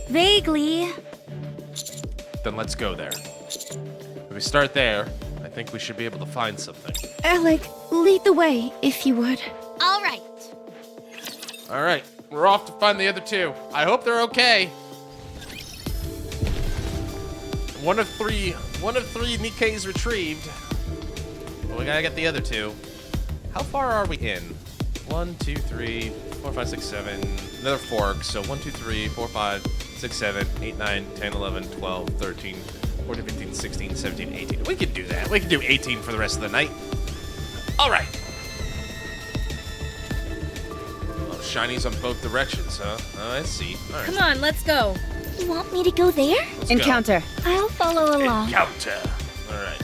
Vaguely. Then let's go there. If we start there, I think we should be able to find something. Alec, lead the way, if you would. All right. All right, we're off to find the other two. I hope they're okay. One of three NIKKEs retrieved. But we gotta get the other two. How far are we in? 1, 2, 3, 4, 5, 6, 7. Another fork. So 1, 2, 3, 4, 5, 6, 7, 8, 9, 10, 11, 12, 13, 14, 15, 16, 17, 18. We can do that. We can do 18 for the rest of the night. All right. Oh, shinies on both directions, huh? Oh, I see. All right. Come on, let's go. You want me to go there? Let's go. Encounter. I'll follow along. Encounter. All right.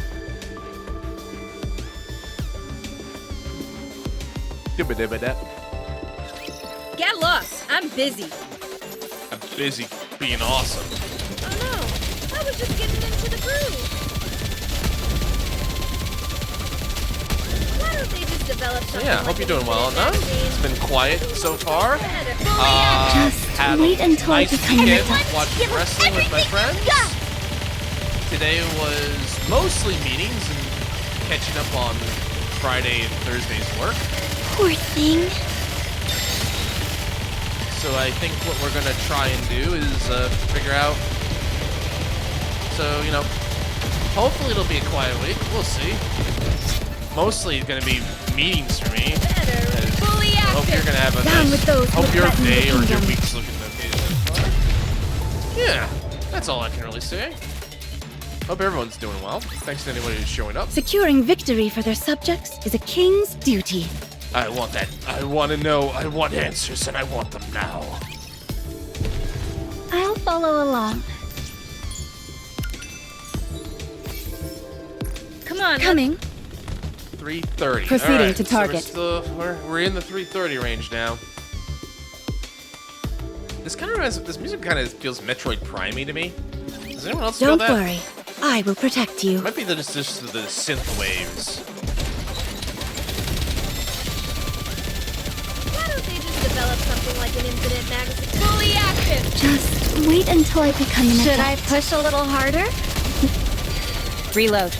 Get lost. I'm busy. I'm busy being awesome. Oh no, I was just getting into the groove. Why don't they just develop So something yeah, like hope you're an doing well infinite enough. magazine? It's been quiet so far. Just Had wait a until nice it becomes weekend time. watching Give us wrestling with my everything friends. you got. Today was mostly meetings and catching up on Friday and Thursday's work. Poor thing. So I think what we're gonna try and do is figure out. So, you know, hopefully it'll be a quiet week. We'll see. Mostly it's gonna be meetings for me. Fully I hope you're gonna have a Down nice. with those Hope who your threaten the day or your kingdom. week's looking okay so far. Yeah, that's all I can really say. Hope everyone's doing well. Thanks to anybody who's showing up. Securing victory for their subjects is a king's duty. I want that. I want to know. I want answers, and I want them now. I'll follow along. Come on. Coming. 3:30. Proceeding All right, to target. So we're in the 3:30 range now. This kind of this music kind of feels Metroid Prime-y to me. Does anyone else feel Don't that? worry. I will protect you. It might be just the synth waves. Why don't they just develop something like an infinite magazine? Fully active! Just wait until I become an Should I adept. push a little harder? Reload.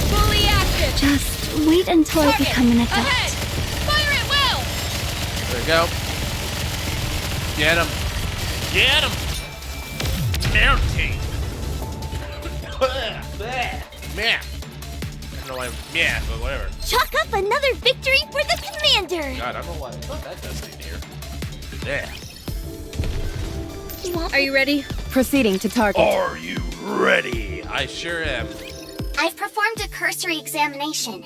Fully active! Just wait until I become an Ahead! adept. Fire it well! There we go. Get him. Get him. Mounting. Man. I don't know why. Yeah, but whatever. Chalk up another victory for the commander! God, I don't know why. It's not that dusty in here. Yeah. Are you ready? Proceeding to target. Are you ready? I sure am. I've performed a cursory examination.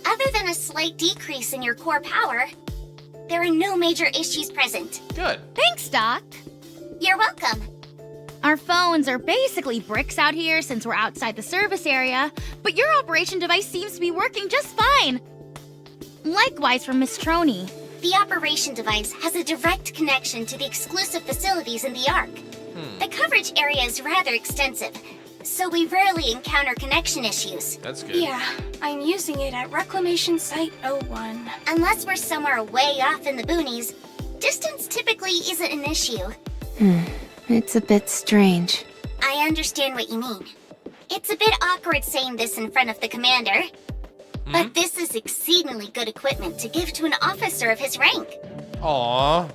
Other than a slight decrease in your core power, there are no major issues present. Good. Thanks, Doc. You're welcome. Our phones are basically bricks out here since we're outside the service area, but your operation device seems to be working just fine. Likewise for Miss Troney. The operation device has a direct connection to the exclusive facilities in the Ark. The coverage area is rather extensive, so we rarely encounter connection issues. That's good. Yeah, I'm using it at Reclamation Site 01. Unless we're somewhere way off in the boonies, distance typically isn't an issue. It's a bit strange. I understand what you mean. It's a bit awkward saying this in front of the commander, but this is exceedingly good equipment to give to an officer of his rank. Aww.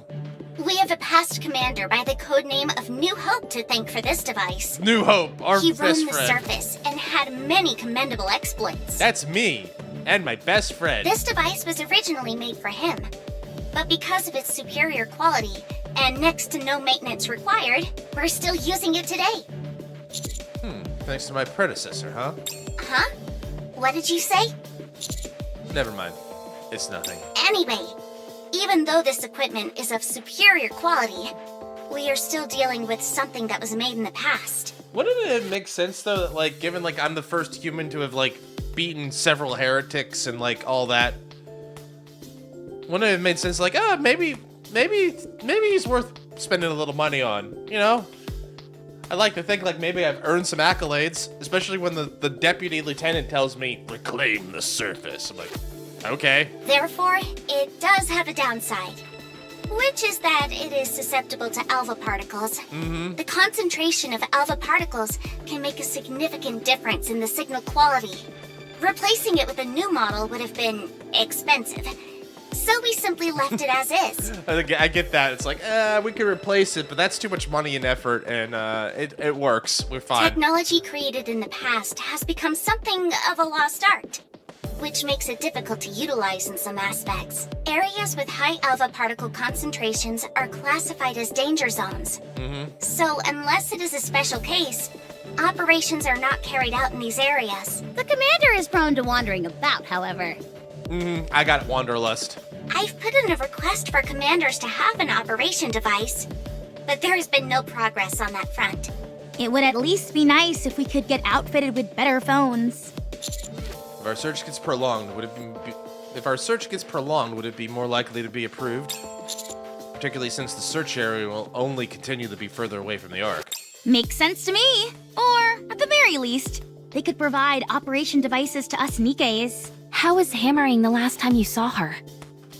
We have a past commander by the codename of New Hope to thank for this device. New Hope, our He best roamed the friend. surface and had many commendable exploits. That's me and my best friend. This device was originally made for him, but because of its superior quality and next to no maintenance required, we're still using it today. Thanks to my predecessor, huh? Huh? What did you say? Never mind. It's nothing. Anyway, even though this equipment is of superior quality, we are still dealing with something that was made in the past. Wouldn't it make sense though that like given like I'm the first human to have like beaten several heretics and like all that? Wouldn't it have made sense like maybe he's worth spending a little money on, you know? I like to think like maybe I've earned some accolades, especially when the deputy lieutenant tells me reclaim the surface. I'm like, okay. Therefore, it does have a downside, which is that it is susceptible to alpha particles. The concentration of alpha particles can make a significant difference in the signal quality. Replacing it with a new model would have been expensive, so we simply left it as is. I get that. It's like, we could replace it, but that's too much money and effort, and it works. We're fine. Technology created in the past has become something of a lost art, which makes it difficult to utilize in some aspects. Areas with high alpha particle concentrations are classified as danger zones. So unless it is a special case, operations are not carried out in these areas. The commander is prone to wandering about, however. I got wanderlust. I've put in a request for commanders to have an operation device, but there has been no progress on that front. It would at least be nice if we could get outfitted with better phones. If our search gets prolonged, would it be more likely to be approved? Particularly since the search area will only continue to be further away from the Ark. Makes sense to me. Or, at the very least, they could provide operation devices to us Nikkes. How was Hammering the last time you saw her?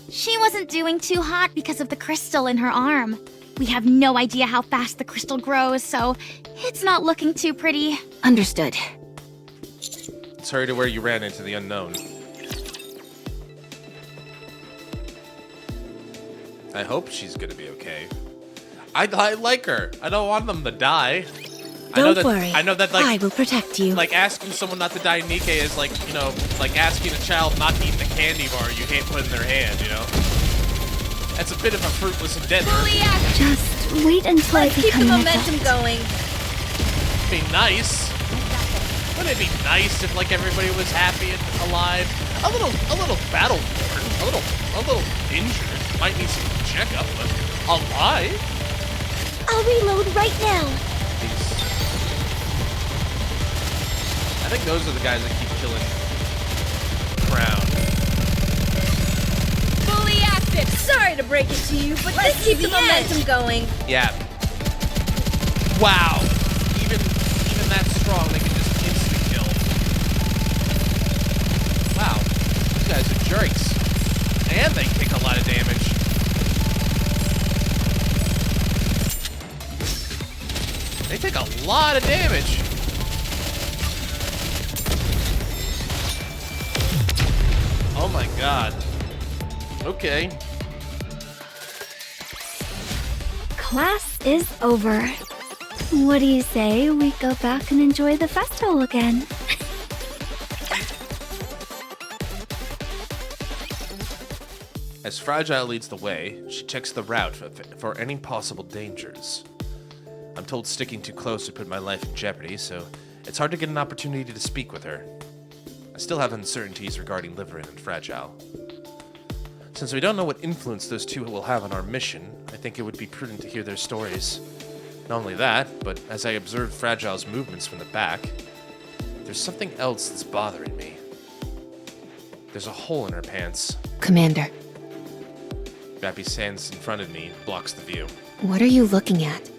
She wasn't doing too hot because of the crystal in her arm. We have no idea how fast the crystal grows, so it's not looking too pretty. Understood. Sorry to where you ran into the unknown. I hope she's gonna be okay. I like her. I don't want them to die. Don't worry. I know that, like, I will protect you. like asking someone not to die in Nikke is like, you know, like asking a child not to eat the candy bar you can't put in their hand, you know? That's a bit of a fruitless endeavor. Fully active. Just wait until I Let's keep the become an momentum adult. going. Be nice. Wouldn't it be nice if like everybody was happy and alive? A little battle worn, a little injured. Might need some checkup, but alive? I'll reload right now. I think those are the guys that keep killing Crown. Fully active. Sorry to break it to you, but let's keep the momentum going. Yeah. Wow. Even that strong, they can just instant kill. Wow. These guys are jerks. And they take a lot of damage. They take a lot of damage. Oh my god. Okay. Class is over. What do you say we go back and enjoy the festival again? As Fragile leads the way, she checks the route for any possible dangers. I'm told sticking too close would put my life in jeopardy, so it's hard to get an opportunity to speak with her. I still have uncertainties regarding Liverin and Fragile. Since we don't know what influence those two will have on our mission, I think it would be prudent to hear their stories. Not only that, but as I observe Fragile's movements from the back, there's something else that's bothering me. There's a hole in her pants. Commander, Rappy stands in front of me, blocks the view. what are you looking at?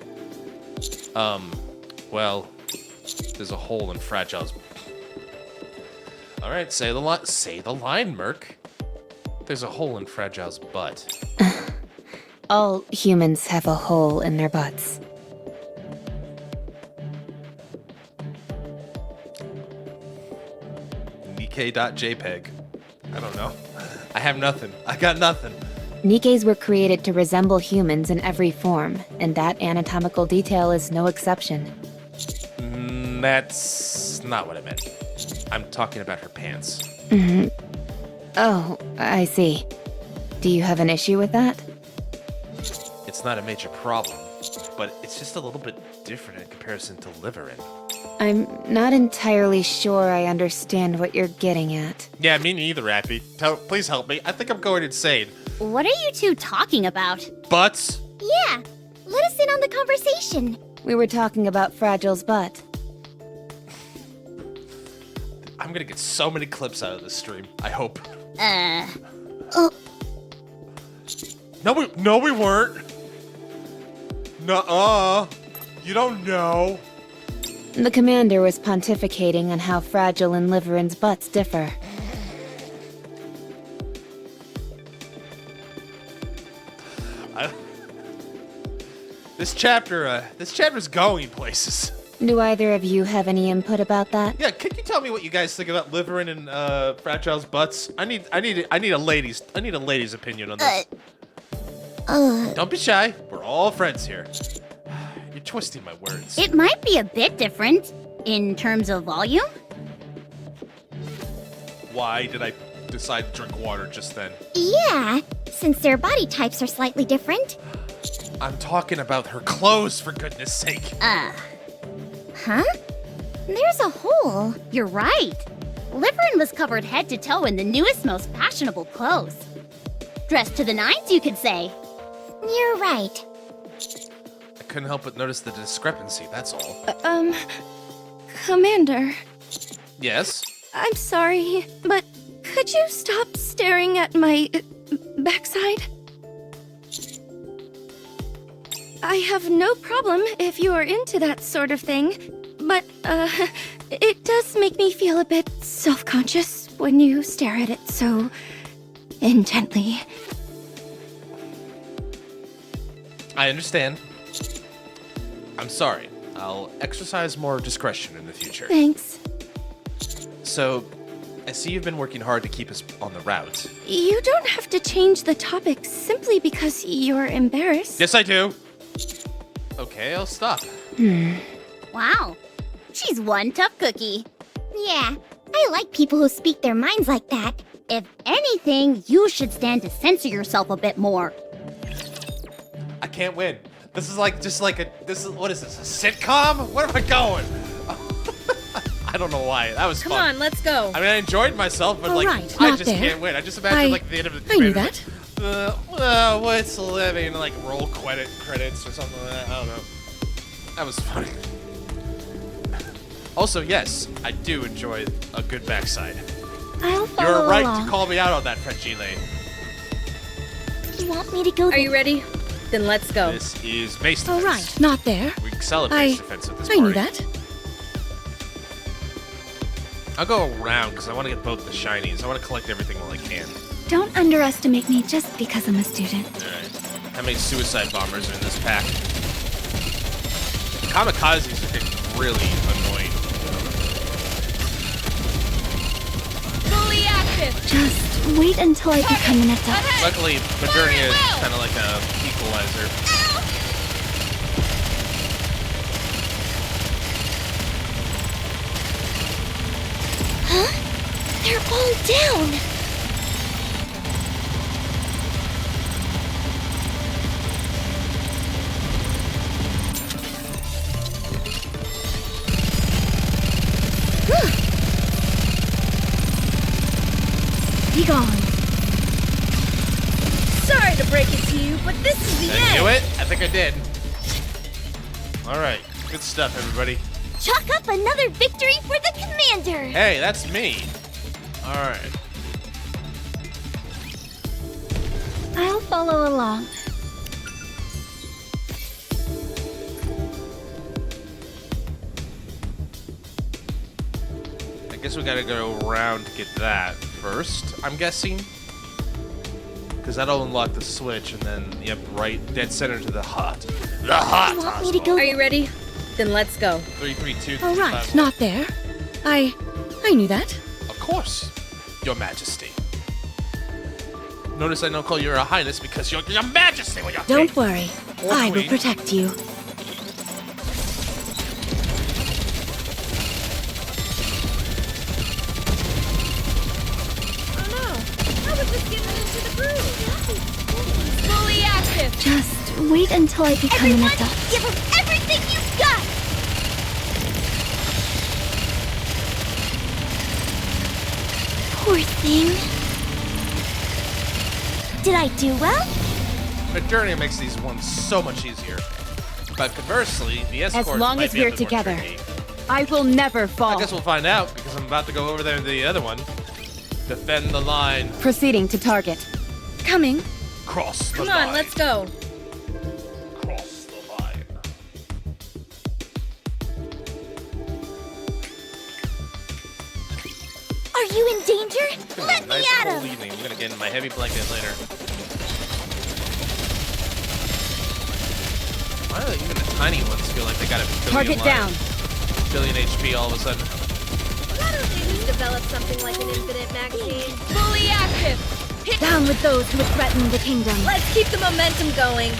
Well, there's a hole in Fragile's... Alright, say the line, Merc. There's a hole in Fragile's butt. All humans have a hole in their butts. Nikke.jpg. I don't know. I have nothing. I got nothing. Nikkes were created to resemble humans in every form, and that anatomical detail is no exception. That's not what I meant. I'm talking about her pants. Oh, I see. Do you have an issue with that? It's not a major problem, but it's just a little bit different in comparison to Liverin. I'm not entirely sure I understand what you're getting at. Yeah, me neither, Rappy. Please help me. I think I'm going insane. What are you two talking about? Butts? Yeah, let us in on the conversation. We were talking about Fragile's butt. I'm gonna get so many clips out of this stream. I hope. No, we weren't. Nuh-uh. You don't know. The commander was pontificating on how Fragile and Liverin's butts differ. This chapter's going places. Do either of you have any input about that? Yeah, can you tell me what you guys think about Liverin and Fragile's butts? I need a lady's opinion on this. Don't be shy. We're all friends here. You're twisting my words. It might be a bit different in terms of volume. Why did I decide to drink water just then? Yeah, since their body types are slightly different. I'm talking about her clothes, for goodness sake. Huh? There's a hole. You're right. Liverin was covered head to toe in the newest, most fashionable clothes. Dressed to the nines, you could say. You're right. I couldn't help but notice the discrepancy, that's all. Commander, Yes? I'm sorry, but could you stop staring at my backside? I have no problem if you are into that sort of thing, but, it does make me feel a bit self-conscious when you stare at it so intently. I understand. I'm sorry. I'll exercise more discretion in the future. Thanks. So, I see you've been working hard to keep us on the route. You don't have to change the topic simply because you're embarrassed. Yes, I do. Okay, I'll stop. Wow. She's one tough cookie. Yeah, I like people who speak their minds like that. If anything, you should stand to censor yourself a bit more. I can't win. This is like, what is this, a sitcom? Where am I going? I don't know why. That was Come fun. on, let's go. I mean, I enjoyed myself, but All like, right, I not just there. can't win. I just imagine like the end of the I knew trailer, that. what's living? Like roll credits or something like that. I don't know. That was funny. Also, yes, I do enjoy a good backside. I'll follow You're right along. to call me out on that, Frangile. You want me to go? Are you ready? Then let's go. This is base All defense. right, not there. We excel at base defense at this I party. knew that. I'll go around because I want to get both the shinies. I want to collect everything while I can. Don't underestimate me just because I'm a student. Alright. How many suicide bombers are in this pack? Kamikazes are getting really annoying. Fully active. Just wait until I become an adult. Luckily, Modernia is kind of like a equalizer. They're all down. Be gone. Sorry to break it to you, but this is the Did I do end. it? I think I did. Alright, good stuff, everybody. Chalk up another victory for the commander. Hey, that's me. Alright. I'll follow along. I guess we gotta go around to get that first, I'm guessing. Because that'll unlock the switch, and then, yep, right dead center to the hut. The hut! You want me to go? Are you ready? Then let's go. 3, 3, 2, All 3, right, 5, not there. I knew that. Of course, Your Majesty. Notice I don't call you Your Highness because you're Your Majesty when you're Don't king. worry. Or I will queen. protect you. Oh no. I was just getting into the groove. Fully active. Just wait until I become Everyone, an adult. give him everything you've got. Poor thing. Did I do well? Modernia makes these ones so much easier. But conversely, the escort As long might as be a we're bit more together. tricky. I will never I fall. guess we'll find out because I'm about to go over there to the other one. Defend the line. Proceeding to target. Coming. Cross the Come line. on, let's go. Cross the line. Are you in danger? Let me Nice at cold him. evening. I'm gonna get in my heavy blanket later. Why do even the tiny ones feel like they got a billion Target lives? down. Billion HP all of a sudden. Why don't they just develop something like an infinite magazine? Fully active. Hit. Down with those who would threaten the kingdom. Let's keep the momentum going.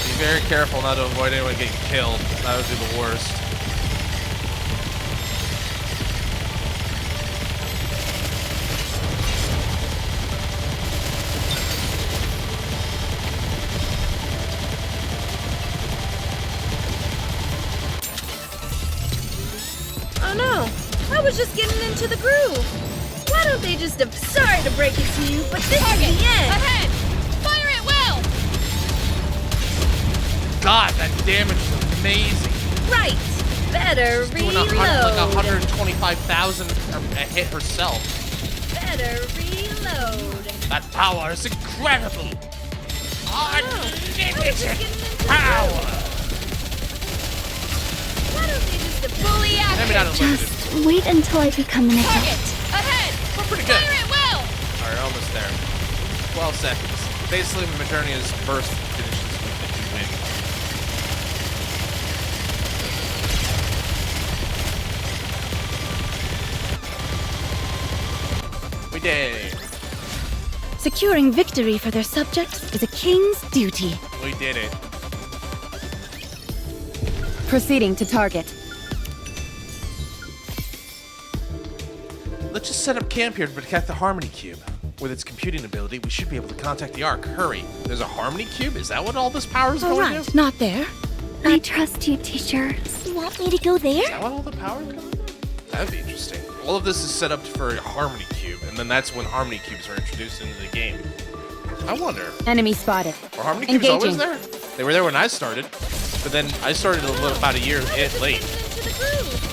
Be very careful not to avoid anyone getting killed. That would be the worst. Oh no. I was just getting into the groove. Why don't they just... Sorry to break it to you, but this is the end. Ahead. Fire at will. God, that damage is amazing. Right. Better Doing reload. like 125,000 a hit herself. Better reload. That power is incredible. I was just Unlimited getting into the power. Maybe not unlimited. Just wait until I become an adult. Ahead! We're pretty good. Fire it well! Alright, almost there. 12 seconds. Basically, when Maternia's burst finishes, we did. Securing victory for their subjects is a king's duty. We did it. Proceeding to target. Let's just set up camp here to protect the Harmony Cube. With its computing ability, we should be able to contact the Ark. Hurry. There's a Harmony Cube? Is that what all this power is All going right, to? not there. I trust you, teacher. You want me to go there? Is that what all the power is going to? That'd be interesting. All of this is set up for a Harmony Cube, and then that's when Harmony Cubes are introduced into the game. I wonder. Enemy spotted. Were Harmony Cubes always Engaging. there? They were there when I started, but then I started about a year late. Into the groove.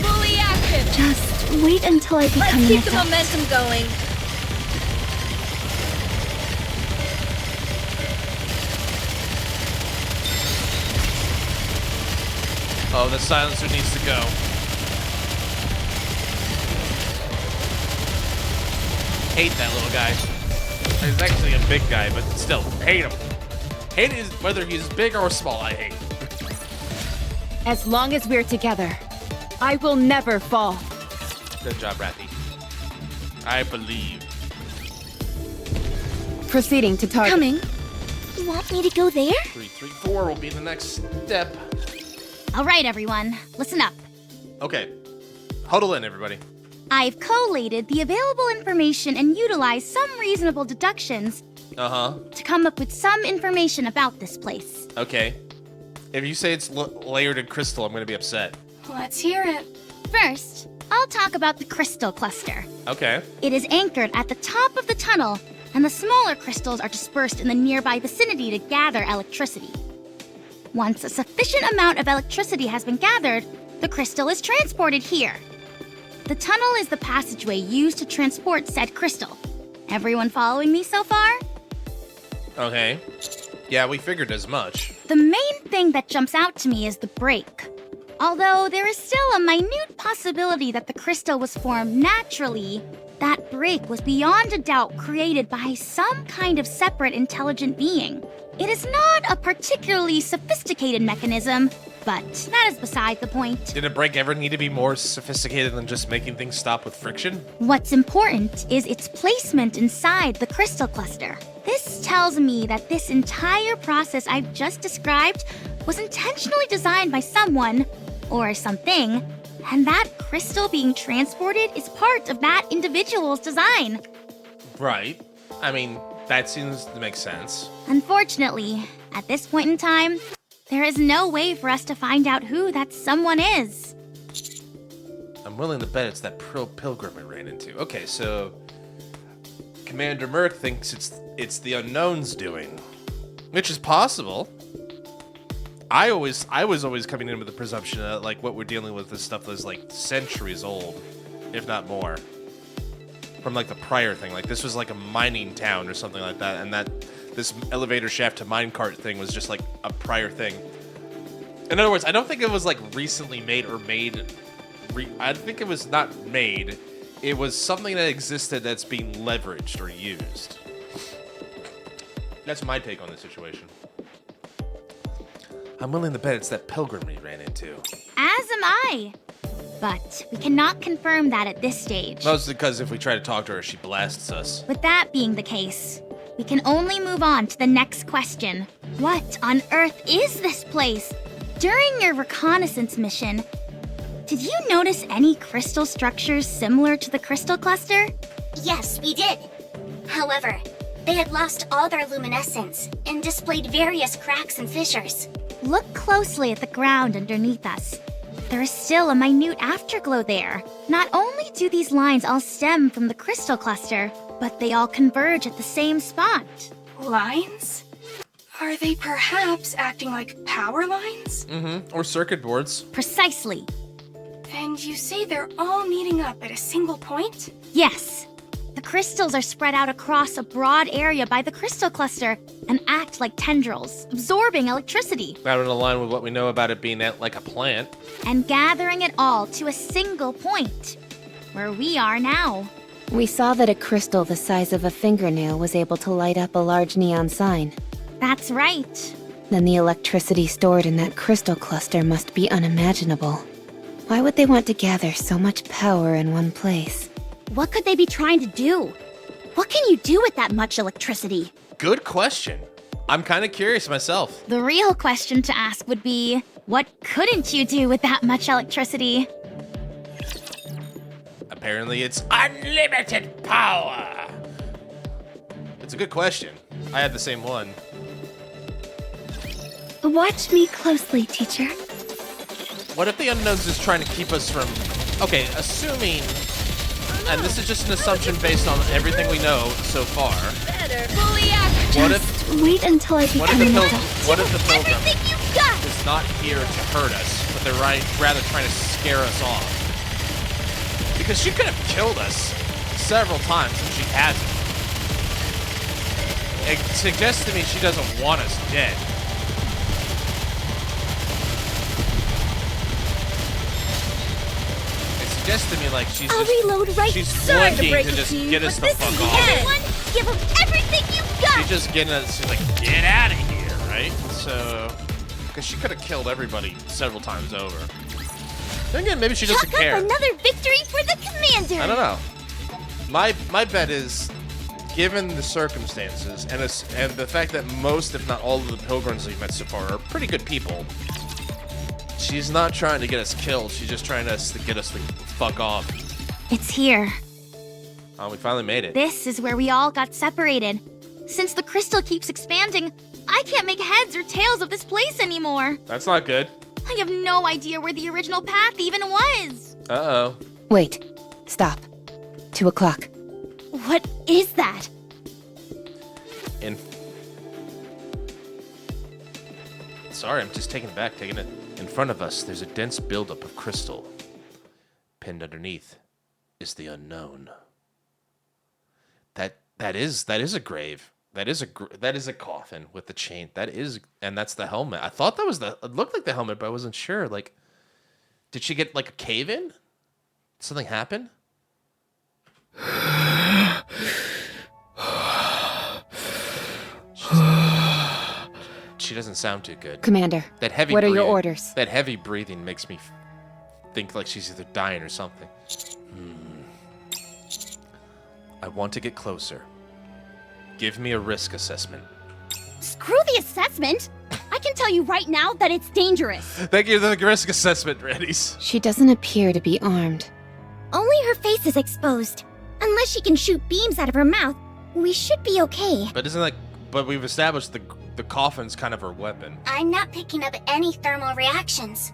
Fully active. Just wait until I become Let's an keep the adult. momentum going. Oh, the silencer needs to go. Hate that little guy. He's actually a big guy, but still, hate him. Hate is whether he's big or small, I hate. As long as we're together, I will never fall. Good job, Rathy. I believe. Proceeding to target. Coming. You want me to go there? 3, 3, 4 will be the next step. All right, everyone, listen up. Okay. Huddle in, everybody. I've collated the available information and utilized some reasonable deductions Uh-huh. to come up with some information about this place. Okay. If you say it's layered in crystal, I'm going to be upset. Let's hear it. First, I'll talk about the crystal cluster. Okay. It is anchored at the top of the tunnel, and the smaller crystals are dispersed in the nearby vicinity to gather electricity. Once a sufficient amount of electricity has been gathered, the crystal is transported here. The tunnel is the passageway used to transport said crystal. Everyone following me so far? Okay. Yeah, we figured as much. The main thing that jumps out to me is the break. Although there is still a minute possibility that the crystal was formed naturally, that break was beyond a doubt created by some kind of separate intelligent being. It is not a particularly sophisticated mechanism, but that is beside the point. Did a break ever need to be more sophisticated than just making things stop with friction? What's important is its placement inside the crystal cluster. This tells me that this entire process I've just described was intentionally designed by someone, or something, and that crystal being transported is part of that individual's design. Right. I mean, that seems to make sense. Unfortunately, at this point in time, there is no way for us to find out who that someone is. I'm willing to bet it's that pilgrim we ran into. Okay, so Commander Merc thinks it's the unknown's doing, which is possible. I was always coming in with the presumption that like what we're dealing with is stuff that's like centuries old, if not more. From like the prior thing, like this was like a mining town or something like that, and that this elevator shaft to minecart thing was just like a prior thing. In other words, I don't think it was like recently made or made. I think it was not made. It was something that existed that's being leveraged or used. That's my take on the situation. I'm willing to bet it's that pilgrim we ran into. As am I. But we cannot confirm that at this stage. Mostly because if we try to talk to her, she blasts us. With that being the case, we can only move on to the next question. What on earth is this place? During your reconnaissance mission, did you notice any crystal structures similar to the crystal cluster? Yes, we did. However, they had lost all their luminescence and displayed various cracks and fissures. Look closely at the ground underneath us. There is still a minute afterglow there. Not only do these lines all stem from the crystal cluster, but they all converge at the same spot. Lines? Are they perhaps acting like power lines? Mm-hmm. Or circuit boards. Precisely. And you say they're all meeting up at a single point? Yes. The crystals are spread out across a broad area by the crystal cluster and act like tendrils, absorbing electricity That would align with what we know about it being like a plant. and gathering it all to a single point, where we are now. We saw that a crystal the size of a fingernail was able to light up a large neon sign. That's right. Then the electricity stored in that crystal cluster must be unimaginable. Why would they want to gather so much power in one place? What could they be trying to do? What can you do with that much electricity? Good question. I'm kind of curious myself. The real question to ask would be, what couldn't you do with that much electricity? Apparently it's unlimited power. It's a good question. I had the same one. Watch me closely, teacher. What if the unknown's just trying to keep us from... Okay, assuming... And this is just an assumption based on everything we know so far. What if... Wait until I become an adult. What if the pilgrim Everything you've got! is not here to hurt us, but they're rather trying to scare us off? Because she could have killed us several times and she hasn't. It suggests to me she doesn't want us dead. It suggests to me like she's I'll just... reload right. She's Sorry to looking break to it just to you, get us but the this is fuck the off. end. Everyone, give them everything you've got! She's just getting us, she's like, get out of here, right? So, because she could have killed everybody several times over. Then again, maybe she doesn't Chalk care. up another victory for the commander! I don't know. My bet is, given the circumstances and the fact that most, if not all, of the pilgrims we've met so far are pretty good people, she's not trying to get us killed. She's just trying to get us to fuck off. It's here. Oh, we finally made it. This is where we all got separated. Since the crystal keeps expanding, I can't make heads or tails of this place anymore. That's not good. I have no idea where the original path even was. Uh-oh. Wait. Stop. 2 o'clock. What is that? Sorry, I'm just taking it back, taking it. In front of us, there's a dense buildup of crystal. Pinned underneath is the unknown. That is a grave. That is a coffin with the chain. And that's the helmet. I thought that was it looked like the helmet, but I wasn't sure. Like, did she get like a cave in? Did something happen? She doesn't sound too good. Commander, That heavy what are your breathing- orders? That heavy breathing makes me think like she's either dying or something. I want to get closer. Give me a risk assessment. Screw the assessment! I can tell you right now that it's dangerous. Thank you for the risk assessment, Reddies. She doesn't appear to be armed. Only her face is exposed. Unless she can shoot beams out of her mouth, we should be okay. But we've established the coffin's kind of her weapon. I'm not picking up any thermal reactions.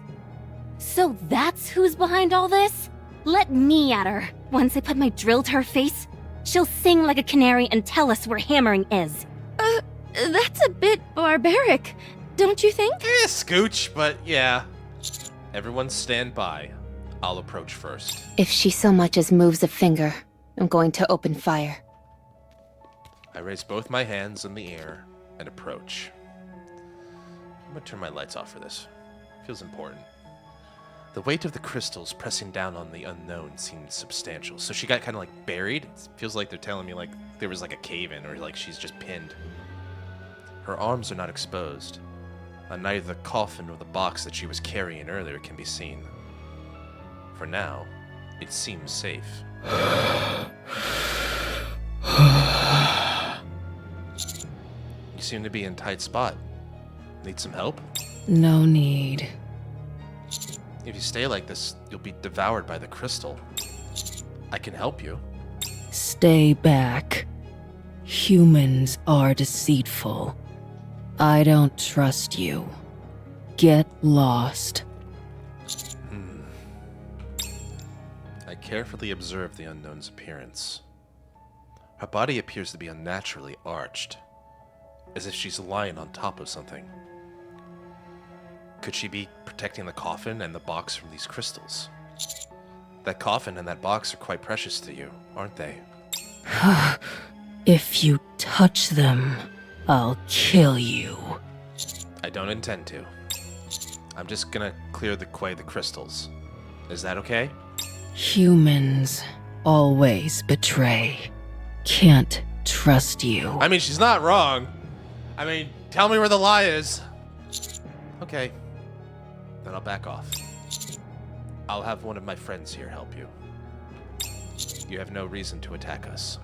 So that's who's behind all this? Let me at her. Once I put my drill to her face, she'll sing like a canary and tell us where hammering is. That's a bit barbaric, don't you think? Scooch, but yeah. Everyone stand by. I'll approach first. If she so much as moves a finger, I'm going to open fire. I raise both my hands in the air and approach. I'm gonna turn my lights off for this. Feels important. The weight of the crystals pressing down on the unknown seemed substantial. So she got kind of like buried. It feels like they're telling me like there was like a cave in or like she's just pinned. Her arms are not exposed. And neither the coffin nor the box that she was carrying earlier can be seen. For now, it seems safe. You seem to be in a tight spot. Need some help? No need. If you stay like this, you'll be devoured by the crystal. I can help you. Stay back. Humans are deceitful. I don't trust you. Get lost. I carefully observe the unknown's appearance. Her body appears to be unnaturally arched, as if she's lying on top of something. Could she be protecting the coffin and the box from these crystals? That coffin and that box are quite precious to you, aren't they? If you touch them, I'll kill you. I don't intend to. I'm just gonna clear the crystals. Is that okay? Humans always betray. Can't trust you. I mean, she's not wrong. I mean, tell me where the lie is. Okay. Then I'll back off. I'll have one of my friends here help you. You have no reason to attack us.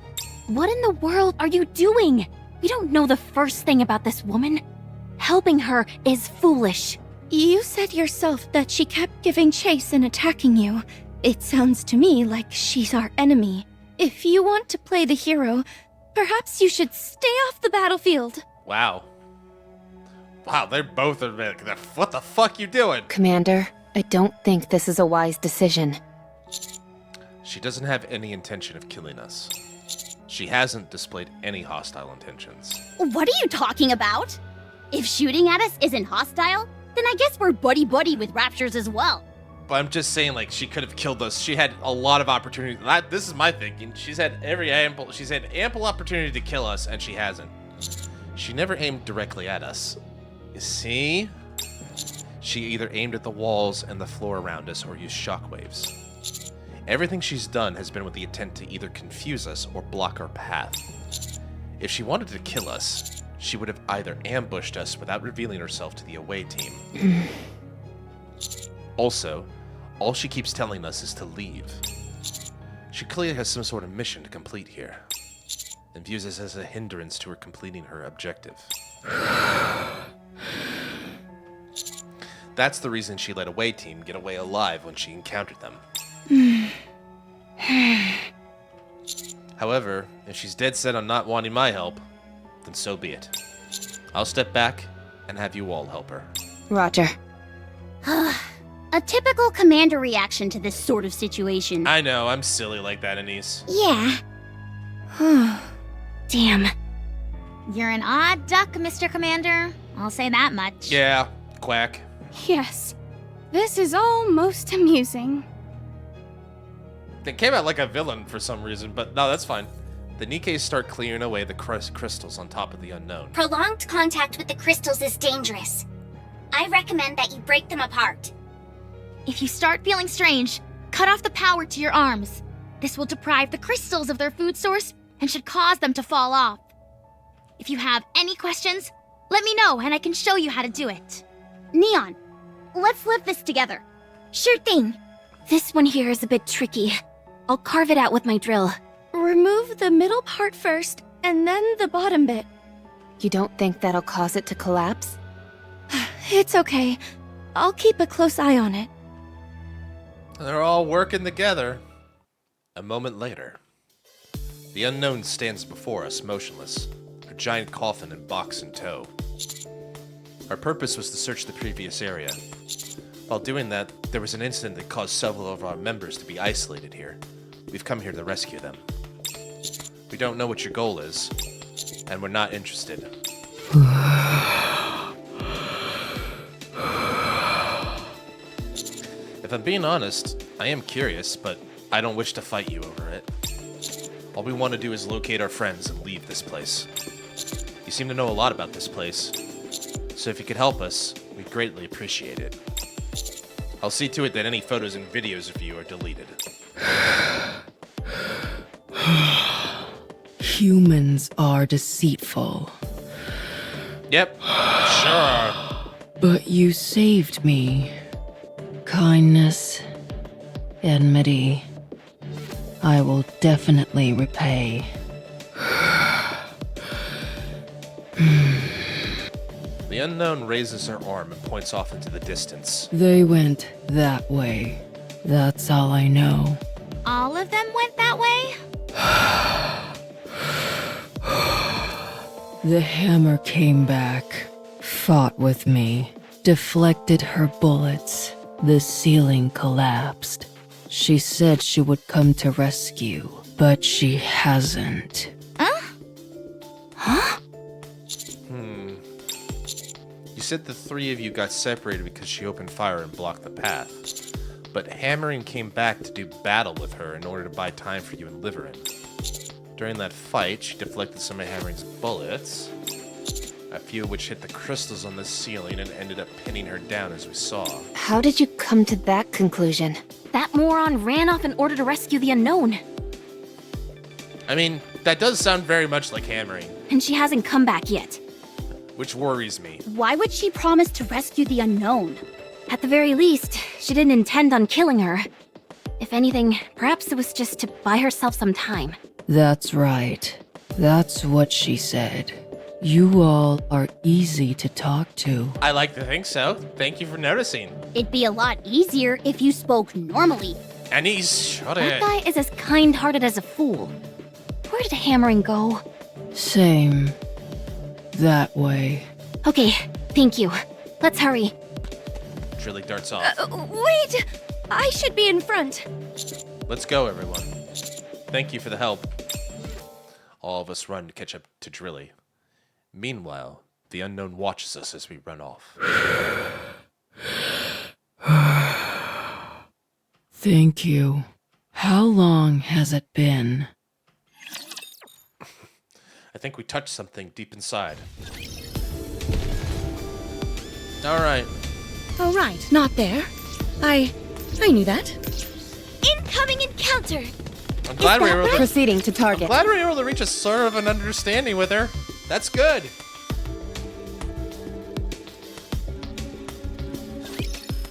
What in the world are you doing? We don't know the first thing about this woman. Helping her is foolish. You said yourself that she kept giving chase and attacking you. It sounds to me like she's our enemy. If you want to play the hero, perhaps you should stay off the battlefield. Wow. Wow, they're both like, what the fuck you doing? Commander, I don't think this is a wise decision. She doesn't have any intention of killing us. She hasn't displayed any hostile intentions. What are you talking about? If shooting at us isn't hostile, then I guess we're buddy-buddy with raptures as well. But I'm just saying, like, she could have killed us. She had a lot of opportunity. This is my thinking. She's had ample opportunity to kill us, and she hasn't. She never aimed directly at us. You see? She either aimed at the walls and the floor around us or used shockwaves. Everything she's done has been with the intent to either confuse us or block our path. If she wanted to kill us, she would have either ambushed us without revealing herself to the away team. Also, all she keeps telling us is to leave. She clearly has some sort of mission to complete here, and views us as a hindrance to her completing her objective. That's the reason she let away team get away alive when she encountered them. However, if she's dead set on not wanting my help, then so be it. I'll step back and have you all help her. Roger. A typical commander reaction to this sort of situation. I know, I'm silly like that, Anise. Yeah. Damn. You're an odd duck, Mr. Commander. I'll say that much. Yeah, quack. Yes. This is all most amusing. They came out like a villain for some reason, but no, that's fine. The NIKKE start clearing away the crystals on top of the unknown. Prolonged contact with the crystals is dangerous. I recommend that you break them apart. If you start feeling strange, cut off the power to your arms. This will deprive the crystals of their food source and should cause them to fall off. If you have any questions, let me know and I can show you how to do it. Neon, let's live this together. Sure thing. This one here is a bit tricky. I'll carve it out with my drill. Remove the middle part first, and then the bottom bit. You don't think that'll cause it to collapse? It's okay. I'll keep a close eye on it. They're all working together. A moment later, the unknown stands before us, motionless, her giant coffin and box in tow. Our purpose was to search the previous area. While doing that, there was an incident that caused several of our members to be isolated here. We've come here to rescue them. We don't know what your goal is, and we're not interested. If I'm being honest, I am curious, but I don't wish to fight you over it. All we want to do is locate our friends and leave this place. You seem to know a lot about this place, so if you could help us, we'd greatly appreciate it. I'll see to it that any photos and videos of you are deleted. Humans are deceitful. Yep, sure. But you saved me. Kindness, enmity. I will definitely repay. The unknown raises her arm and points off into the distance. They went that way. That's all I know. All of them went that way? The hammer came back, fought with me, deflected her bullets. The ceiling collapsed. She said she would come to rescue, but she hasn't. You said the three of you got separated because she opened fire and blocked the path. But Hammering came back to do battle with her in order to buy time for you in Liverin. During that fight, she deflected some of Hammering's bullets, a few of which hit the crystals on the ceiling and ended up pinning her down, as we saw. How did you come to that conclusion? That moron ran off in order to rescue the unknown. I mean, that does sound very much like Hammering, And she hasn't come back yet. which worries me. Why would she promise to rescue the unknown? At the very least, she didn't intend on killing her. If anything, perhaps it was just to buy herself some time. That's right. That's what she said. You all are easy to talk to. I like to think so. Thank you for noticing. It'd be a lot easier if you spoke normally. Annie's, shut That it. guy is as kind-hearted as a fool. Where did Hammering go? Same. That way. Okay, thank you. Let's hurry. Drilly darts off. Wait! I should be in front. Let's go, everyone. Thank you for the help. All of us run to catch up to Drilly. Meanwhile, the unknown watches us as we run off. Thank you. How long has it been? I think we touched something deep inside. Alright. Oh, right, not there. I knew that. Incoming encounter! I'm glad we were able to, Proceeding to I'm target. glad we were able to reach a sort of an understanding with her. That's good.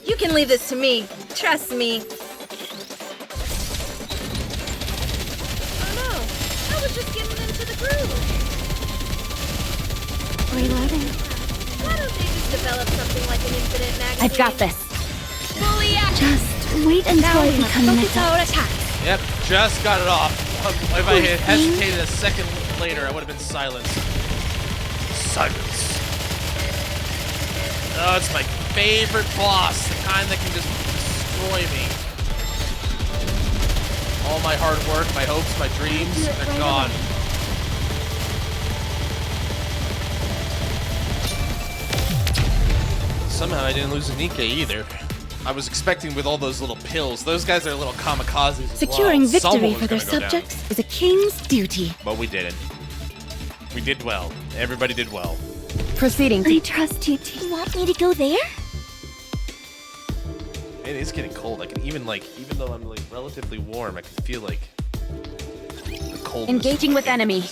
You can leave this to me. Trust me. Oh no, I was just getting into the groove. Reloading. Why don't they just develop something like an infinite magazine? I've got this. Fully active. Just wait until I become an Focus adult. our attack. Yep, just got it off. If I had hesitated a second later, I would have been silenced. Silence. Oh, it's my favorite boss, the kind that can just destroy me. All my hard work, my hopes, my dreams, they're gone. Somehow I didn't lose a NIKKE either. I was expecting with all those little pills. Those guys are little kamikazes as Securing well. Someone victory was for their gonna go down. subjects is a king's duty. But we didn't. We did well. Everybody did well. Proceeding I to trust you. Do you want me to go there? It is getting cold. I can even though I'm like relatively warm, I can feel like the coldness. engaging with enemy.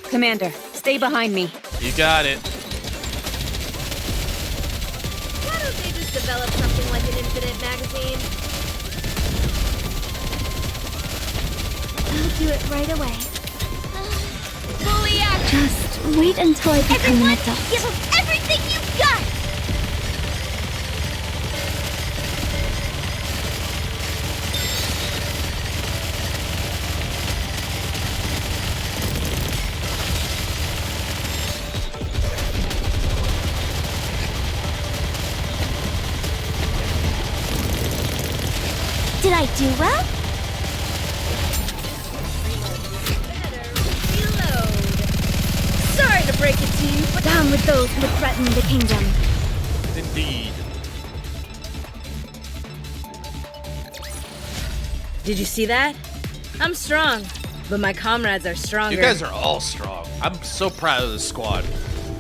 Commander, stay behind me. You got it. Why don't they just develop something like an infinite magazine? I'll do it right away. Fully active. Just wait until I become an adult. Give 'em everything you've got! Did I do well? Reload. Sorry to break it to you, but Down with those who would threaten the kingdom. Indeed. did you see that? I'm strong, but my comrades are stronger. You guys are all strong. I'm so proud of this squad.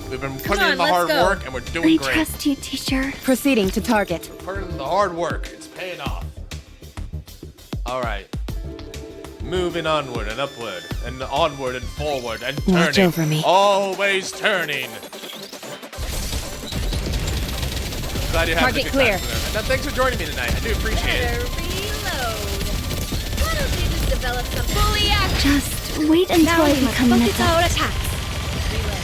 We've been putting on, in the let's hard go. work and we're I doing great. trust you, teacher. Proceeding to target. We're putting in the hard work. It's paying off. Alright. Moving onward and upward and onward and forward and turning. Watch over me. Always turning. Glad you're having Target a good clear. time with them. And thanks for joining me tonight. I do appreciate Better it. reload. Why don't they just develop something fully active? Just wait until I become an Focus adult. our attack. Reload.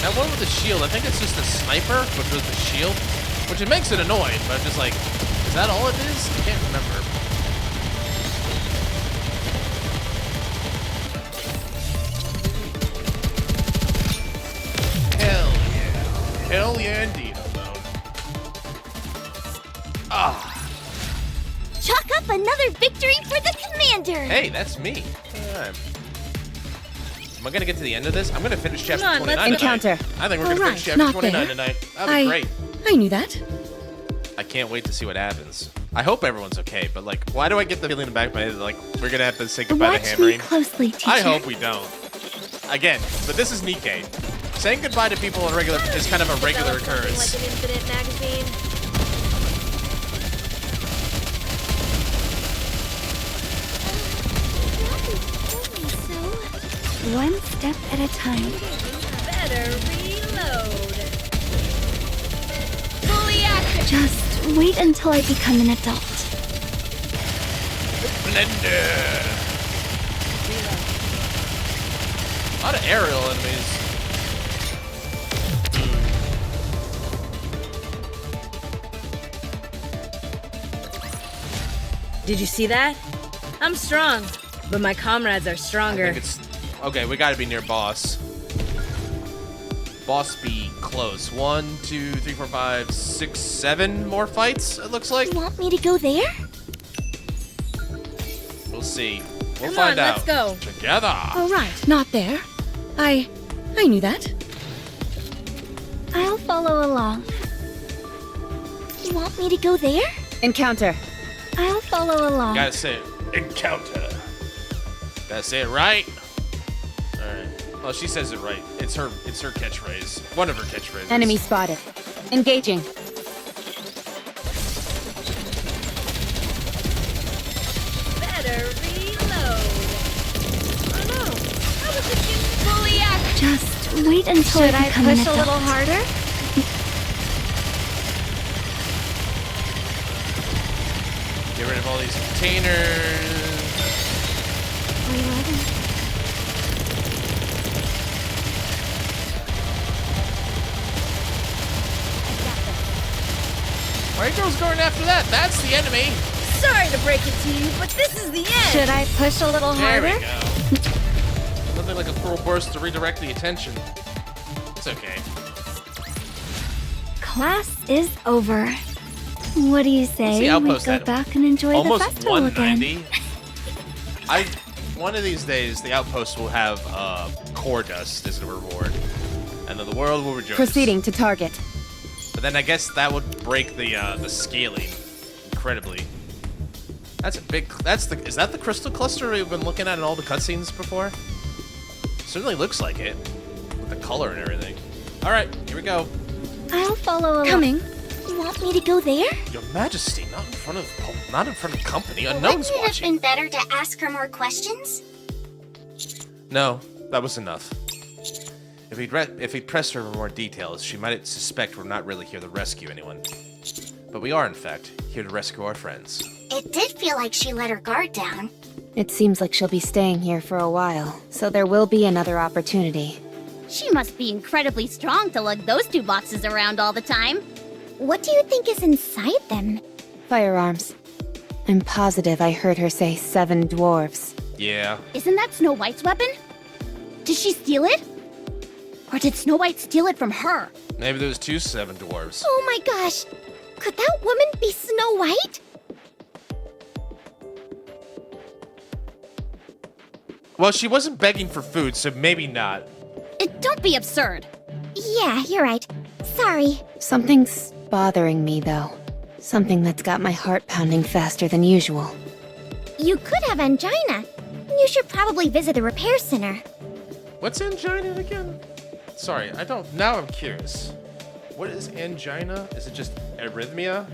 That one with the shield, I think it's just a sniper, but with the shield, which it makes it annoying, but I'm just like, is that all it is? I can't remember. Hell yeah. Hell yeah indeed, Alone. Ah, Chalk up another victory for the commander. hey, that's me. Alright. Am I gonna get to the end of this? I'm gonna finish chapter Come on, let's 29 tonight. encounter. I think we're gonna Alright, finish chapter not 29 there. tonight. That'd be great. I knew that. I can't wait to see what happens. I hope everyone's okay, but like, why do I get the feeling in the back of my head that, like, we're gonna have to say goodbye to Watch hammering? me closely, teacher. I hope we don't. Again, but this is NIKKE. Saying goodbye to people on regular is kind of a regular occurrence. Like an infinite magazine. One step at a time. Better reload. Fully active. Just wait until I become an adult. Blender. A lot of aerial enemies. Did you see that? I'm strong, but my comrades are stronger. I think it's okay. We got to be near boss. Boss be close. 1, 2, 3, 4, 5, 6, 7 more fights. It looks like. You want me to go there? We'll see. We'll Come find on, out. let's go. Together. Oh, right, not there. I knew that. I'll follow along. You want me to go there? Encounter. I'll follow along. Gotta say it. Encounter. Gotta say it right. Alright. Well, she says it right. It's her catchphrase. One of her catchphrases. Enemy spotted. Engaging. Better reload. Oh no, I was just getting fully active. Just wait until Should I I become an push a adult. little harder? Get rid of all these containers. White girl's going after that. That's the enemy. Sorry to break it to you, but this is the end. Should I push a little There harder? we go. Nothing like a full burst to redirect the attention. It's okay. Class is over. What do you What's say the we outpost go at? back and enjoy the Almost festival 190. again? One of these days, the outpost will have core dust as a reward, and then the world will rejoice. Proceeding to target. But then I guess that would break the scaling incredibly. That's a big. Is that the crystal cluster we've been looking at in all the cutscenes before? Certainly looks like it, with the color and everything. All right, here we go. I'll follow along. Coming. You want me to go there? Your Majesty, not in front of company. Wouldn't Unknown's it have watching. been better to ask her more questions? No, that was enough. If he'd pressed her for more details, she might suspect we're not really here to rescue anyone. But we are, in fact, here to rescue our friends. It did feel like she let her guard down. It seems like she'll be staying here for a while, so there will be another opportunity. She must be incredibly strong to lug those 2 boxes around all the time. What do you think is inside them? Firearms. I'm positive I heard her say 7 dwarves. Yeah. Isn't that Snow White's weapon? Did she steal it? Or did Snow White steal it from her? Maybe there's 2 7 dwarves. Oh my gosh! Could that woman be Snow White? Well, she wasn't begging for food, so maybe not. Don't be absurd. Yeah, you're right. Sorry. Something's bothering me, though. Something that's got my heart pounding faster than usual. You could have angina. You should probably visit the repair center. What's angina again? Sorry, I don't. Now I'm curious. What is angina? Is it just arrhythmia?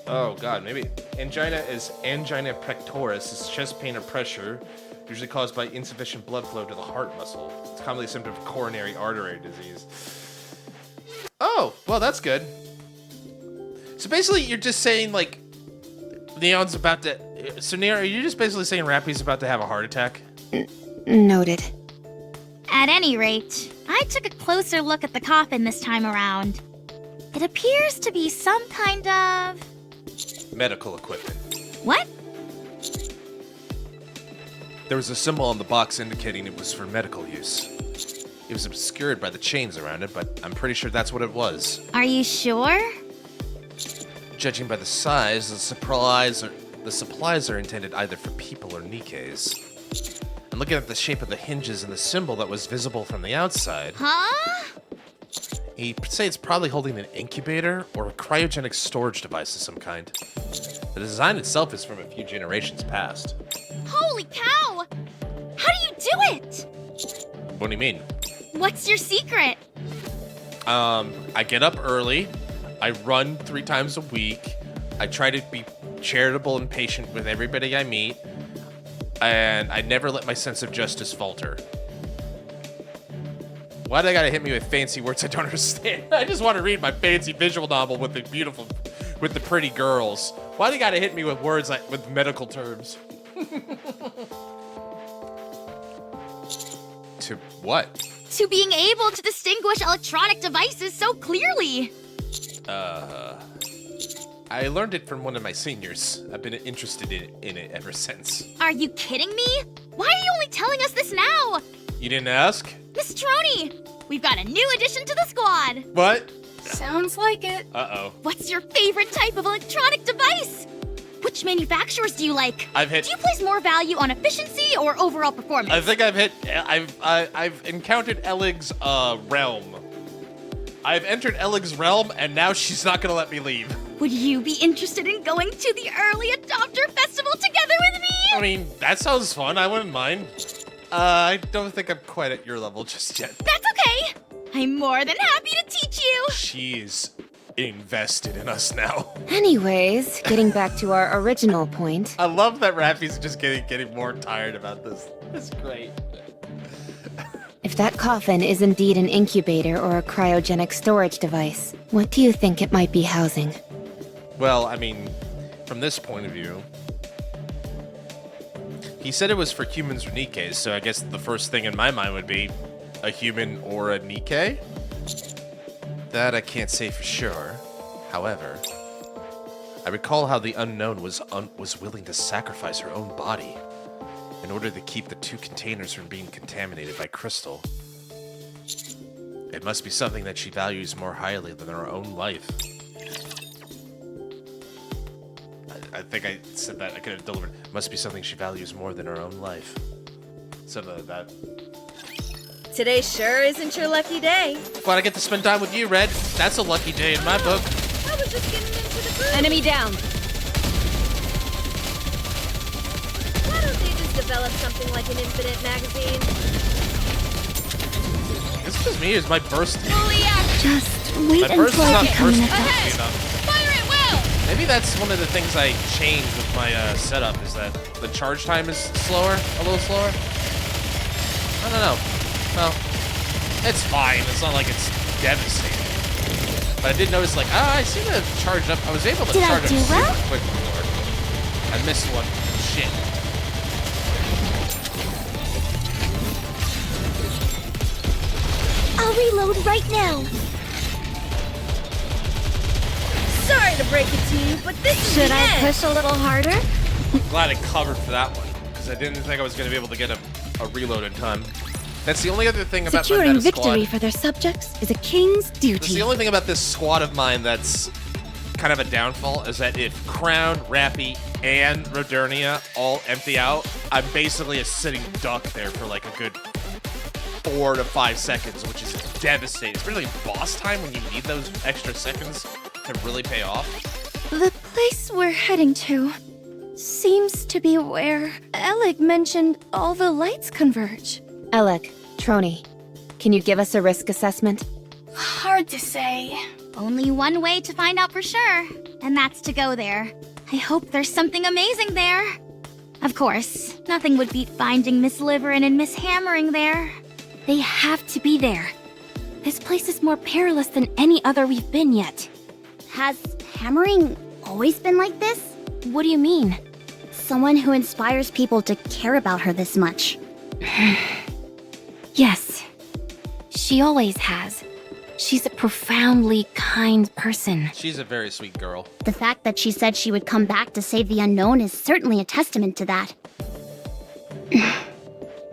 Oh god, maybe. Angina is angina pectoris. It's chest pain or pressure, usually caused by insufficient blood flow to the heart muscle. It's commonly a symptom of coronary artery disease. Oh, well, that's good. So basically, you're just saying, like, Neon's about to... So, Neon, are you just basically saying Rappy's about to have a heart attack? Noted. At any rate, I took a closer look at the coffin this time around. It appears to be some kind of... Medical equipment. What? There was a symbol on the box indicating it was for medical use. It was obscured by the chains around it, but I'm pretty sure that's what it was. Are you sure? Judging by the size, the supplies are intended either for people or NIKKE's. And looking at the shape of the hinges and the symbol that was visible from the outside, Huh? He'd say it's probably holding an incubator or a cryogenic storage device of some kind. The design itself is from a few generations past. Holy cow! How do you do it? What do you mean? What's your secret? I get up early, I run 3 times a week, I try to be charitable and patient with everybody I meet, and I never let my sense of justice falter. Why do they gotta hit me with fancy words I don't understand? I just want to read my fancy visual novel with the pretty girls. Why do they gotta hit me with words with medical terms? To what? To being able to distinguish electronic devices so clearly. I learned it from one of my seniors. I've been interested in it ever since. Are you kidding me? Why are you only telling us this now? You didn't ask? Miss Troni, we've got a new addition to the squad. What? Sounds like it. Uh-oh. What's your favorite type of electronic device? Which manufacturers do you like? I've hit. Do you place more value on efficiency or overall performance? I think I've encountered Elig's realm. I've entered Elig's realm, and now she's not gonna let me leave. Would you be interested in going to the early adopter festival together with me? I mean, that sounds fun. I wouldn't mind. I don't think I'm quite at your level just yet. That's okay. I'm more than happy to teach you. She's invested in us now. Anyways, getting back to our original point. I love that Raffy's just getting more tired about this. It's great. If that coffin is indeed an incubator or a cryogenic storage device, what do you think it might be housing? Well, I mean, from this point of view, he said it was for humans or NIKKE, so I guess the first thing in my mind would be a human or a NIKKE? That I can't say for sure. However, I recall how the unknown was willing to sacrifice her own body in order to keep the 2 containers from being contaminated by crystal. It must be something that she values more highly than her own life. I think I said that. I could have delivered. Must be something she values more than her own life. Something like that. Today sure isn't your lucky day. Glad I get to spend time with you, Red. That's a lucky day in my book. I was just getting into the groove. Enemy down. Why don't they just develop something like an infinite magazine? Is it just me? Is my burst? Just wait My burst is until I not become bursting an adult. enough. Fire at will! Maybe that's one of the things I changed with my setup, is that the charge time is slower, a little slower. I don't know. Well, it's fine. It's not like it's devastating. But I did notice, like, I seem to have charged up. I was able to Did I charge up do super well? quick before. I missed one. Shit. I'll reload right now. Sorry to break it to you, but this is Should the I end. push a little harder? Glad I covered for that one, because I didn't think I was going to be able to get a reload in time. That's the only other thing about my Securing meta victory squad. for their subjects is a king's That's duty. the only thing about this squad of mine that's kind of a downfall, is that if Crown, Rappy, and Rodernia all empty out, I'm basically a sitting duck there for like a good 4 to 5 seconds, which is devastating. Especially boss time when you need those extra seconds to really pay off. The place we're heading to seems to be where Elig mentioned all the lights converge. Alec, Troni, can you give us a risk assessment? Hard to say. Only one way to find out for sure, and that's to go there. I hope there's something amazing there. Of course, nothing would beat finding Miss Liverin and Miss Hammering there. They have to be there. This place is more perilous than any other we've been yet. Has Hammering always been like this? What do you mean? Someone who inspires people to care about her this much. Yes, she always has. She's a profoundly kind person. She's a very sweet girl. The fact that she said she would come back to save the unknown is certainly a testament to that.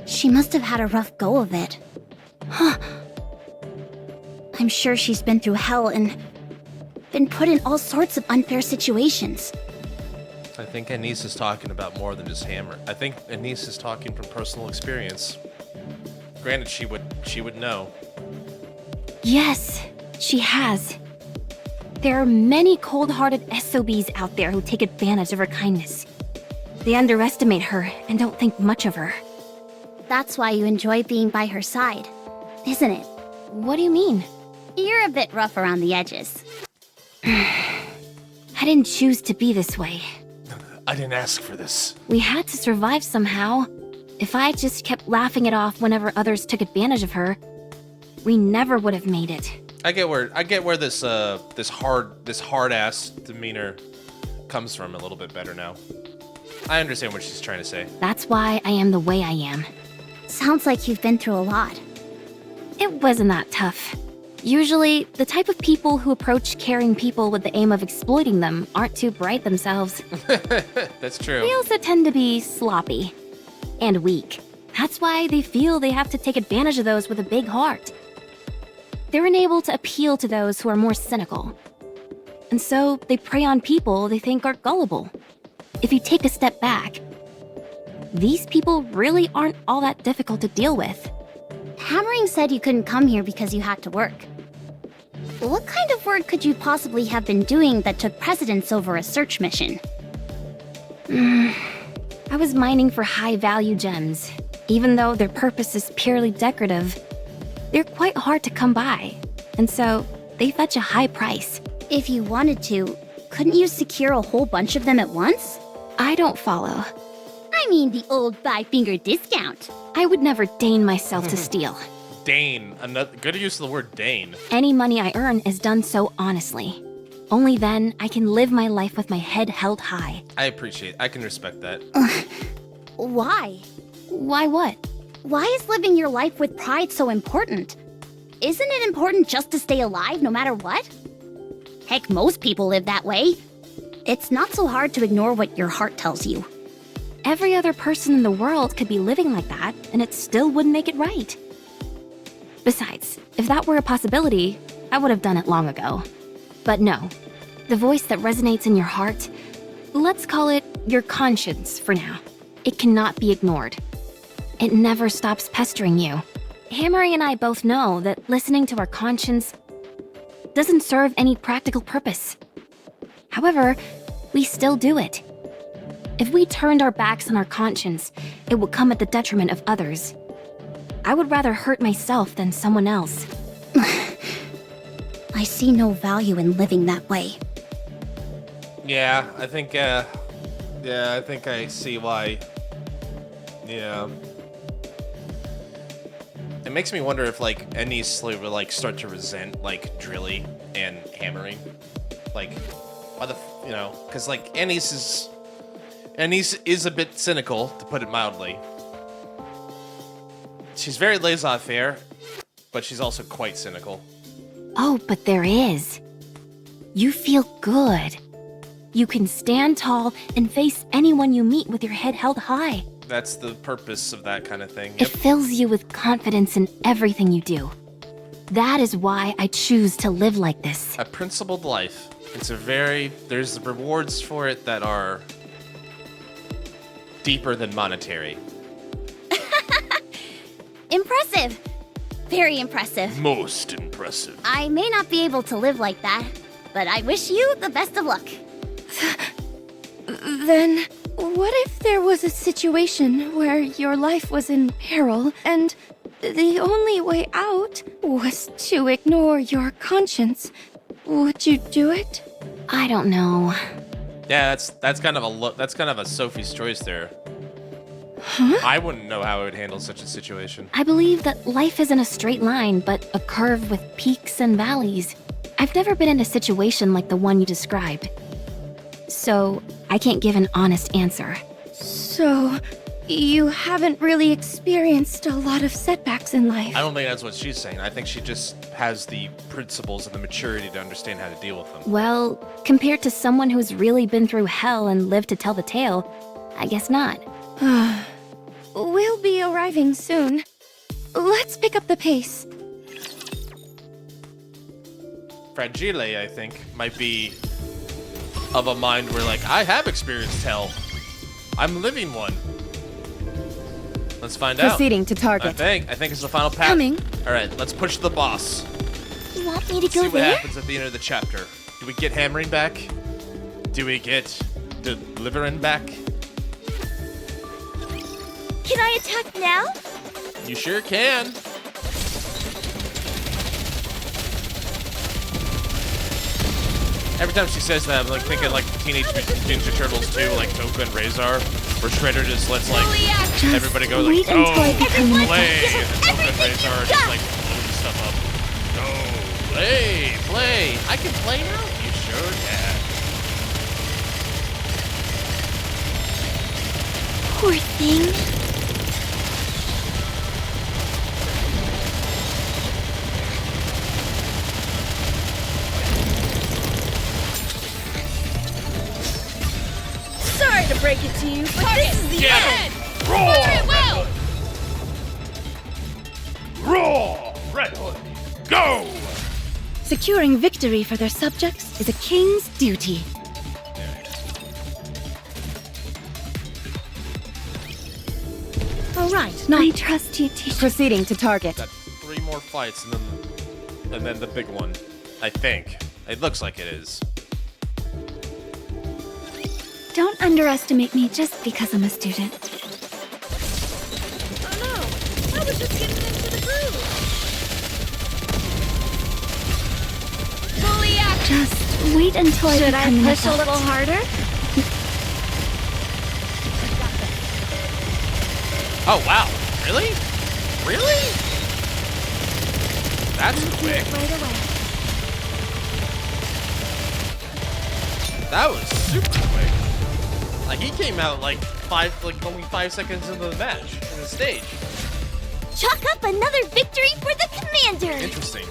She must have had a rough go of it. Huh. I'm sure she's been through hell and been put in all sorts of unfair situations. I think Anise is talking about more than just Hammer. I think Anise is talking from personal experience. Granted, she would know. Yes, She has. There are many cold-hearted SOBs out there who take advantage of her kindness. They underestimate her and don't think much of her. That's why you enjoy being by her side, isn't it? What do you mean? You're a bit rough around the edges. I didn't choose to be this way. I didn't ask for this. We had to survive somehow. If I just kept laughing it off whenever others took advantage of her, we never would have made it. I get where this hard ass demeanor comes from a little bit better now. I understand what she's trying to say. That's why I am the way I am. Sounds like you've been through a lot. It wasn't that tough. Usually, the type of people who approach caring people with the aim of exploiting them aren't too bright themselves. That's true. They also tend to be sloppy and weak. That's why they feel they have to take advantage of those with a big heart. They're unable to appeal to those who are more cynical. And so they prey on people they think are gullible. If you take a step back, these people really aren't all that difficult to deal with. Hammering said you couldn't come here because you had to work. What kind of work could you possibly have been doing that took precedence over a search mission? I was mining for high-value gems. Even though their purpose is purely decorative, they're quite hard to come by, and so they fetch a high price. If you wanted to, couldn't you secure a whole bunch of them at once? I don't follow. I mean the old five-finger discount. I would never deign myself to steal. Dane. Another good use of the word Dane. Any money I earn is done so honestly. Only then I can live my life with my head held high. I can respect that. Why? Why what? Why is living your life with pride so important? Isn't it important just to stay alive no matter what? Heck, most people live that way. It's not so hard to ignore what your heart tells you. Every other person in the world could be living like that, and it still wouldn't make it right. Besides, if that were a possibility, I would have done it long ago. But no, the voice that resonates in your heart, let's call it your conscience for now. It cannot be ignored. It never stops pestering you. Hammering and I both know that listening to our conscience doesn't serve any practical purpose. However, we still do it. If we turned our backs on our conscience, it would come at the detriment of others. I would rather hurt myself than someone else. I see no value in living that way. Yeah, I think I see why. Yeah. It makes me wonder if, like, Ennis would, like, start to resent, like, Drilly and Hammering. Like, why the, because, like, Ennis is a bit cynical, to put it mildly. She's very laissez-faire, but she's also quite cynical. Oh, but there is. You feel good. You can stand tall and face anyone you meet with your head held high. That's the purpose of that kind of thing. It fills you with confidence in everything you do. That is why I choose to live like this. A principled life. There's rewards for it that are deeper than monetary. Impressive. Very impressive. Most impressive. I may not be able to live like that, but I wish you the best of luck. Then, what if there was a situation where your life was in peril and the only way out was to ignore your conscience? Would you do it? I don't know. Yeah, that's kind of a Sophie's choice there. Huh? I wouldn't know how I would handle such a situation. I believe that life isn't a straight line, but a curve with peaks and valleys. I've never been in a situation like the one you described. So, I can't give an honest answer. So, you haven't really experienced a lot of setbacks in life. I don't think that's what she's saying. I think she just has the principles and the maturity to understand how to deal with them. Well, compared to someone who's really been through hell and lived to tell the tale, I guess not. We'll be arriving soon. Let's pick up the pace. Fragile, I think, might be of a mind where, like, I have experienced hell. I'm living one. Let's find out. Proceeding to target. I think it's the final path. Coming. All right, let's push the boss. want me to See go what there? happens at the end of the chapter. Do we get hammering back? Do we get delivering back? Can I attack now? You sure can. Every time she says that, I'm like thinking like Teenage Mutant Ninja Turtles 2, like Toka and Razor, where Shredder just lets like everybody go like, until I go, become play, Yes, and Toka and everything Razor are go. just like blowing stuff up. Go, play. I can play now? You sure can. Poor thing. Sorry to break it to you, but this is the end! Roar! Fire at will! Roar! Red Hood, go! Securing victory for their subjects is a king's duty. All right, now I trust you, teacher. Proceeding to target. Got 3 more fights and then the big one. I think. It looks like it is. Don't underestimate me just because I'm a student. Oh no! I was just getting into the groove! Fully active! Just wait until I become an adult. harder? Oh, wow. Really? Really? That's quick. Right away. That was super quick. Like, he came out like only 5 seconds into the match, in the stage. Chalk up another victory for the commander! Interesting.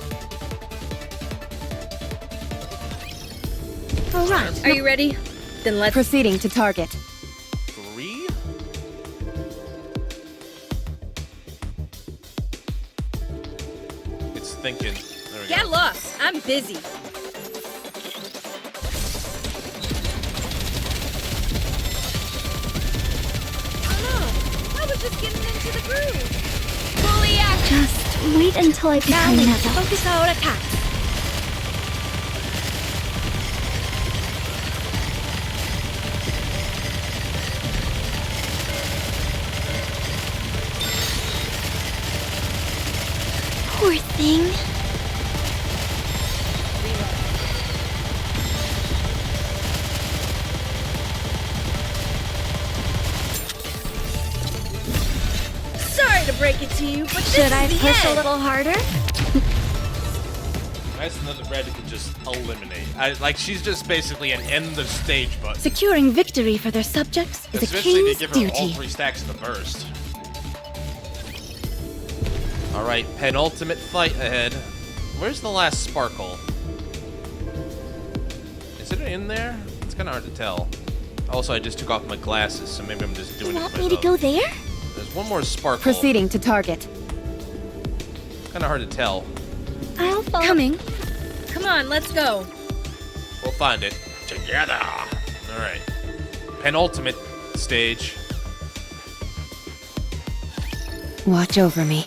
all right. Are you ready? Then let's... Proceeding to target. 3? It's thinking. There we Get go. lost! I'm busy! Oh no! I was just getting into the groove! Fully active! Just wait until I become an adult. Focus our attacks. Poor thing. Sorry to break it to you, but this Should I is the push a end. little harder? That's another red you can just eliminate. Like, she's just basically an end of stage button. Securing victory for their subjects is a Especially king's to give her all duty. 3 stacks in the burst. Alright, penultimate fight ahead. Where's the last sparkle? Is it in there? It's kind of hard to tell. Also, I just took off my glasses, so maybe I'm just doing You it want to me to myself. go there? There's one more sparkle. Proceeding to target. Kind of hard to tell. I'll follow. Coming. Come on, let's go. We'll find it together. Alright. Penultimate stage. Watch over me.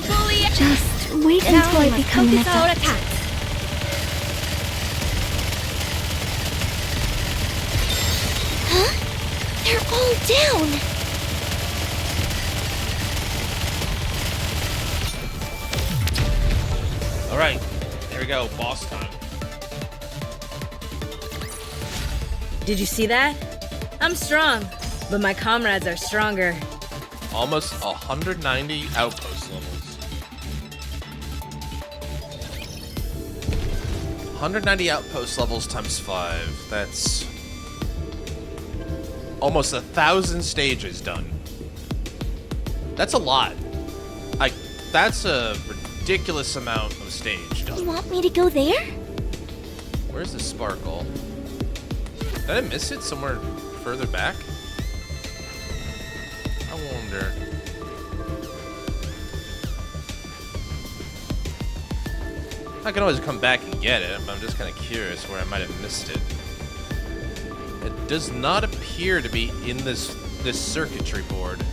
Fully active! Just wait until I become an Focus our adult. attacks. Huh? They're all down! Alright. Here we go. Boss time. Did you see that? I'm strong, but my comrades are stronger. Almost 190 outpost levels. 190 outpost levels times 5. That's almost 1,000 stages done. That's a lot. That's a ridiculous amount of stage You done. want me to go there? Where's the sparkle? Did I miss it somewhere further back? I wonder. I can always come back and get it, but I'm just kind of curious where I might have missed it. It does not appear to be in this circuitry board.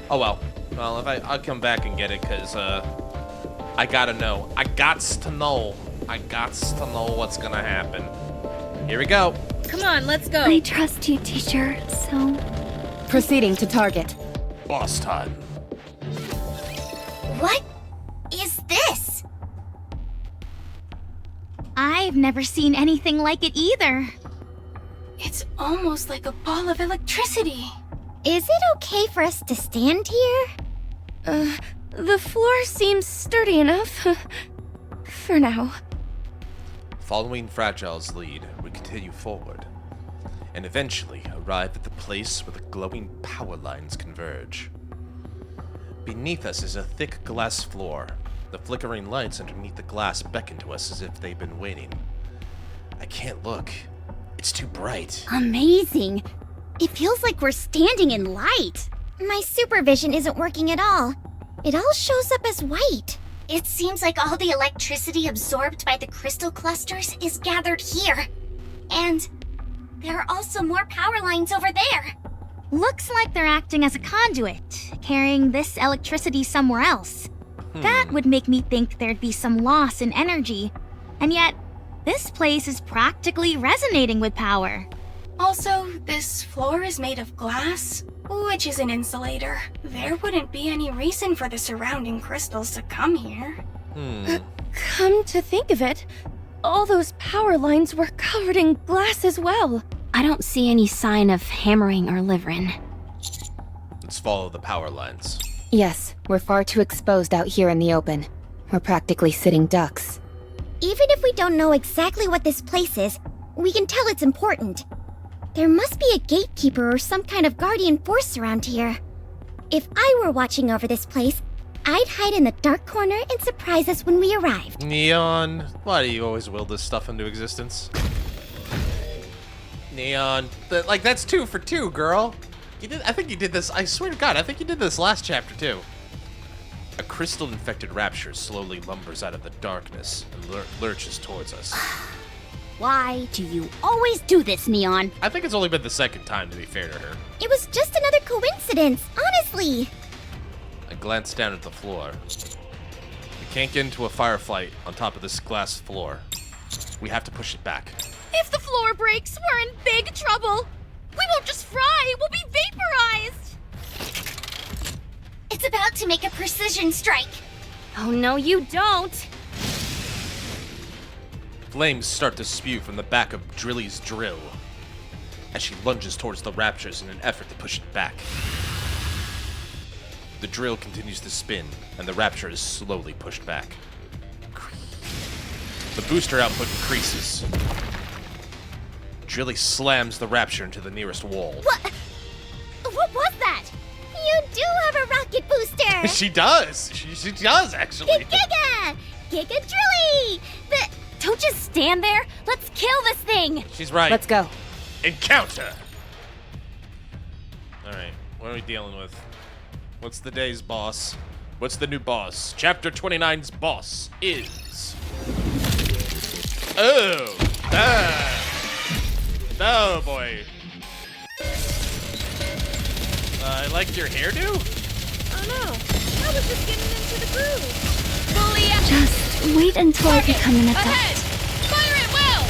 Oh well. Well, if I'll come back and get it, because I gotta know. I gots to know what's gonna happen. Here we go. Come on, let's go. I trust you, teacher, so... Proceeding to target. Boss time. What is this? I've never seen anything like it either. It's almost like a ball of electricity. Is it okay for us to stand here? The floor seems sturdy enough. For now. Following Fragile's lead, we continue forward, and eventually arrive at the place where the glowing power lines converge. Beneath us is a thick glass floor. The flickering lights underneath the glass beckon to us as if they've been waiting. I can't look. It's too bright. Amazing. It feels like we're standing in light. My supervision isn't working at all. It all shows up as white. It seems like all the electricity absorbed by the crystal clusters is gathered here. And there are also more power lines over there. Looks like they're acting as a conduit, carrying this electricity somewhere else. That would make me think there'd be some loss in energy. And yet, this place is practically resonating with power. Also, this floor is made of glass, which is an insulator. There wouldn't be any reason for the surrounding crystals to come here. Come to think of it, all those power lines were covered in glass as well. I don't see any sign of hammering or livering. Let's follow the power lines. Yes, we're far too exposed out here in the open. We're practically sitting ducks. Even if we don't know exactly what this place is, we can tell it's important. There must be a gatekeeper or some kind of guardian force around here. If I were watching over this place, I'd hide in the dark corner and surprise us when we arrived. Neon, why do you always will this stuff into existence? Neon, that's 2 for 2, girl. I think you did this, I swear to God, I think you did this last chapter too. A crystal-infected rapture slowly lumbers out of the darkness and lurches towards us. Why do you always do this, Neon? I think it's only been the second time, to be fair to her. It was just another coincidence, honestly. I glance down at the floor. We can't get into a firefight on top of this glass floor. We have to push it back. If the floor breaks, we're in big trouble. We won't just fry, we'll be vaporized. It's about to make a precision strike. Oh no, you don't. Flames start to spew from the back of Drilly's drill as she lunges towards the raptures in an effort to push it back. The drill continues to spin, and the rapture is slowly pushed back. The booster output increases. Drilly slams the rapture into the nearest wall. What was that? You do have a rocket booster! She does! She does, actually! Giga! Giga Drilly! Don't just stand there. Let's kill this thing. She's right. Let's go. Encounter! Alright, what are we dealing with? What's the day's boss? What's the new boss? Chapter 29's boss is... Oh! Oh boy. I like your hairdo? Oh no, I was just getting into the groove. Fully up. Just wait until I become an adult. Ahead. Fire it well.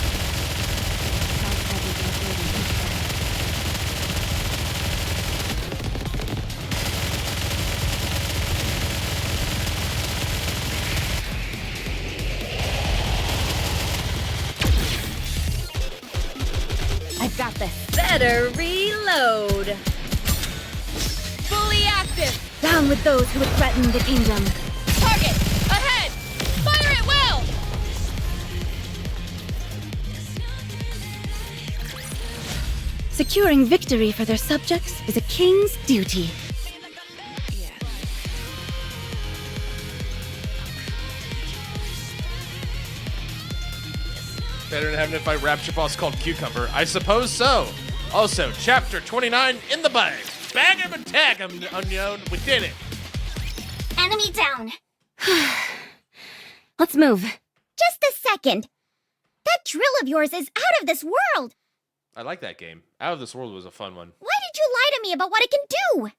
I've got this. Better reload. Fully active. Down with those who would threaten the kingdom. Target. Ahead. Fire it well. Securing victory for their subjects is a king's duty. Better than having to fight Rapture Boss called Cucumber. I suppose so. Also, Chapter 29 in the bag. Bag 'em and tag 'em, unknown. We did it. Enemy down. Let's move. Just a second. That drill of yours is out of this world. I like that game. Out of This World was a fun one. Why did you lie to me about what it can do?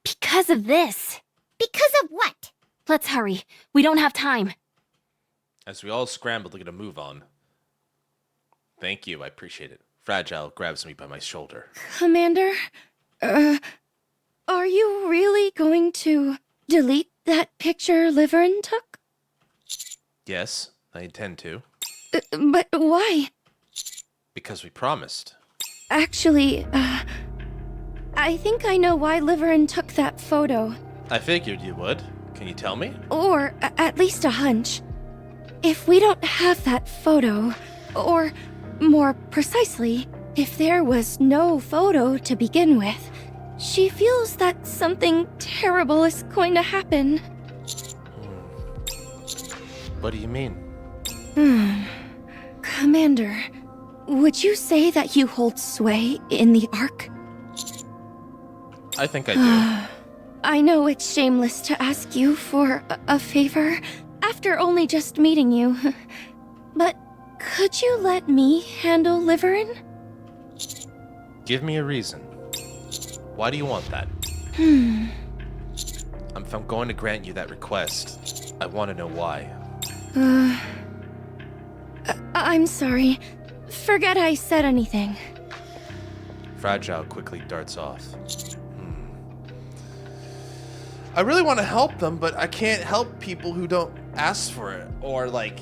Because of this. Because of what? Let's hurry. We don't have time. As we all scramble to get a move on. Thank you, I appreciate it. Fragile grabs me by my shoulder. Commander, are you really going to delete that picture Liverin took? Yes, I intend to. But why? Because we promised. Actually, I think I know why Liverin took that photo. I figured you would. Can you tell me? Or at least a hunch. If we don't have that photo, or more precisely, if there was no photo to begin with, she feels that something terrible is going to happen. What do you mean? Commander, would you say that you hold sway in the Ark? I think I do. I know it's shameless to ask you for a favor after only just meeting you, but could you let me handle Liverin? Give me a reason. Why do you want that? If I'm going to grant you that request, I want to know why. I'm sorry. Forget I said anything. Fragile quickly darts off. I really want to help them, but I can't help people who don't ask for it. Or, like,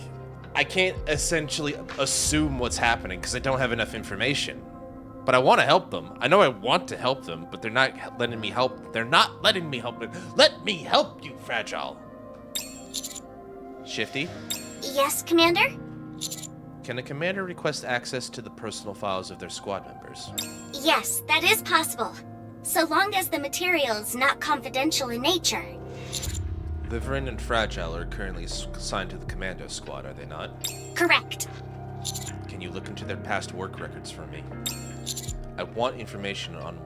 I can't essentially assume what's happening because I don't have enough information. But I want to help them. I know I want to help them, but they're not letting me help. They're not letting me help them. Let me help you, Fragile. Shifty? Yes, Commander? Can a commander request access to the personal files of their squad members? Yes, that is possible. So long as the material is not confidential in nature. Liverin and Fragile are currently assigned to the commando squad, are they not? Correct. Can you look into their past work records for me? I want information on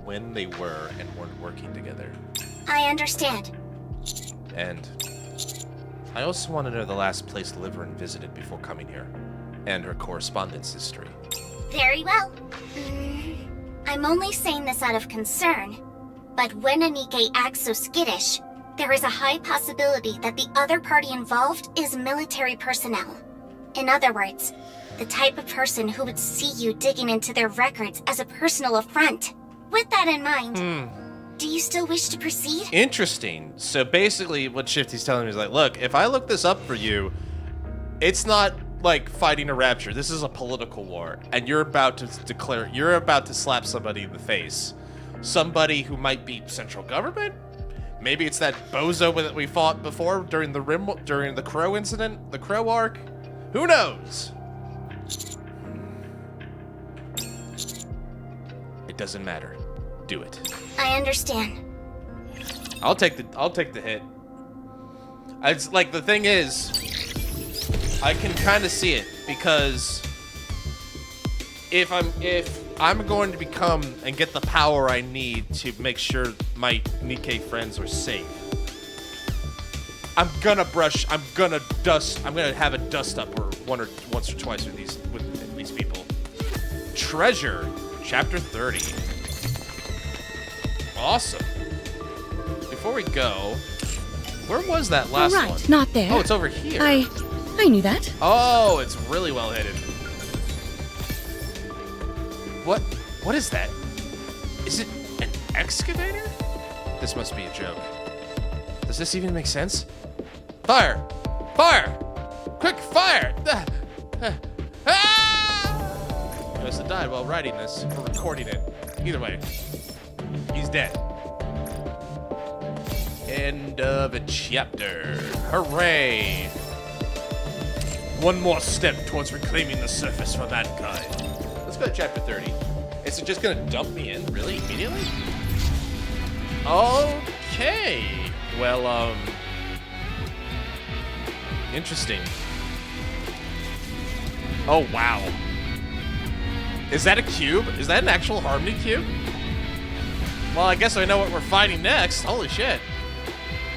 when they were and weren't working together. I understand. And I also want to know the last place Liverin visited before coming here, and her correspondence history. Very well. I'm only saying this out of concern, but when a NIKKE acts so skittish, there is a high possibility that the other party involved is military personnel. In other words, the type of person who would see you digging into their records as a personal affront. With that in mind, do you still wish to proceed? Interesting. So basically what Shifty's telling me is like, look, if I look this up for you, it's not like fighting a rapture. This is a political war, and you're about to slap somebody in the face. Somebody who might be central government? Maybe it's that bozo that we fought before during the Crow incident, the Crow arc? Who knows? It doesn't matter. Do it. I understand. I'll take the hit. It's like, the thing is, I can kind of see it, because if I'm going to become and get the power I need to make sure my NIKKE friends are safe, I'm gonna have a dust up or once or twice with these people. Treasure, chapter 30. Awesome. Before we go, where was that last All right, one? not there. Oh, it's over here. I knew that. Oh, it's really well hidden. What is that? Is it an excavator? This must be a joke. Does this even make sense? Fire! Fire! Quick, fire! He must have died while writing this, or recording it. Either way, he's dead. End of a chapter. Hooray! One more step towards reclaiming the surface for mankind. Let's go to chapter 30. Is it just gonna dump me in, really, immediately? Okay. Well, interesting. Oh, wow. Is that a cube? Is that an actual Harmony cube? Well, I guess I know what we're fighting next. Holy shit.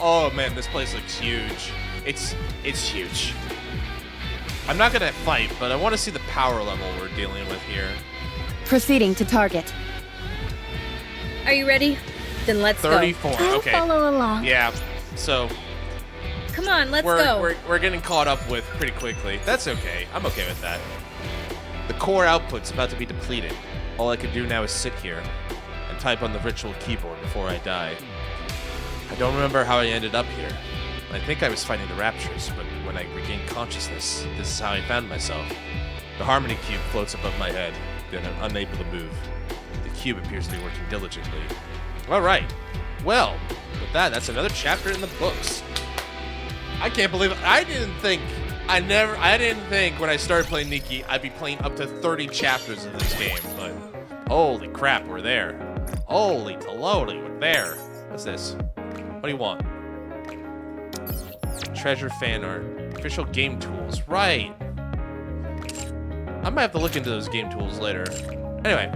Oh man, this place looks huge. It's huge. I'm not gonna fight, but I want to see the power level we're dealing with here. Proceeding to target. Are you ready? Then let's 34. I'll Okay. follow along. Yeah. So go. Come on, let's go. we're getting caught up with pretty quickly. That's okay. I'm okay with that. The core output's about to be depleted. All I can do now is sit here and type on the ritual keyboard before I die. I don't remember how I ended up here. I think I was fighting the Raptures, but when I regained consciousness, this is how I found myself. The Harmony Cube floats above my head, then I'm unable to move. The cube appears to be working diligently. Alright. Well, with that's another chapter in the books. I can't believe it. I didn't think when I started playing NIKKE, I'd be playing up to 30 chapters of this game, but holy crap, we're there. Holy taloli, we're there. What's this? What do you want? Treasure fan art. Official game tools. Right. I might have to look into those game tools later. Anyway.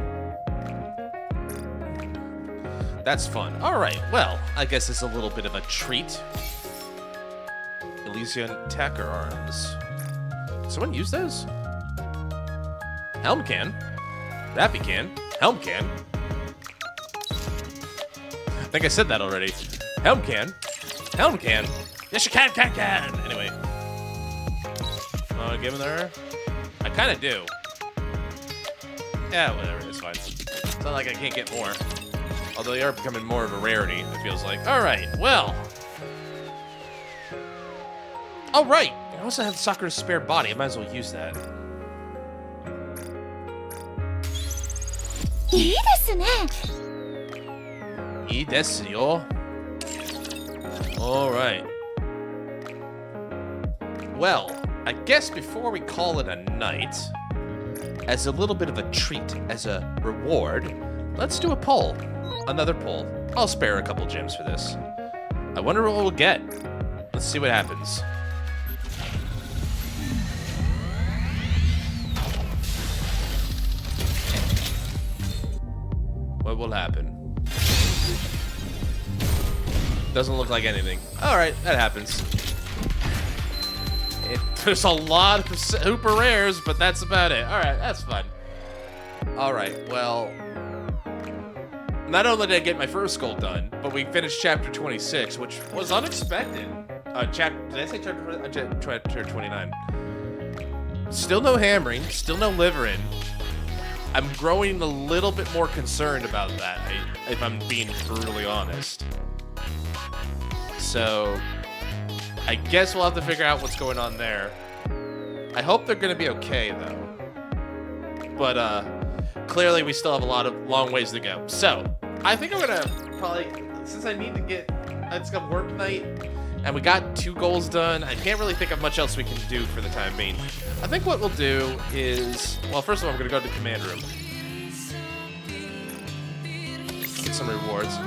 That's fun. Alright, well, I guess it's a little bit of a treat. Elysian Tacker arms. Someone use those? Helm can. Rappy can. Helm can. I think I said that already. Helm can. Helm can. Yes, you can. Anyway. Give him there. I kind of do. Yeah, whatever. It's fine. It's not like I can't get more. Although they are becoming more of a rarity, it feels like. Alright, well. Alright. I also have Sakura's spare body. I might as well use that. いいですね。いいですよ. Alright. Well, I guess before we call it a night, as a little bit of a treat, as a reward, let's do a poll. Another poll. I'll spare a couple gems for this. I wonder what we'll get. Let's see what happens. What will happen? Doesn't look like anything. Alright, that happens. There's a lot of super rares, but that's about it. Alright, that's fun. Alright, well... Not only did I get my first goal done, but we finished chapter 26, which was unexpected. Did I say chapter 29? Still no hammering, still no livering. I'm growing a little bit more concerned about that, if I'm being brutally honest. So, I guess we'll have to figure out what's going on there. I hope they're gonna be okay, though. But, clearly we still have a long ways to go. So, I think I'm gonna probably, since I need to get, it's got work night, and we got 2 goals done, I can't really think of much else we can do for the time being. I think what we'll do is, well, first of all, I'm gonna go to the command room. Get some rewards.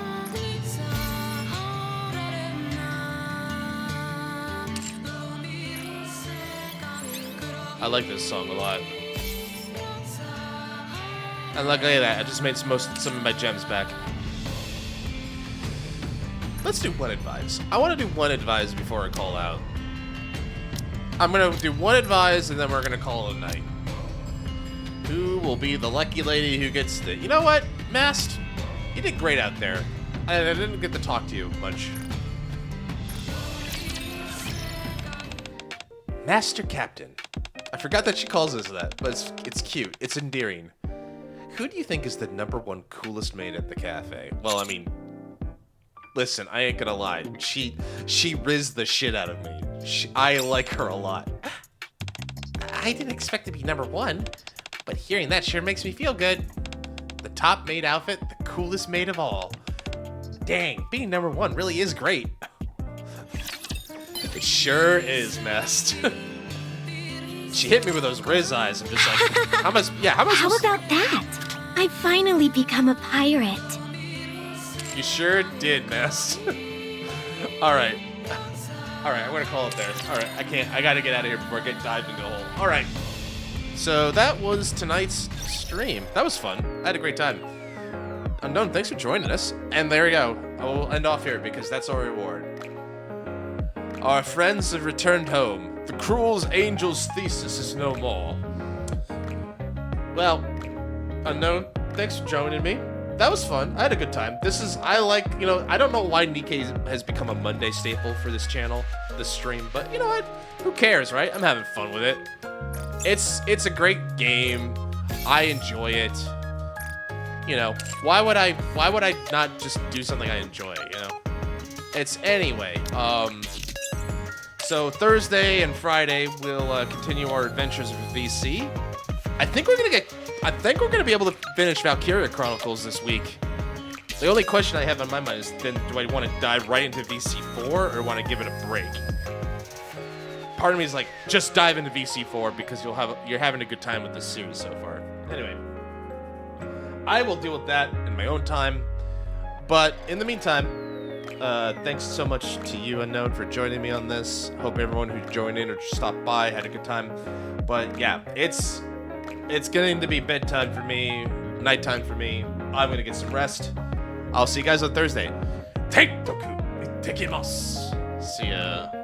I like this song a lot. And look at that, I just made some of my gems back. Let's do one advise. I want to do one advise before I call out. I'm going to do one advise and then we're going to call it a night. Who will be the lucky lady who gets the... You know what, Mast? You did great out there. I didn't get to talk to you much. Master Captain. I forgot that she calls us that, but it's cute. It's endearing. Who do you think is the #1 coolest maid at the cafe? Well, I mean, listen, I ain't gonna lie. She rizzed the shit out of me. I like her a lot. I didn't expect to be #1, but hearing that sure makes me feel good. The top maid outfit, the coolest maid of all. Dang, being #1 really is great. It sure is, Mest. She hit me with those Riz eyes. I'm just like, how much? How about that? I finally become a pirate. You sure did, Mest. Alright. Alright, I'm gonna call it there. Alright, I gotta get out of here before I get dived into a hole. Alright. So that was tonight's stream. That was fun. I had a great time. Unknown, thanks for joining us. And there we go. I will end off here because that's our reward. Our friends have returned home. The cruel angel's thesis is no more. Well, Unknown, thanks for joining me. That was fun. I had a good time. I don't know why NIKKE has become a Monday staple for this channel, this stream, but you know what? Who cares, right? I'm having fun with it. It's a great game. I enjoy it. You know, why would I not just do something I enjoy, you know? Anyway, so Thursday and Friday we'll continue our adventures with VC. I think we're gonna be able to finish Valkyria Chronicles this week. The only question I have on my mind is then do I want to dive right into VC4 or want to give it a break? Part of me is like, just dive into VC4 because you're having a good time with this series so far. Anyway, I will deal with that in my own time. But in the meantime, thanks so much to you, Unknown, for joining me on this. Hope everyone who joined in or just stopped by had a good time. But yeah, it's getting to be bedtime for me, nighttime for me. I'm gonna get some rest. I'll see you guys on Thursday. Take Toku, itekimasu. See ya.